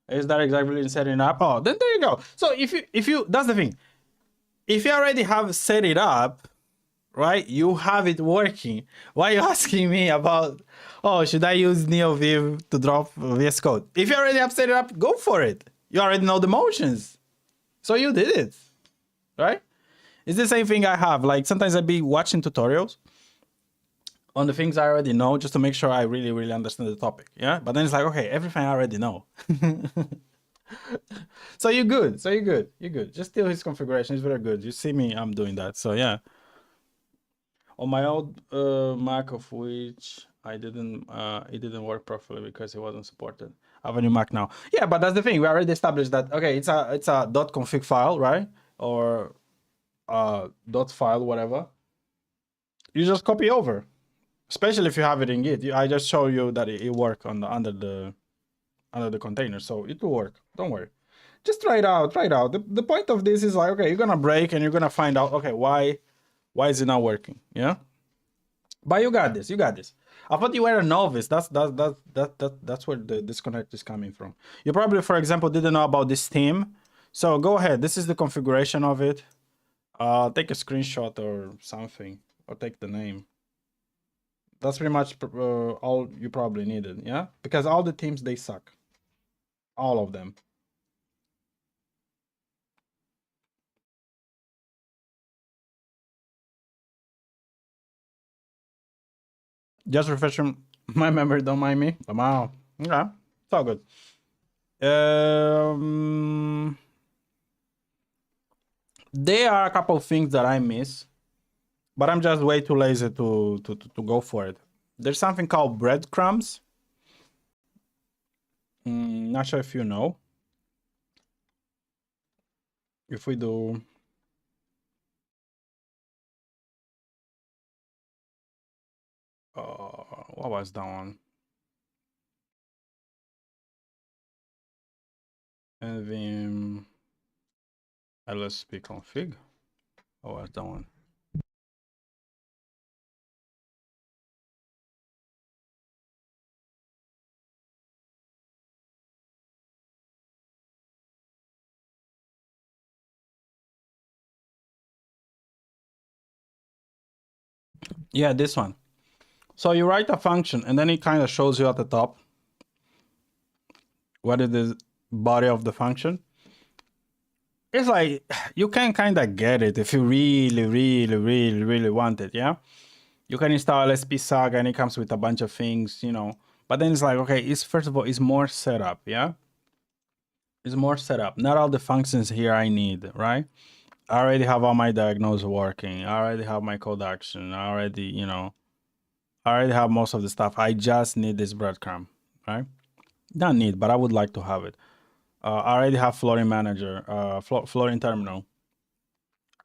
Is that exactly setting up? Oh, then there you go. So if you that's the thing. If you already have set it up, right? You have it working. Why are you asking me about, oh, should I use NeoVim to drop VS Code? If you already have set it up, go for it. You already know the motions. So you did it, right? It's the same thing I have. Like sometimes I be watching tutorials on the things I already know just to make sure I really understand the topic. Yeah. But then it's like, okay, everything I already know. So you're good. You're good. Just steal his configuration. It's very good. You see me, I'm doing that. So yeah. On my old Mac, of which I didn't, it didn't work properly because it wasn't supported. I have a new Mac now. Yeah, but that's the thing. We already established that. Okay, it's a .config file, right? or dot file, whatever, you just copy over. Especially if you have it in Git. I just show you that it work on the under the container, so it will work. Don't worry. Just try it out. Try it out. The point of this is like, okay, you're gonna break and you're gonna find out, okay, why is it not working? Yeah. But you got this. You got this. I thought you were a novice. That's where the disconnect is coming from. You probably, for example, didn't know about this theme. So go ahead. This is the configuration of it. Take a screenshot or something, or take the name. That's pretty much all you probably needed, yeah? Because all the teams, they suck. All of them. Just refreshing my memory, don't mind me. Wow. Okay, it's all good. There are a couple of things that I miss, but I'm just way too lazy to go for it. There's something called breadcrumbs. Not sure if you know. If we do... what was that one? nvim lsp config. What was that one? Yeah, this one. So you write a function and then it kind of shows you at the top what is the body of the function. It's like you can kind of get it if you really want it, yeah? You can install LSP Saga and it comes with a bunch of things, you know. But then it's like, okay, it's first of all, it's more setup, yeah? It's more setup. Not all the functions here I need, right? I already have all my diagnose working. I already have my code action. I already, you know, I already have most of the stuff. I just need this breadcrumb, right? Not need, but I would like to have it. I already have Flooring Manager, Flooring Terminal.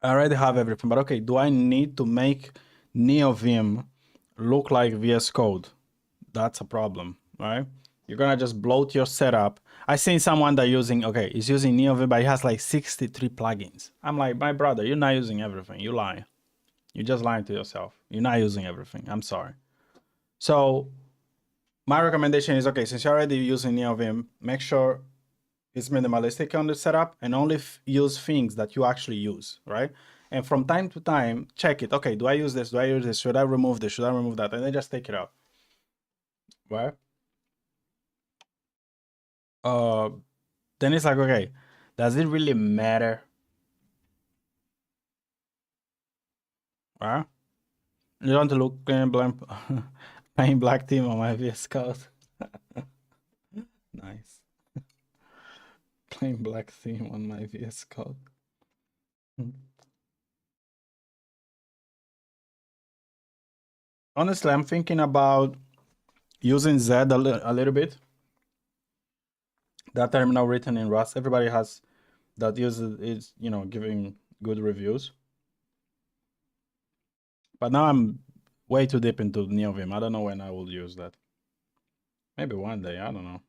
I already have everything, but okay, do I need to make NeoVim look like VS Code? That's a problem, right? You're gonna just bloat your setup. I seen someone that using, okay, he's using NeoVim, but he has like 63 plugins. I'm like, my brother, you're not using everything. You lying. You're just lying to yourself. You're not using everything. I'm sorry. So my recommendation is, okay, since you're already using NeoVim, make sure it's minimalistic on the setup and only use things that you actually use, right? And from time to time, check it. Okay, do I use this? Do I use this? Should I remove this? Should I remove that? And then just take it out, right? Then it's like, okay, does it really matter? Right? You don't want to look plain black team on my VS Code. Nice. Plain black theme on my VS Code. Honestly, I'm thinking about using Z a little bit. That terminal written in Rust. Everybody has that uses is, you know, giving good reviews. But now I'm way too deep into NeoVim. I don't know when I will use that. Maybe one day. I don't know.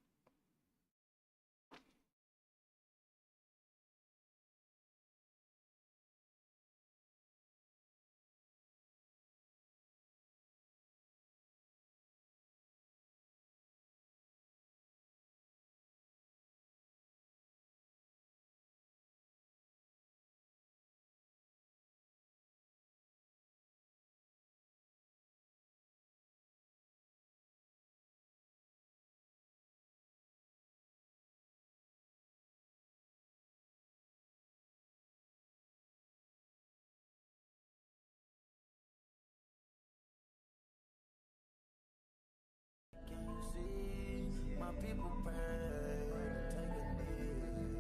My people pay, take a knee.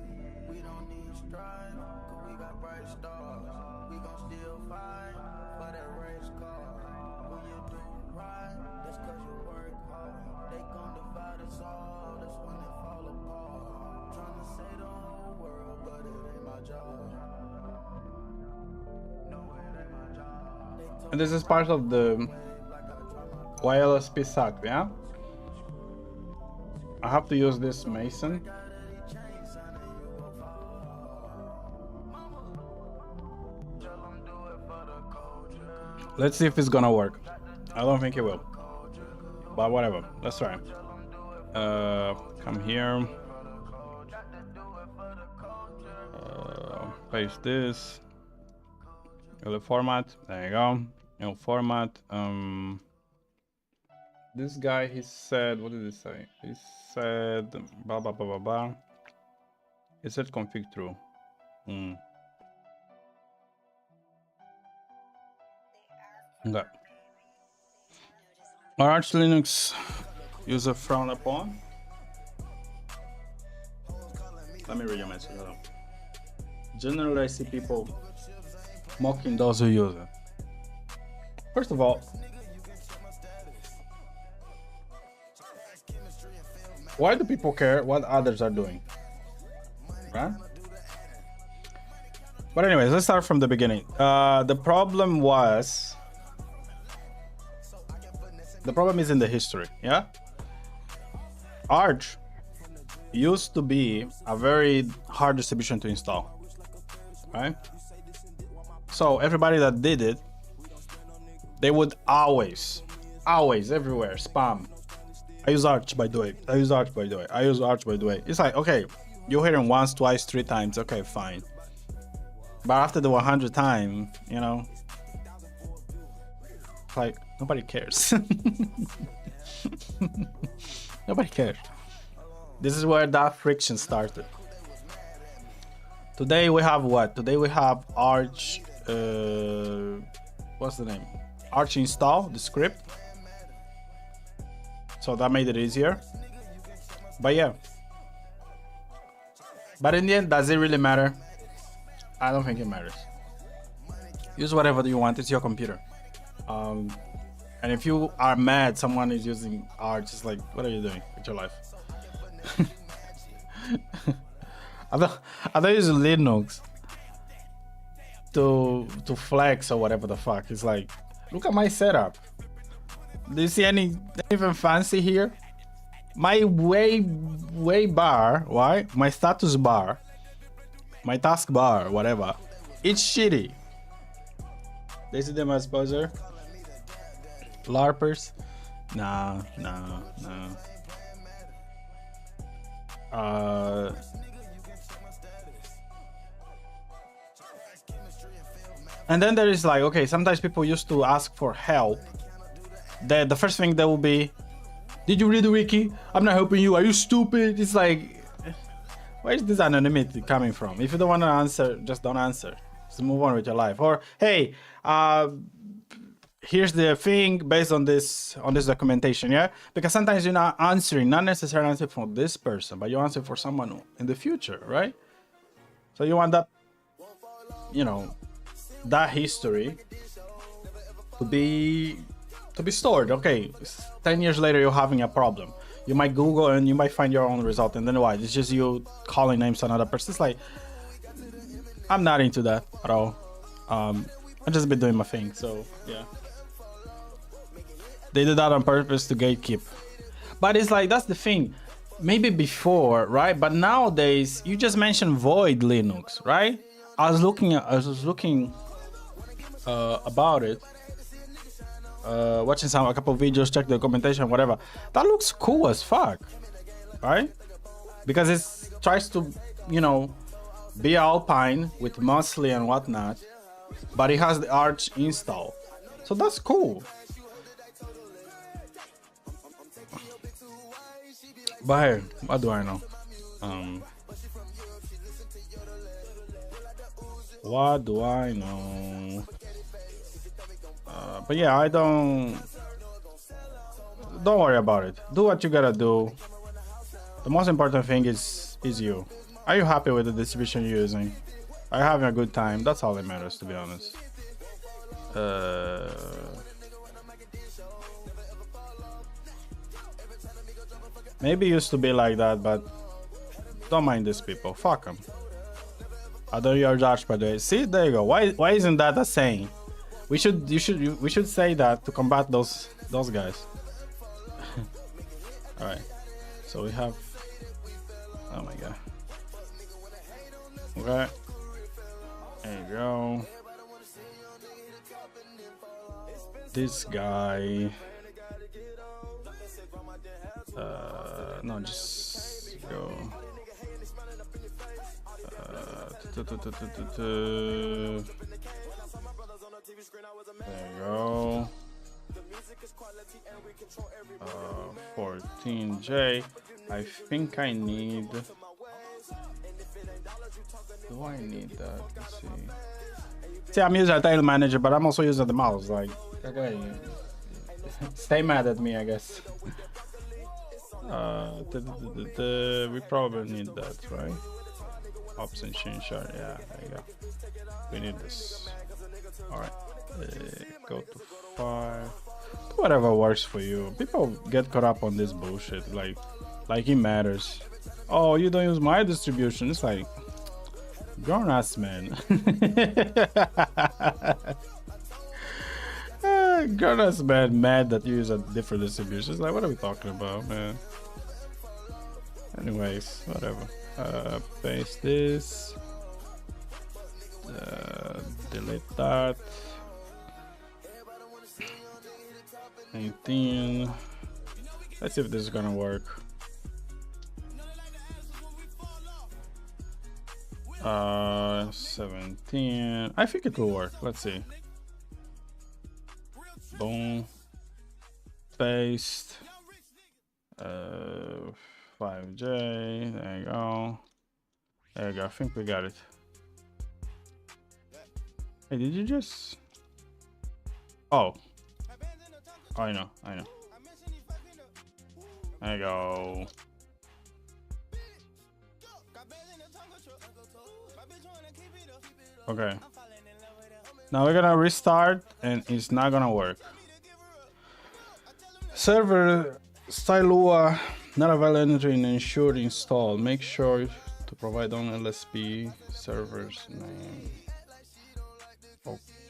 We don't need strife, cause we got bright stars. We gon' still fight for that race car. When you do right, that's cause you work hard. They gon' divide us all, that's when they fall apart. Tryna say the whole world, but it ain't my job. And this is part of the YLSP SAC, yeah? I have to use this Mason. Let's see if it's gonna work. I don't think it will, but whatever. Let's try. Come here. Paste this. The format. There you go. New format. This guy, he said, what did he say? He said, blah blah blah blah blah. He said config true. Okay. Arch Linux user frowned upon. Let me read your message. Hold on. Generally, I see people mocking those who use it. First of all, why do people care what others are doing? Right? But anyways, let's start from the beginning. The problem is in the history, yeah? Arch used to be a very hard distribution to install, right? So everybody that did it, they would always, everywhere, spam. I use Arch, by the way. I use Arch, by the way. I use Arch, by the way. It's like, okay, you hear it once, twice, 3 times. Okay, fine. But after the 100th time, you know, like, nobody cares. Nobody cares. This is where that friction started. Today we have what? Today we have Arch, what's the name? Arch install, the script. So that made it easier. But yeah. But in the end, does it really matter? I don't think it matters. Use whatever you want, it's your computer. And if you are mad someone is using Arch, it's like, what are you doing with your life? I don't use Linux to flex or whatever the fuck. It's like, look at my setup. Do you see anything fancy here? My way bar, right? My status bar, my task bar, whatever. It's shitty. They see them as buzzer. LARPers? No. And then there is like, okay, sometimes people used to ask for help. The first thing that will be, did you read the wiki? I'm not helping you. Are you stupid? It's like, where is this anonymity coming from? If you don't want to answer, just don't answer. Just move on with your life. Or hey, here's the thing based on this documentation, yeah? Because sometimes you're not answering, not necessarily answering for this person, but you answer for someone in the future, right? So you want that, you know, that history to be stored. Okay, 10 years later you're having a problem, you might Google and you might find your own result, and then what? It's just you calling names to another person. It's like, I'm not into that at all. I've just been doing my thing. So yeah, they did that on purpose to gatekeep. But it's like, that's the thing. Maybe before, right? But nowadays, you just mentioned void Linux, right? I was looking about it, watching a couple of videos, check the documentation, whatever. That looks cool as fuck, right? Because it tries to, you know, be Alpine with Musli and whatnot, but it has the Arch install, so that's cool. But hey, what do I know? What do I know? But yeah, don't worry about it. Do what you gotta do. The most important thing is you. Are you happy with the distribution you're using? Are you having a good time? That's all that matters, to be honest. Maybe it used to be like that, but don't mind these people. Fuck them. I don't use Arch, by the way. See, there you go. Why isn't that a saying? We should say that to combat those guys. All right. So we have. Oh my god. Okay. There you go. This guy. No, just go. There you go. 14J. I think I need. Do I need that? Let's see. See, I'm using a title manager, but I'm also using the mouse. Like, okay, stay mad at me, I guess. We probably need that, right? Option change chart. Yeah, there you go. We need this. All right. Go to 5. Whatever works for you. People get caught up on this bullshit. Like it matters. Oh, you don't use my distribution. It's like, grown ass man. Grown ass man mad that you use a different distribution. It's like, what are we talking about, man? Anyways, whatever. Paste this. Delete that. 19. Let's see if this is gonna work. 17. I think it will work. Let's see. Boom. Paste. 5J. There you go. There you go. I think we got it. Hey, did you just? Oh. I know. There you go. Okay. Now we're gonna restart and it's not gonna work. Server Stylua not available entry and ensured install. Make sure to provide on LSP server's name.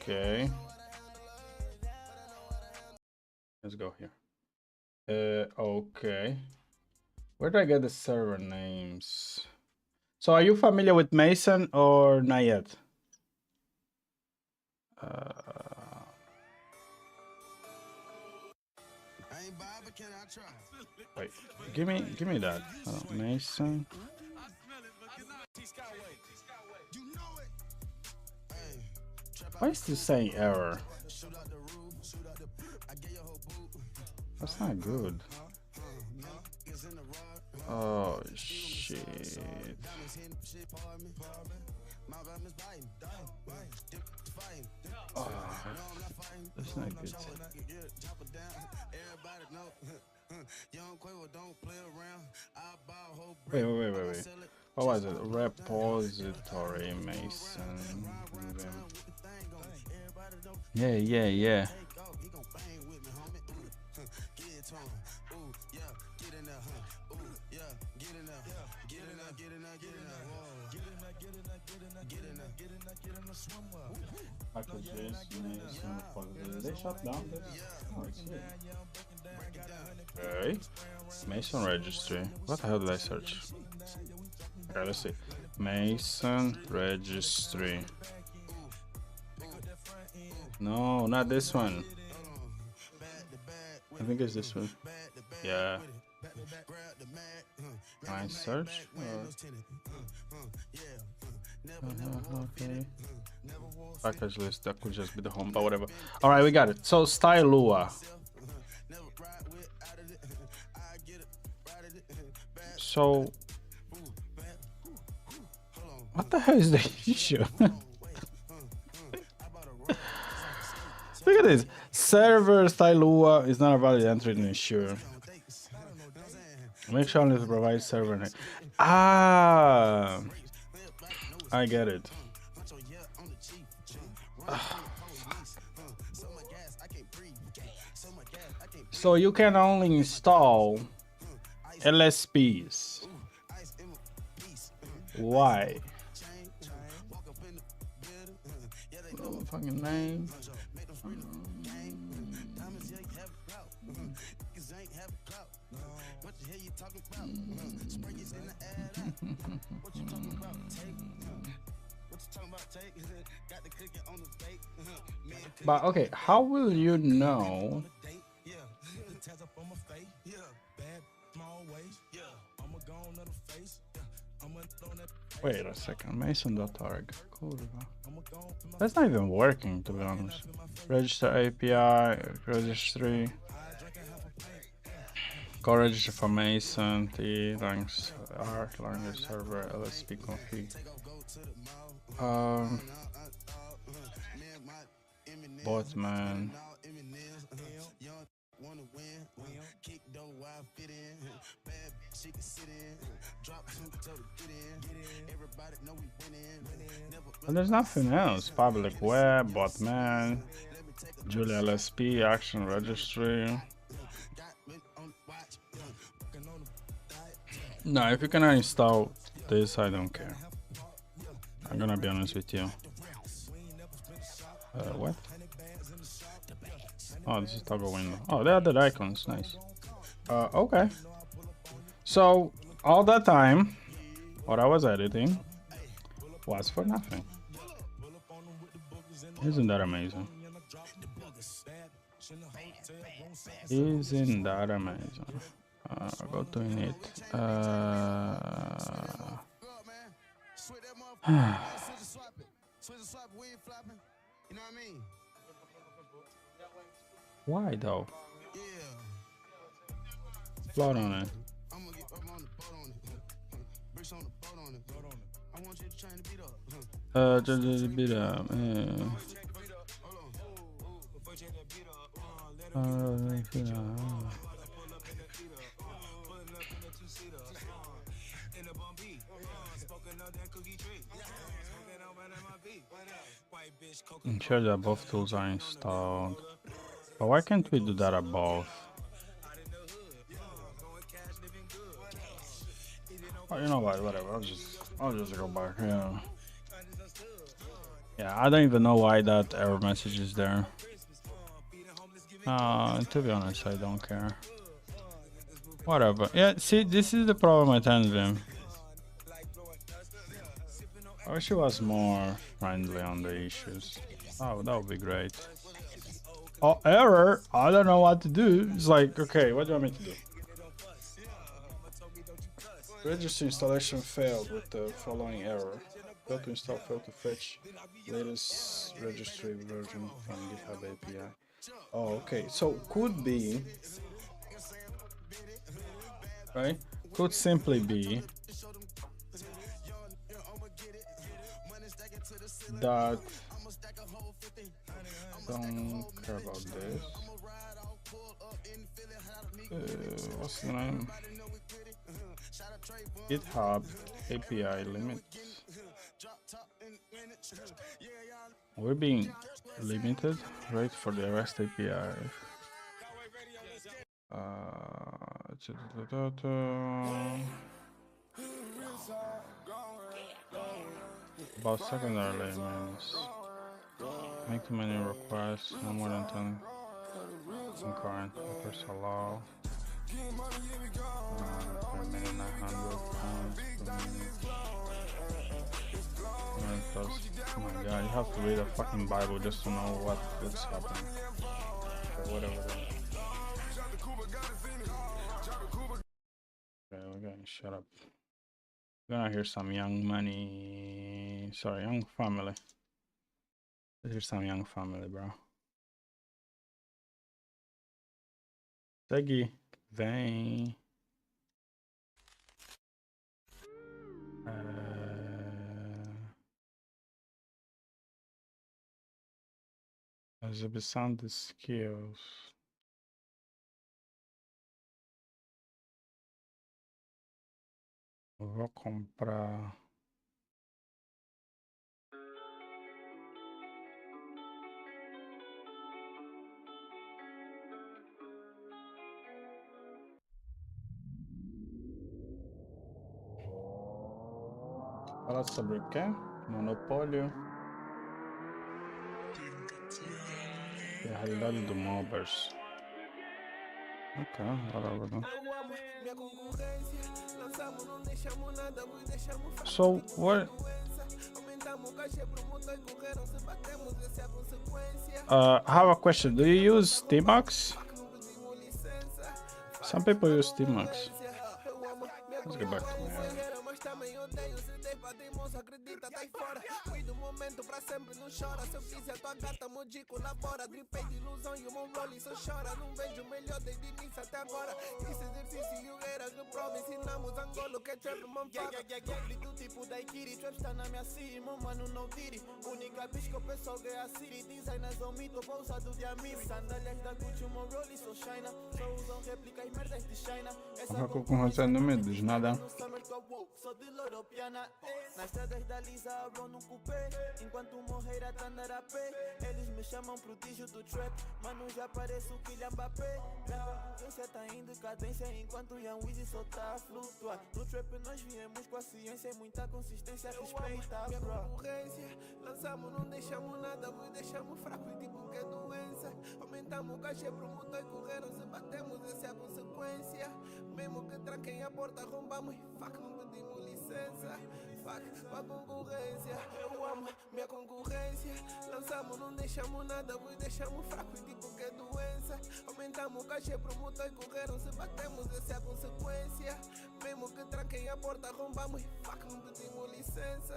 Okay. Let's go here. Okay. Where do I get the server names? So are you familiar with Mason or not yet? Wait, give me that. Mason. Why is this saying error? That's not good. Oh shit. Oh, that's not good. Wait. What was it? Repository Mason. Yeah. They shut down this? Okay. Mason registry. What the hell did I search? Okay, let's see. Mason registry. No, not this one. I think it's this one. Yeah. Can I search? Okay. Package list, that could just be the home, but whatever. Alright, we got it. So Stylua. So what the hell is the issue? Look at this. Server Stylua is not a valid entry to ensure. Make sure only to provide server name. Ah, I get it. So you can only install LSPs. Why? Oh, fucking name. But okay, how will you know? Wait a second, mason.org. Kurwa. That's not even working, to be honest. Register API, registry. Go register for Mason, T, ranks, R, language server, LSP config. Botman. And there's nothing else. Public web, botman, Julia LSP, action registry. No, if you cannot install this, I don't care. I'm gonna be honest with you. What? Oh, this is toggle window. Oh, they added icons. Nice. Okay. So, all that time, what I was editing was for nothing. Isn't that amazing? Isn't that amazing? Go to init. Why though? Float on it. Just beat up. Ensure that both tools are installed. But why can't we do that at both? Oh, you know what? Whatever. I'll just go back. Yeah. Yeah. I don't even know why that error message is there. To be honest, I don't care. Whatever. Yeah. See, this is the problem with Envim. I wish it was more friendly on the issues. Oh, that would be great. Oh, error! I don't know what to do. It's like, okay, what do you want me to do? Register installation failed with the following error. Failed to install, failed to fetch latest registry version from GitHub API. Oh, okay. So could be, right? Could simply be that don't care about this. What's the name? GitHub API limit. We're being limited, right, for the REST API. About secondary elements. Make too many requests, no more than 10 concurrent. First allow. 900 pounds. Oh my god, you have to read a fucking Bible just to know what's happening. Okay, whatever. Okay, we're gonna shut up. We're gonna hear some Young Money. Sorry, Young Family. Let's hear some Young Family, bro. Segue, vem. Exibição de skills. Vou comprar. Falar sobre o quê? Monopólio. É a realidade do Mobbers. Ok, whatever. So, what? I have a question. Do you use Steamax? Some people use Steamax. Let's get back to my area. Uma concorrência no meio dos nada. Nas estradas da Lisa abro num cupê. Enquanto morrer a andar a pé. Eles me chamam prodígio do trap. Mano, já pareço Kylian Mbappé. Minha concorrência tá em decadência. Enquanto Young Weezy só tá a flutuar. No trap nós viemos com a ciência e muita consistência. Respeita, minha concorrência. Lançamos, não deixamos nada. Vos deixamos fraco e tipo que é doença. Aumentamos o cachê pro motor e correram. Se batemos, essa é a consequência. Mesmo que tranquem a porta, arrombamos e fuck, não pedimos licença. Fuck, pra concorrência. Eu amo minha concorrência. Lançamos, não deixamos nada, vos deixamos fraco e tipo que é doença. Aumentamos o cachê pro motor e correram. Se batemos, essa é a consequência. Mesmo que tranquem a porta, arrombamos e fuck, não pedimos licença.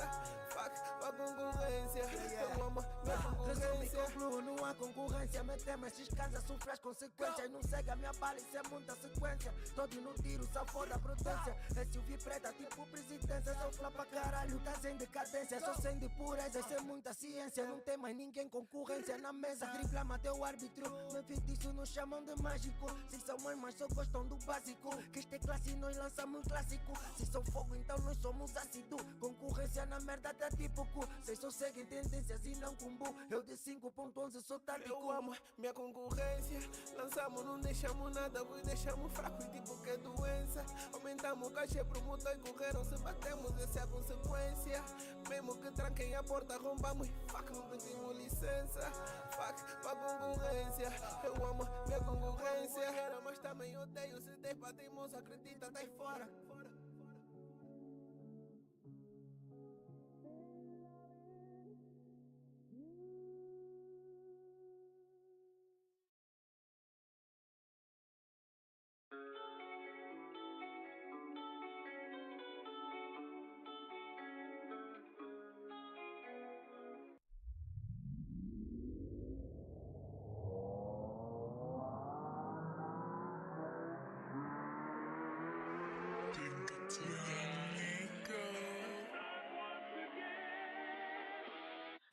Fuck, pra concorrência. Eu amo minha concorrência. Concluo, não há concorrência. Metemos esses casas, sofre as consequências. Não segue a minha bala, isso é muita sequência. Todo no tiro, só fora a prudência. SUV preta, tipo presidência. Só flá pra caralho, tá sem decadência. Só sem de pureza, isso é muita ciência. Não tem mais ninguém concorrência na mesa. Dribla, matei o árbitro. Me feitiço nos chamam de mágico. Se são mães, mas só gostam do básico. Que este é classe, nós lançamos um clássico. Se são fogo, então nós somos ácido. Concorrência na merda tá tipo cu. Vocês só seguem tendências e não combo. Eu de 5.11 sou tático. Eu amo minha concorrência. Lançamos, não deixamos nada, vos deixamos fraco e tipo que é doença. Aumentamos o cachê pro motor e correram. Se batemos, essa é a consequência. Mesmo que tranquem a porta, arrombamos e fuck, não pedimos licença. Fuck, pra concorrência. Eu amo minha concorrência. Mas também odeio, se debatemos, acredita, tá aí fora.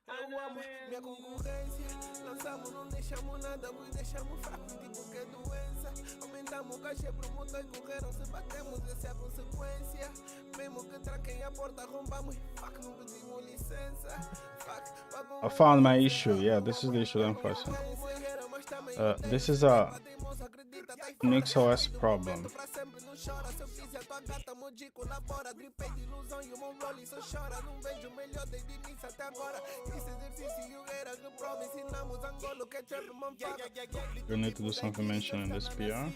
Eu amo minha concorrência. Lançamos, não deixamos nada, vos deixamos fraco e tipo que é doença. Aumentamos o cachê pro motor e correram. Se batemos, essa é a consequência. Mesmo que tranquem a porta, arrombamos e fuck, não pedimos licença. I found my issue. Yeah, this is the issue that I'm facing. This is a NixOS problem. You need to do something mentioning this PR.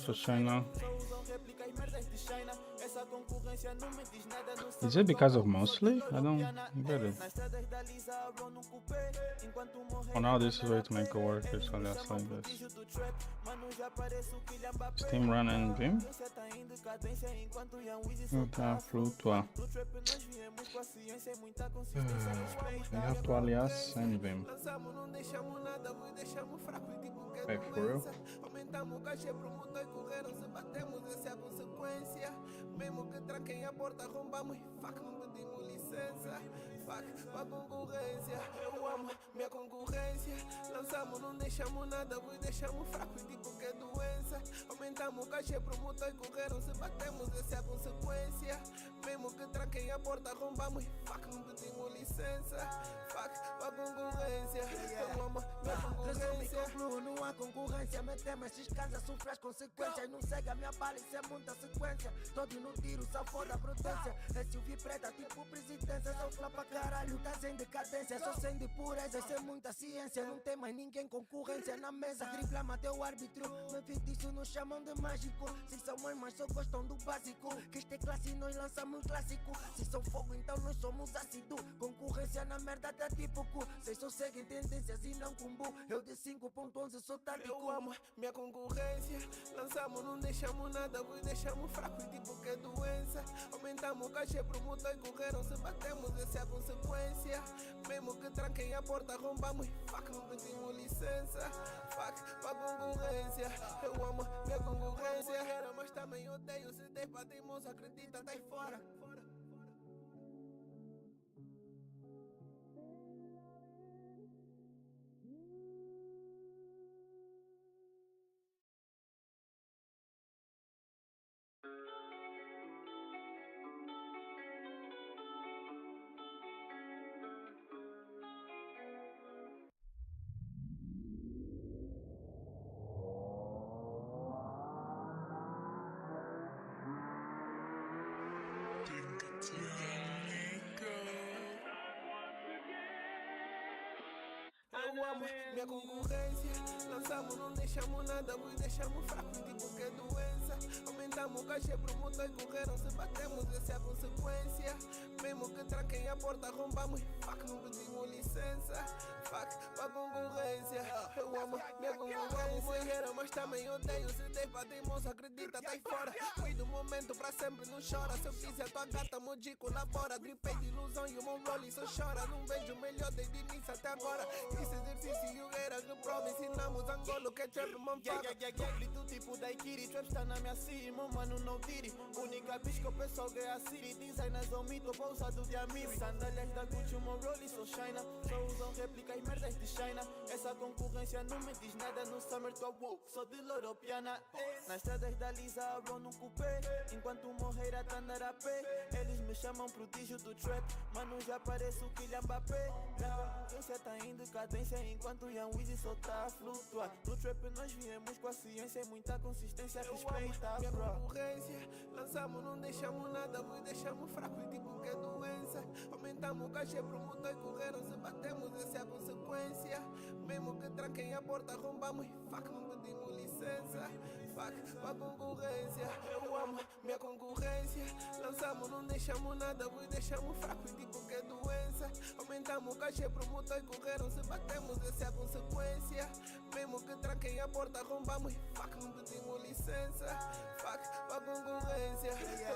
For China. Is it because of mostly? I don't get it. Oh, now this is way to make it work. It's only like this. Steam run and Vim? Okay, flutua. You have to alias and Vim. Wait, for real? Mesmo que tranquem a porta, arrombamos e fuck, não pedimos licença. Fuck, pra concorrência. Eu amo minha concorrência. Lançamos, não deixamos nada, vos deixamos fraco e tipo que é doença. Aumentamos o cachê pro motor e correram. Se batemos, essa é a consequência. Mesmo que tranquem a porta, arrombamos e fuck, não pedimos licença. Fuck, pra concorrência. Eu amo minha Resumo e concorrência. concluo, não há concorrência. Metemos esses casas, sofre as consequências. Não segue a minha bala, isso é muita sequência. Todo no tiro, só foda a prudência. SUV preta, tipo presidência. Só flá pra caralho, tá sem decadência. Só sem de pureza, isso é muita ciência. Não tem mais ninguém concorrência na mesa. Dribla teu árbitro, me feitiço nos chamam de mágico. Se são mães, mas só gostam do básico. Que este é classe, nós lançamos um clássico. Se são fogo, então nós somos ácido. Concorrência na merda tá tipo cu. Vocês só seguem tendências e não combo. Eu de 5.11 sou tático. Eu amo minha concorrência. Lançamos, não deixamos nada, pois deixamos fraco e tipo que é doença. Aumentamos o cachê pro motor e correram. Se batemos, essa é a consequência. Mesmo que tranquem a porta, arrombamos e fuck, não pedimos licença. Fuck, pra concorrência. Eu amo minha concorrência. Era, mas também odeio. Se tem pra teimoso, acredita, tá aí fora. Eu amo minha concorrência. Lançamos, não deixamos nada, pois deixamos fraco e tipo que é doença. Aumentamos o cachê pro motor e correram. Se batemos, essa é a consequência. Mesmo que tranquem a porta, arrombamos e fuck, não pedimos licença. Fuck, pra concorrência. Eu amo minha concorrência. Mas também odeio. Se tem pra teimoso, acredita, tá aí fora. Fui do momento pra sempre, não chora. Se eu quiser, tua gata, Moji colabora. Gripei de ilusão e o meu role só chora. Não vejo o melhor desde o início até agora. Esse exercício era que prova. Ensinamos Angolo que é trap, man, grito tipo Daikiri. Trap está na minha cima, mano, não tire. Única bicho que eu penso que é a City. Designers ao mito, pousado de Amiri. Sandálias da Gucci, o meu role só China. Só usam réplicas merdas de China. Essa concorrência não me diz nada. No summer tô wow, sou de Loropiana. Nas estradas da Lisa, abro num cupê. Enquanto morrer a andar a pé. Eles me chamam prodígio do trap. Mano, já pareço o Kylian Mbappé. A concorrência tá em decadência. Enquanto o Young Weezy só tá a flutuar. No trap nós viemos com a ciência e muita consistência. Respeita, minha concorrência. Lançamos, não deixamos nada, pois deixamos fraco e tipo que é doença. Aumentamos o cachê pro motor e correram. Se batemos, essa é a consequência. Mesmo que tranquem a porta, arrombamos e fuck, não pedimos licença. Fuck, pra concorrência. Eu amo minha concorrência. Lançamos, não deixamos nada, pois deixamos fraco e tipo que é doença. Aumentamos o cachê pro motor e correram. Se batemos, essa é a consequência. Mesmo que tranquem a porta, arrombamos e fuck, não pedimos licença. Fuck, pra concorrência.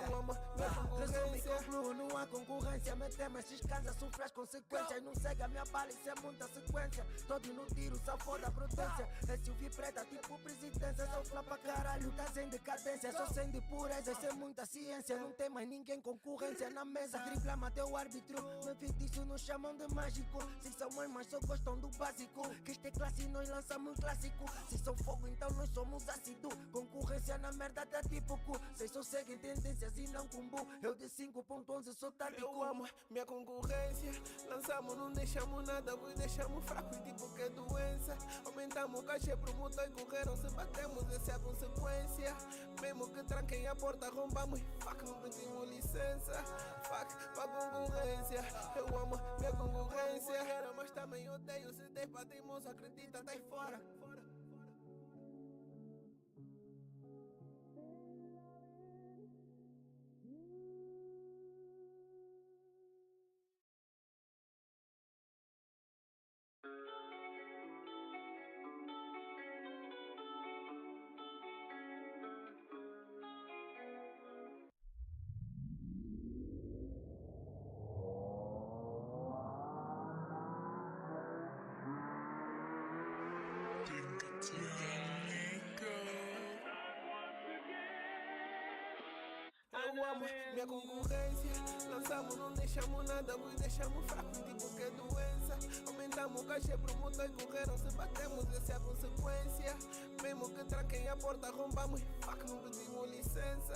Eu amo minha Resumo e concorrência. concluo, não há concorrência. Metemos esses casas, sofre as consequências. Não segue a minha bala, isso é muita sequência. Todo no tiro, só foda a prudência. SUV preta, tipo presidência. Só flá pra caralho, tá sem decadência. Só sem de pureza, isso é muita ciência. Não tem mais ninguém concorrência na mesa. Dribla teu árbitro, me feitiço nos chamam de mágico. Se são mães, mas só gostam do básico. Que este é classe, nós lançamos um clássico. Se são fogo, então nós somos ácido. Concorrência na merda tá tipo cu. Vocês só seguem tendências e não combo. Eu de 5.11 sou tático. Eu amo minha concorrência. Lançamos, não deixamos nada, pois deixamos fraco e tipo que é doença. Aumentamos o cachê pro motor e correram. Se batemos, essa é a consequência. Mesmo que tranquem a porta, arrombamos e fuck, não pedimos licença. Fuck, pra concorrência. Eu amo minha concorrência. Era, mas também odeio. Se tem pra teimoso, acredita, tá aí fora. Eu amo minha concorrência. Lançamos, não deixamos nada, pois deixamos fraco e tipo que é doença. Aumentamos o cachê pro motor e correram. Se batemos, essa é a consequência. Mesmo que tranquem a porta, arrombamos e fuck, não pedimos licença.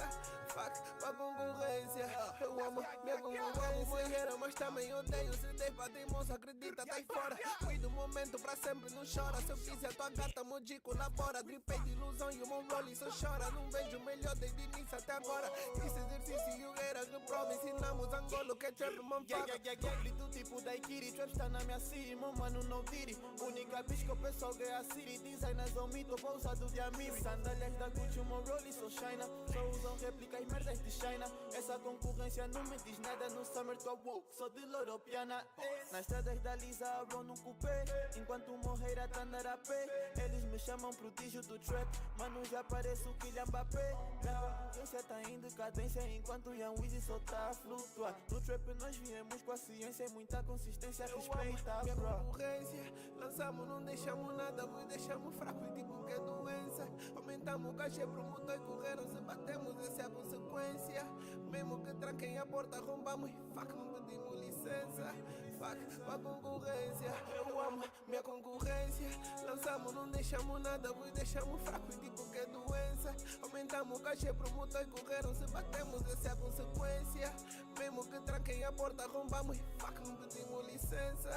Fuck, fuck, pra concorrência. Eu amo minha concorrência. Banheira, mas também odeio. Se der pra teimoso, acredita, tá aí fora. Fui do momento pra sempre, não chora. Se eu quiser, tua gata, moji, colabora. Dripei de ilusão e o meu rolling só chora. Não vejo melhor desde início até agora. Esse exercício e o era que prova. Ensinamos angolo que é trap, man, faca. Grito tipo daiquiri, trap está na minha cima, mano, não tire. Única bicho que o pessoal ganha a city. Designers ao mito, pousado de amigo. Sandálias da Gucci, o meu rolling só shina. Só usam réplicas, merdas de China. Essa concorrência não me diz nada. No summer tô woke, sou de Loropiana. Nas estradas da Lisa, abro num cupê. Enquanto morrer a andar a pé. Eles me chamam prodígio do trap. Mano, já pareço Kylian Mbappé. A concorrência tá em decadência. Enquanto Young Weezy só tá a flutuar. No trap nós viemos com a ciência. Muita consistência, respeita, minha concorrência. Lançamos, não deixamos nada. Vos deixamos fraco e tipo que é doença. Aumentamos o cachê pro motor e correram. Se batemos, essa é a consequência. Mesmo que tranquem a porta, arrombamos e fuck, não pedimos licença. Fuck, pra concorrência. Eu amo minha concorrência. Lançamos, não deixamos nada. Vos deixamos fraco e tipo que é doença. Aumentamos o cachê pro motor e correram. Se batemos, essa é a consequência. Mesmo que tranquem a porta, arrombamos e fuck, não pedimos licença.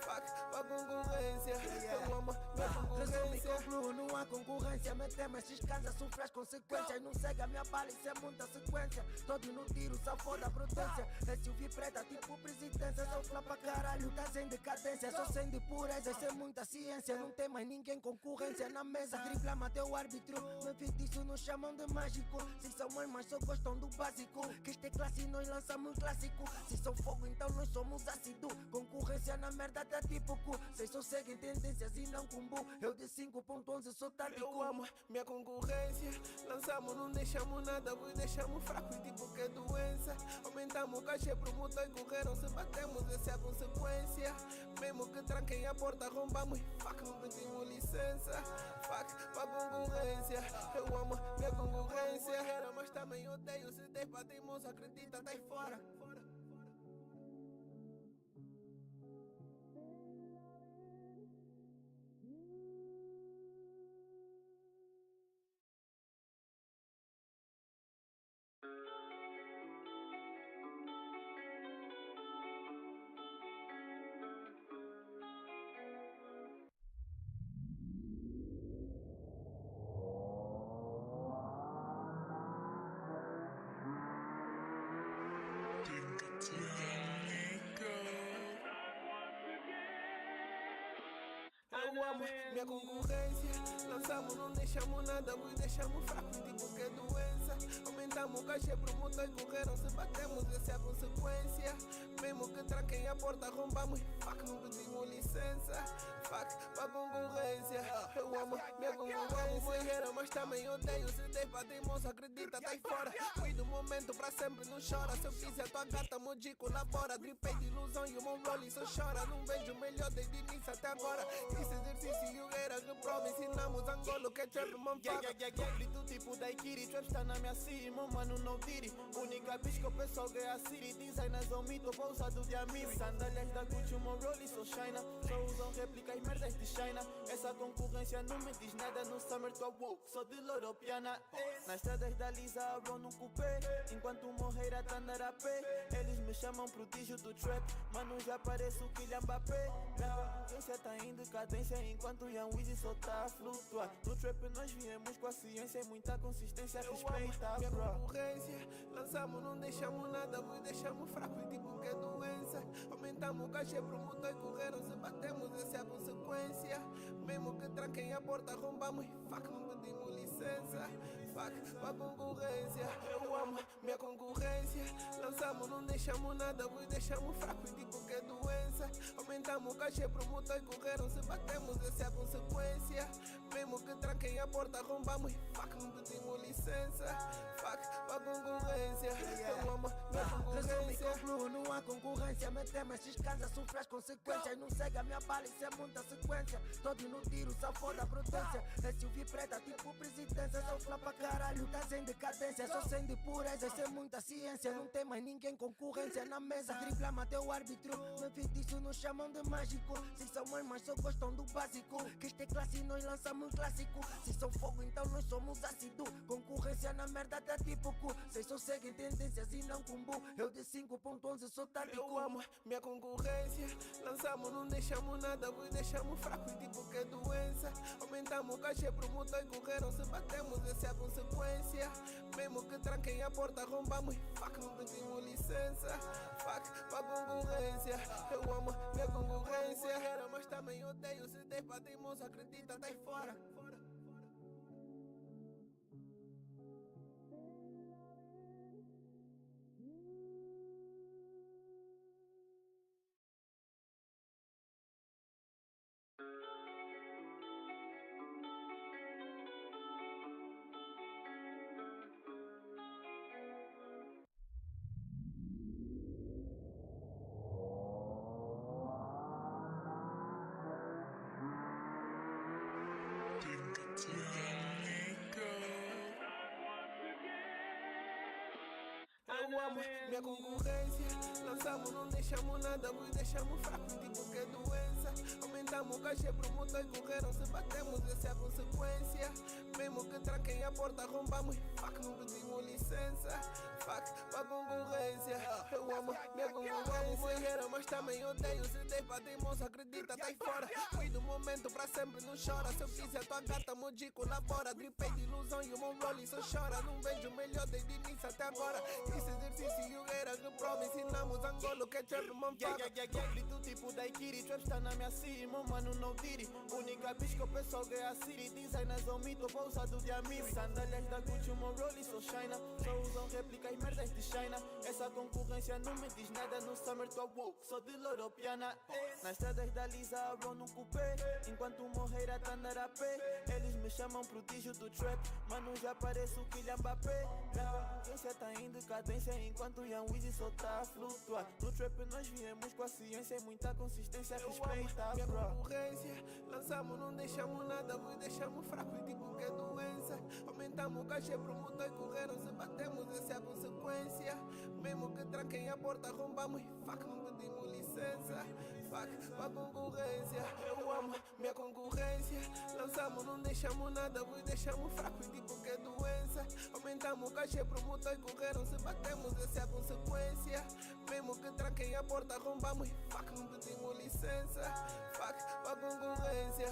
Fuck, pra concorrência. Eu amo minha concorrência. Resumo e concluo, não há concorrência. Metemos esses casas, sofre as consequências. Não segue a minha bala, isso é muita sequência. Todo no tiro, só foda a prudência. SUV preta, tipo presidência. Só flá pra caralho, tá sem decadência. Só sem de pureza, isso é muita ciência. Não tem mais ninguém concorrência na mesa. Dribla, matei o árbitro. Me feitiço nos chamam de mágico. Se são mas só gostam do básico. Que este é classe e nós lançamos clássico. Se são fogo, então nós somos ácido. Concorrência na merda tá tipo cu. Vocês só seguem tendências e não combo. Eu de 5.11 sou tático. Eu amo minha concorrência. Lançamos, não deixamos nada. Vos deixamos fraco e tipo que é doença. Aumentamos o cachê pro motor e correram. Se batemos, essa é a consequência. Mesmo que tranquem a porta, arrombamos e fuck, não pedimos licença. Fuck, pra concorrência. Eu amo minha concorrência. Mas também odeio. Se der pra teimoso, acredita, tá aí fora. Eu amo minha concorrência. Lançamos, não deixamos nada. Vos deixamos fraco e tipo que é doença. Aumentamos o cachê pro motor e correram. Se batemos, essa é a consequência. Mesmo que tranquem a porta, arrombamos e fuck, não pedimos licença. Fuck, pra concorrência. Eu amo minha concorrência. Banheira, mas também odeio. Se der pra teimoso, acredita, tá aí fora. Fui do momento pra sempre, não chora. Se eu quiser, tua gata, moji, colabora. Dripei de ilusão e o meu rolling só chora. Não vejo melhor desde início até agora. Esse exercício e o era que prova. Ensinamos angolo que é trap, man, faca. Grito tipo daiquiri, trap está na minha cima, mano, não tire. Única bicho que o pessoal ganha a city. Designers ao mito, pousado de amigo. Sandálias da Gucci, o meu rolling só shina. Só usam réplicas, merdas de China. Essa concorrência não me diz nada. No summer tô woke, sou de Loropiana. Nas estradas da Lisa, abro num cupê. Enquanto morrer a andar a pé. Eles me chamam prodígio do trap. Mano, já pareço Kylian Mbappé. A concorrência tá em decadência. Enquanto Young Weezy só tá a flutuar. No trap nós viemos com a ciência. Muita consistência, respeita, minha concorrência. Lançamos, não deixamos nada. Vos deixamos fraco e tipo que é doença. Aumentamos o cachê pro motor e correram. Se batemos, essa é a consequência. Mesmo que tranquem a porta, arrombamos e fuck, não pedimos licença. Fuck, pra concorrência. Eu amo minha concorrência. Lançamos, não deixamos nada. Vos deixamos fraco e tipo que é doença. Aumentamos o cachê pro motor e correram. Se batemos, essa é a consequência. Mesmo que tranquem a porta, arrombamos e fuck, não pedimos licença. Fuck, pra concorrência. Eu amo minha Resumo e concorrência. concluo, não há concorrência. Metemos esses casas, sofre as consequências. Não segue a minha bala, isso é muita sequência. Todo no tiro, só foda a prudência. SUV preta, tipo presidência. Só flá pra caralho, tá sem decadência. Só sem de pureza, isso é muita ciência. Não tem mais ninguém concorrência na mesa. Dribla, matei o árbitro. Me feitiço nos chamam de mágico. Se são mas só gostam do básico. Que este é classe e nós lançamos clássico. Se são fogo, então nós somos ácido. Concorrência concorrência na merda tá tipo cu. Cês só seguem tendências e não combo. Eu de 5.11 sou tático. Eu amo minha concorrência. Lançamos, não deixamos nada, vos deixamos fraco e tipo que é doença. Aumentamos o cachê pro motor e correram. Se batemos, essa é a consequência. Mesmo que tranquem a porta, arrombamos e fuck, não pedimos licença. Fuck pra concorrência. Eu amo minha concorrência. Era, mas também odeio. Se der pra teimoso, acredita, tá aí fora. Eu amo minha concorrência. Lançamos, não deixamos nada, vos deixamos fraco e tipo que é doença. Aumentamos o cachê pro motor e correram. Se batemos, essa é a consequência. Mesmo que tranquem a porta, arrombamos e fuck, não pedimos licença. Fuck pra concorrência. Eu amo minha concorrência. Mas também odeio. Se der pra teimoso, acredita, tá aí fora. Fui do momento pra sempre, não chora. Se eu quiser, tua gata, moji, colabora. Dripei de ilusão e o meu rolling só chora. Não vejo melhor desde início até agora. Esse exercício era reprova. Ensinamos angolo que é trap, man, faga. Grito tipo da Ikiri. Trap está na minha city, mano, não tire. Única bitch que o pessoal ganha a city. Designers ao mito, pousado de Amiri. Sandálias da Gucci, o meu rolling só shina. Só usam réplicas, merdas de China. Essa concorrência não me diz nada. No summer tô woke, sou de Loropiana. Nas estradas da Lisa, abro num cupê. Enquanto morrer a andar a pé. Eles me chamam prodígio do trap. Mano, já pareço o Kylian Mbappé. A concorrência tá em decadência. Enquanto Young Weezy só tá a flutuar. No trap nós viemos com a ciência e muita consistência. Respeita, minha concorrência. Lançamos, não deixamos nada, vos deixamos fraco e tipo que é doença. Aumentamos o cachê pro motor e correram. Se batemos, essa é a consequência. Mesmo que tranquem a porta, arrombamos e fuck, não pedimos licença. Fuck pra concorrência. Eu amo minha concorrência. Lançamos, não deixamos nada, vos deixamos fraco e tipo que é doença. Aumentamos o cachê pro motor e correram. Se batemos, essa é a consequência. Mesmo que tranquem a porta, arrombamos e fuck, não pedimos licença. Fuck pra concorrência.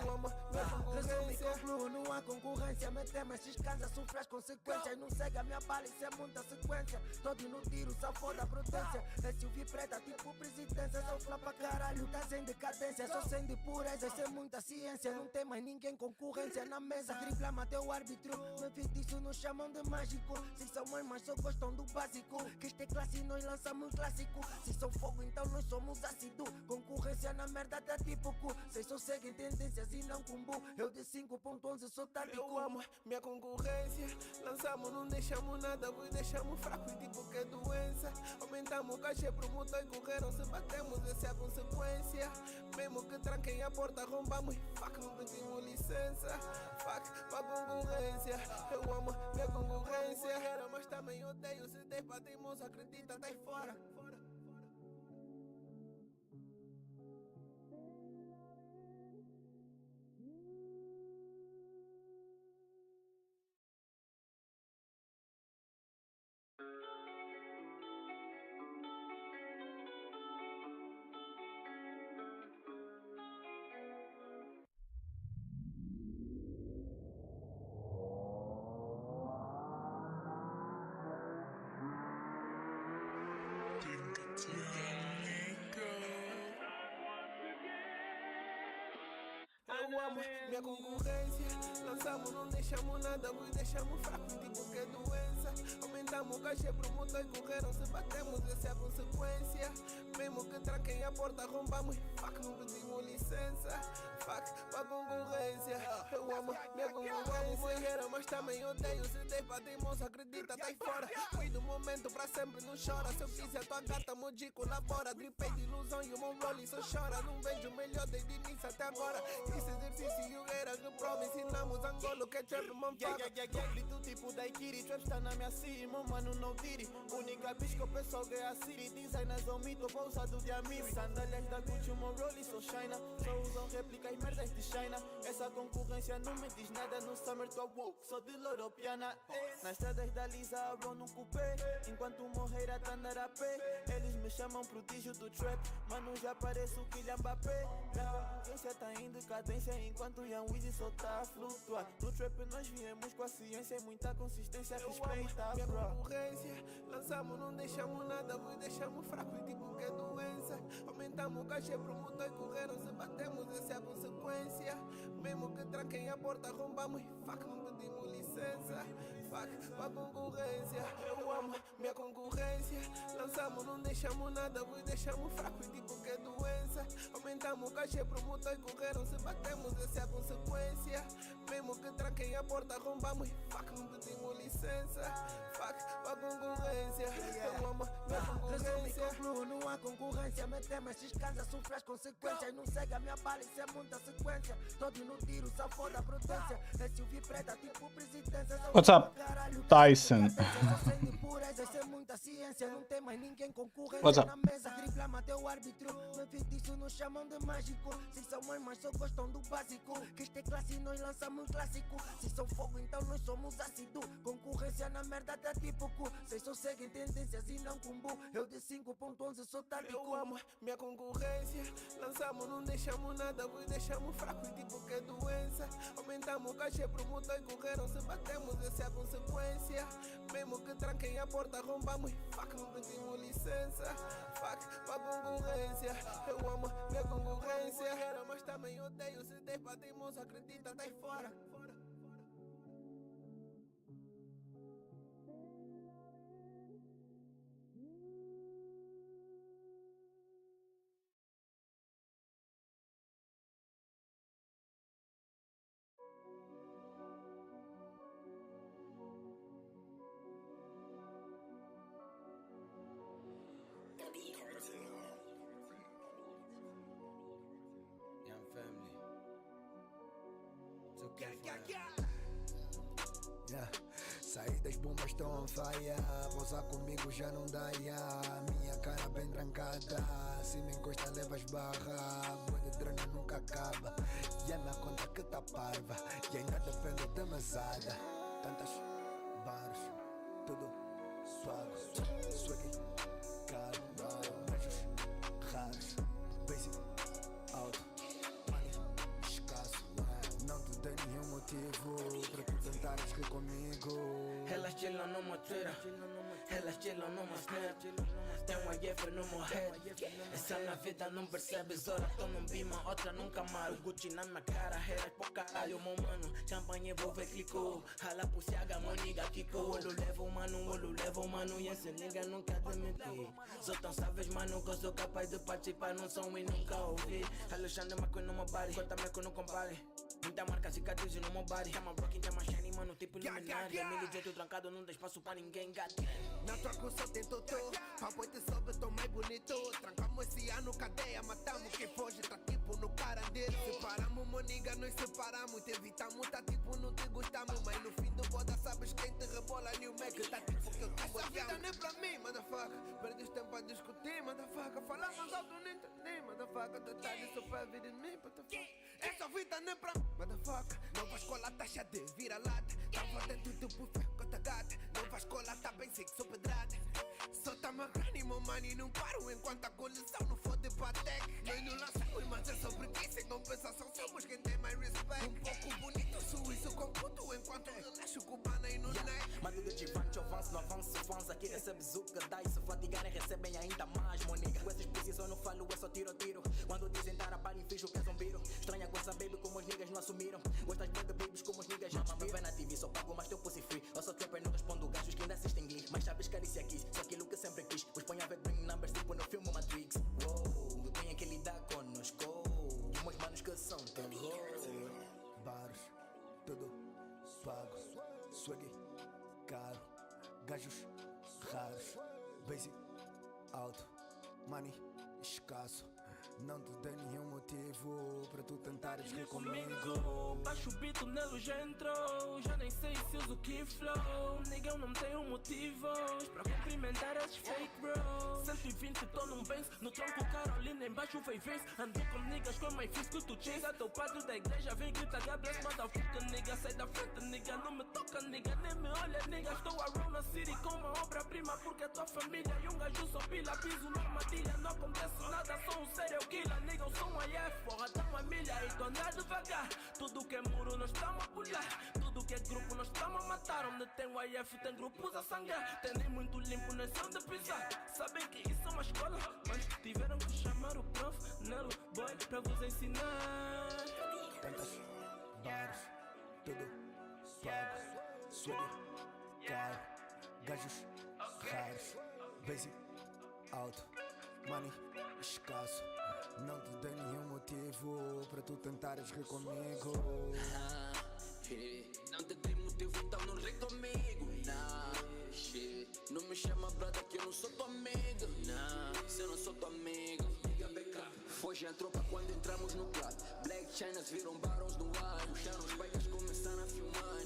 Eu amo minha Resumo e concorrência. concluo, não há concorrência. Metemos esses casas, sofre as consequências. Não segue a minha bala, isso é muita sequência. Todo no tiro, só foda a prudência. SUV preta, tipo presidência. Só flá pra caralho, tá sem decadência. Só sem de pureza, isso é muita ciência. Não tem mais ninguém concorrência na mesa. Driblama até o árbitro. Me feitiço nos chamam de mágico. Se são mães, mas só gostam do básico. Que este é classe, nós lançamos clássico. Se são fogo, então nós somos ácido. Concorrência na merda tá tipo cu. Cês só seguem tendências e não combo. Eu de 5.11 sou tático. Eu amo minha concorrência. Lançamos, não deixamos nada, vos deixamos fraco e tipo que é doença. Aumentamos o cachê pro motor e correram. Se batemos, essa é a consequência. Mesmo que tranquem a porta, arrombamos e fuck, não pedimos licença. Fuck pra concorrência. Eu amo minha concorrência. Era, mas também odeio. Se der pra teimoso, acredita, tá aí fora. Eu amo minha concorrência. Lançamos, não deixamos nada, vos deixamos fraco e tipo que é doença. Aumentamos o cachê pro motor e correram. Se batemos, essa é a consequência. Mesmo que tranquem a porta, arrombamos e fuck, não pedimos licença. Fuck pra concorrência. Eu amo minha concorrência. Mas também odeio. Se der pra teimoso, acredita, tá aí fora. Fui do momento pra sempre, não chora. Se eu quiser, tua gata, moji, colabora. Dripei de ilusão e o meu rolling só chora. Não vejo melhor desde início até agora. Esse exercício era reprova. Ensinamos angolo que é trap, man, faga. Grito tipo da Ikiri. Kiri, trap está na minha city, meu mano não tire. Única bitch que eu penso alguém é a city. Designers ao mito, pousado de Amiri. Sandálias da Gucci, meu Rollie sou China. Só usam réplicas merdas de China. Essa concorrência não me diz nada. No summer tô woke, sou de louro piana. Nas estradas da Lisa, abro num cupê. Enquanto morrer a andar a pé. Eles me chamam prodígio do trap. Mano, já pareço Kylian Mbappé. Minha concorrência tá em decadência. Enquanto Young Weezy só tá a flutuar. No trap nós viemos com a ciência. Muita consistência, respeita, minha concorrência. Lançamos, não deixamos nada. Vos deixamos fraco e tipo que é doença. Aumentamos o cachê pro motor e correram. Se batemos, essa é a consequência. Mesmo que tranquem a porta, arrombamos. Fuck, não pedimos licença. Fuck, pra concorrência. Eu amo minha concorrência. Lançamos, não deixamos nada. Vos deixamos fraco e tipo que é doença. Aumentamos o cachê pro motor e correram. Se batemos, essa é a consequência. Mesmo que tranquem a porta, arrombamos. Fuck, não pedimos licença. Fuck, pra concorrência. Eu amo minha Resumo e concorrência. concluo, não há concorrência. Metemos descansa, sofre as consequências. Não segue a minha bala, isso é muita sequência. Todo no tiro, só foda a prudência. SUV preta, tipo presidência. What's up, Tyson? Sem muita ciência, não tem mais ninguém concorrência. What's up? Na mesa, dribla, mata o árbitro. Me feitiço nos chamam de mágico. Se são mães, mas só gostam do básico. Que este é classe, nós lançamos um clássico. Se são fogo, então nós somos ácido. Concorrência na merda tá tipo cu. Vocês só seguem tendências e não combo. Eu de 5.11 sou tático. Eu amo minha concorrência. Lançamos, não deixamos nada. Vos deixamos fraco e tipo que é doença. Aumentamos o cachê pro motor e correram. Se batemos, essa é a consequência. Mesmo que tranquem a porta, arrombamos. Fuck, não pedimos licença. Fuck, pra concorrência. Eu amo minha concorrência. Era, mas também odeio. Se tem pra teimoso, acredita, tá aí fora. Young family. So Yeah. Saí das bombas, estão on fire. Pousar comigo já não dá, yeah. Minha cara bem trancada. Se me encosta, levas barra. Boa de drena nunca acaba. E é na conta que tá parva. E ainda depende da mesada. Tantas bares, tudo suave. Swag, caro, beijos raros. Basic, alto, money, escasso. Não te dei nenhum motivo para tu tentares rir comigo. Elas chillam numa Twitter, elas chillam numa Snap. Tem uma Jeffrey no meu head. Essa na vida não percebes. Ora tô num bima, outra num Camaro. Gucci na minha cara, reras por caralho, meu mano. Champanhe envolve clicou. Rala por ciaga, moniga ficou. Olho leva o mano. E esse nigga nunca admitiu. Sou tão sáveis, mano, que eu sou capaz de participar num som e nunca ouvi. Alexandre McQueen no meu body, corta meco no compare. Muita marca, cicatriz no meu body. Chama Rockin', chama Shiny, mano, tipo Illuminati. 2018 trancado, não dá espaço pra ninguém, gato. Na troca só tem totô. Pra boi te soube, tô mais bonito. Trancamos esse ano, cadeia, matamos quem foge, tá tipo no carandeiro. Separamos, moniga, nós separamos. Te evitamos, tá tipo, não te gostamos. Mas no fim do boda, sabes quem te rebola, New Mac. Tá tipo que eu te essa vida nem pra mim, motherfucker. Perdes tempo a discutir, motherfucker. Falar mais alto, não entendi, motherfucker. Detalhes só pra vir de mim, motherfucker. Essa vida nem pra mim, motherfucker. Nova escola, taxa de vira-lata. Tava dentro do buffet, cota gata. Nova escola, tá bem sick, sou pedrada. Só tá magrani, meu money, não paro enquanto a coleção não for de Patek. Nós não lançamos, mas é sobre quem sem compensação somos quem tem mais respect. Um pouco bonito, suíço com puto, enquanto relaxo cubana e no neck. Mando de divante, avanço, no avanço, fãs aqui recebe zuca, dá e se flatigarem recebem ainda mais, moniga. Com esses precisões eu não falo, é só tiro. Quando dizem dar a palha, finjo que é zombiro. Estranha com essa baby como os niggas não assumiram. Gostas bem de babies como os niggas já me vê na TV, só pago mais teu pussy free. Eu sou trapper, não respondo gajos que ainda assistem Glee. Mas sabes que isso aqui, só aquilo que sempre quis. Os põe a ver bring numbers tipo no filme Matrix. Uou, tem que lidar conosco. E meus manos que são terror. Bares, tudo pago. Swag, caro. Gajos raros. Basic, alto. Money, escasso. Não te dei nenhum motivo para tu tentares rir comigo. Baixo o beat, o Nelo já entrou. Já nem sei se uso que flow. Nigga, eu não tenho motivos para cumprimentar esses fake bros. 120 tô num Benz, no tronco Carolina, embaixo fez vez. Ando com niggas com mais fiz que tu chase. Teu padre da igreja vem grita God bless motherfucker, nigga. Sai da frente, nigga, não me toca, nigga. Nem me olha, nigga. Estou around na city com uma obra-prima, porque é tua família e um gajo só pila. Piso na armadilha, não acontece nada, sou um serial killer, nigga. Eu sou um IF, porra, tá uma milha e tô andando devagar. Tudo que é muro nós estamos a pular, tudo que é grupo nós estamos a matar. Onde tem o IF tem grupos a sangrar. Tem nem muito limpo, nem sei onde pisar. Sabem que isso é uma escola, mas tiveram que chamar o prof Nelo Boy pra vos ensinar. Tantas bares, tudo pago. Swagger, caro, gajos raros. Basic, alto, money, escasso. Não te dei nenhum motivo para tu tentares rir comigo. Não te dei motivo, então não ri comigo. Não me chama brother que eu não sou tua amiga. Se eu não sou tua amiga, foge a tropa quando entramos no club. Black Chinas viram barons no ar. Puxaram os bikers, começaram a filmar.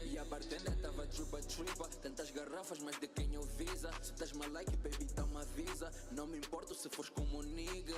E a bartender tava tripa. Tantas garrafas, mas de quem eu visa. Se estás mal like, baby, então me avisa. Não me importo se fores como nigga.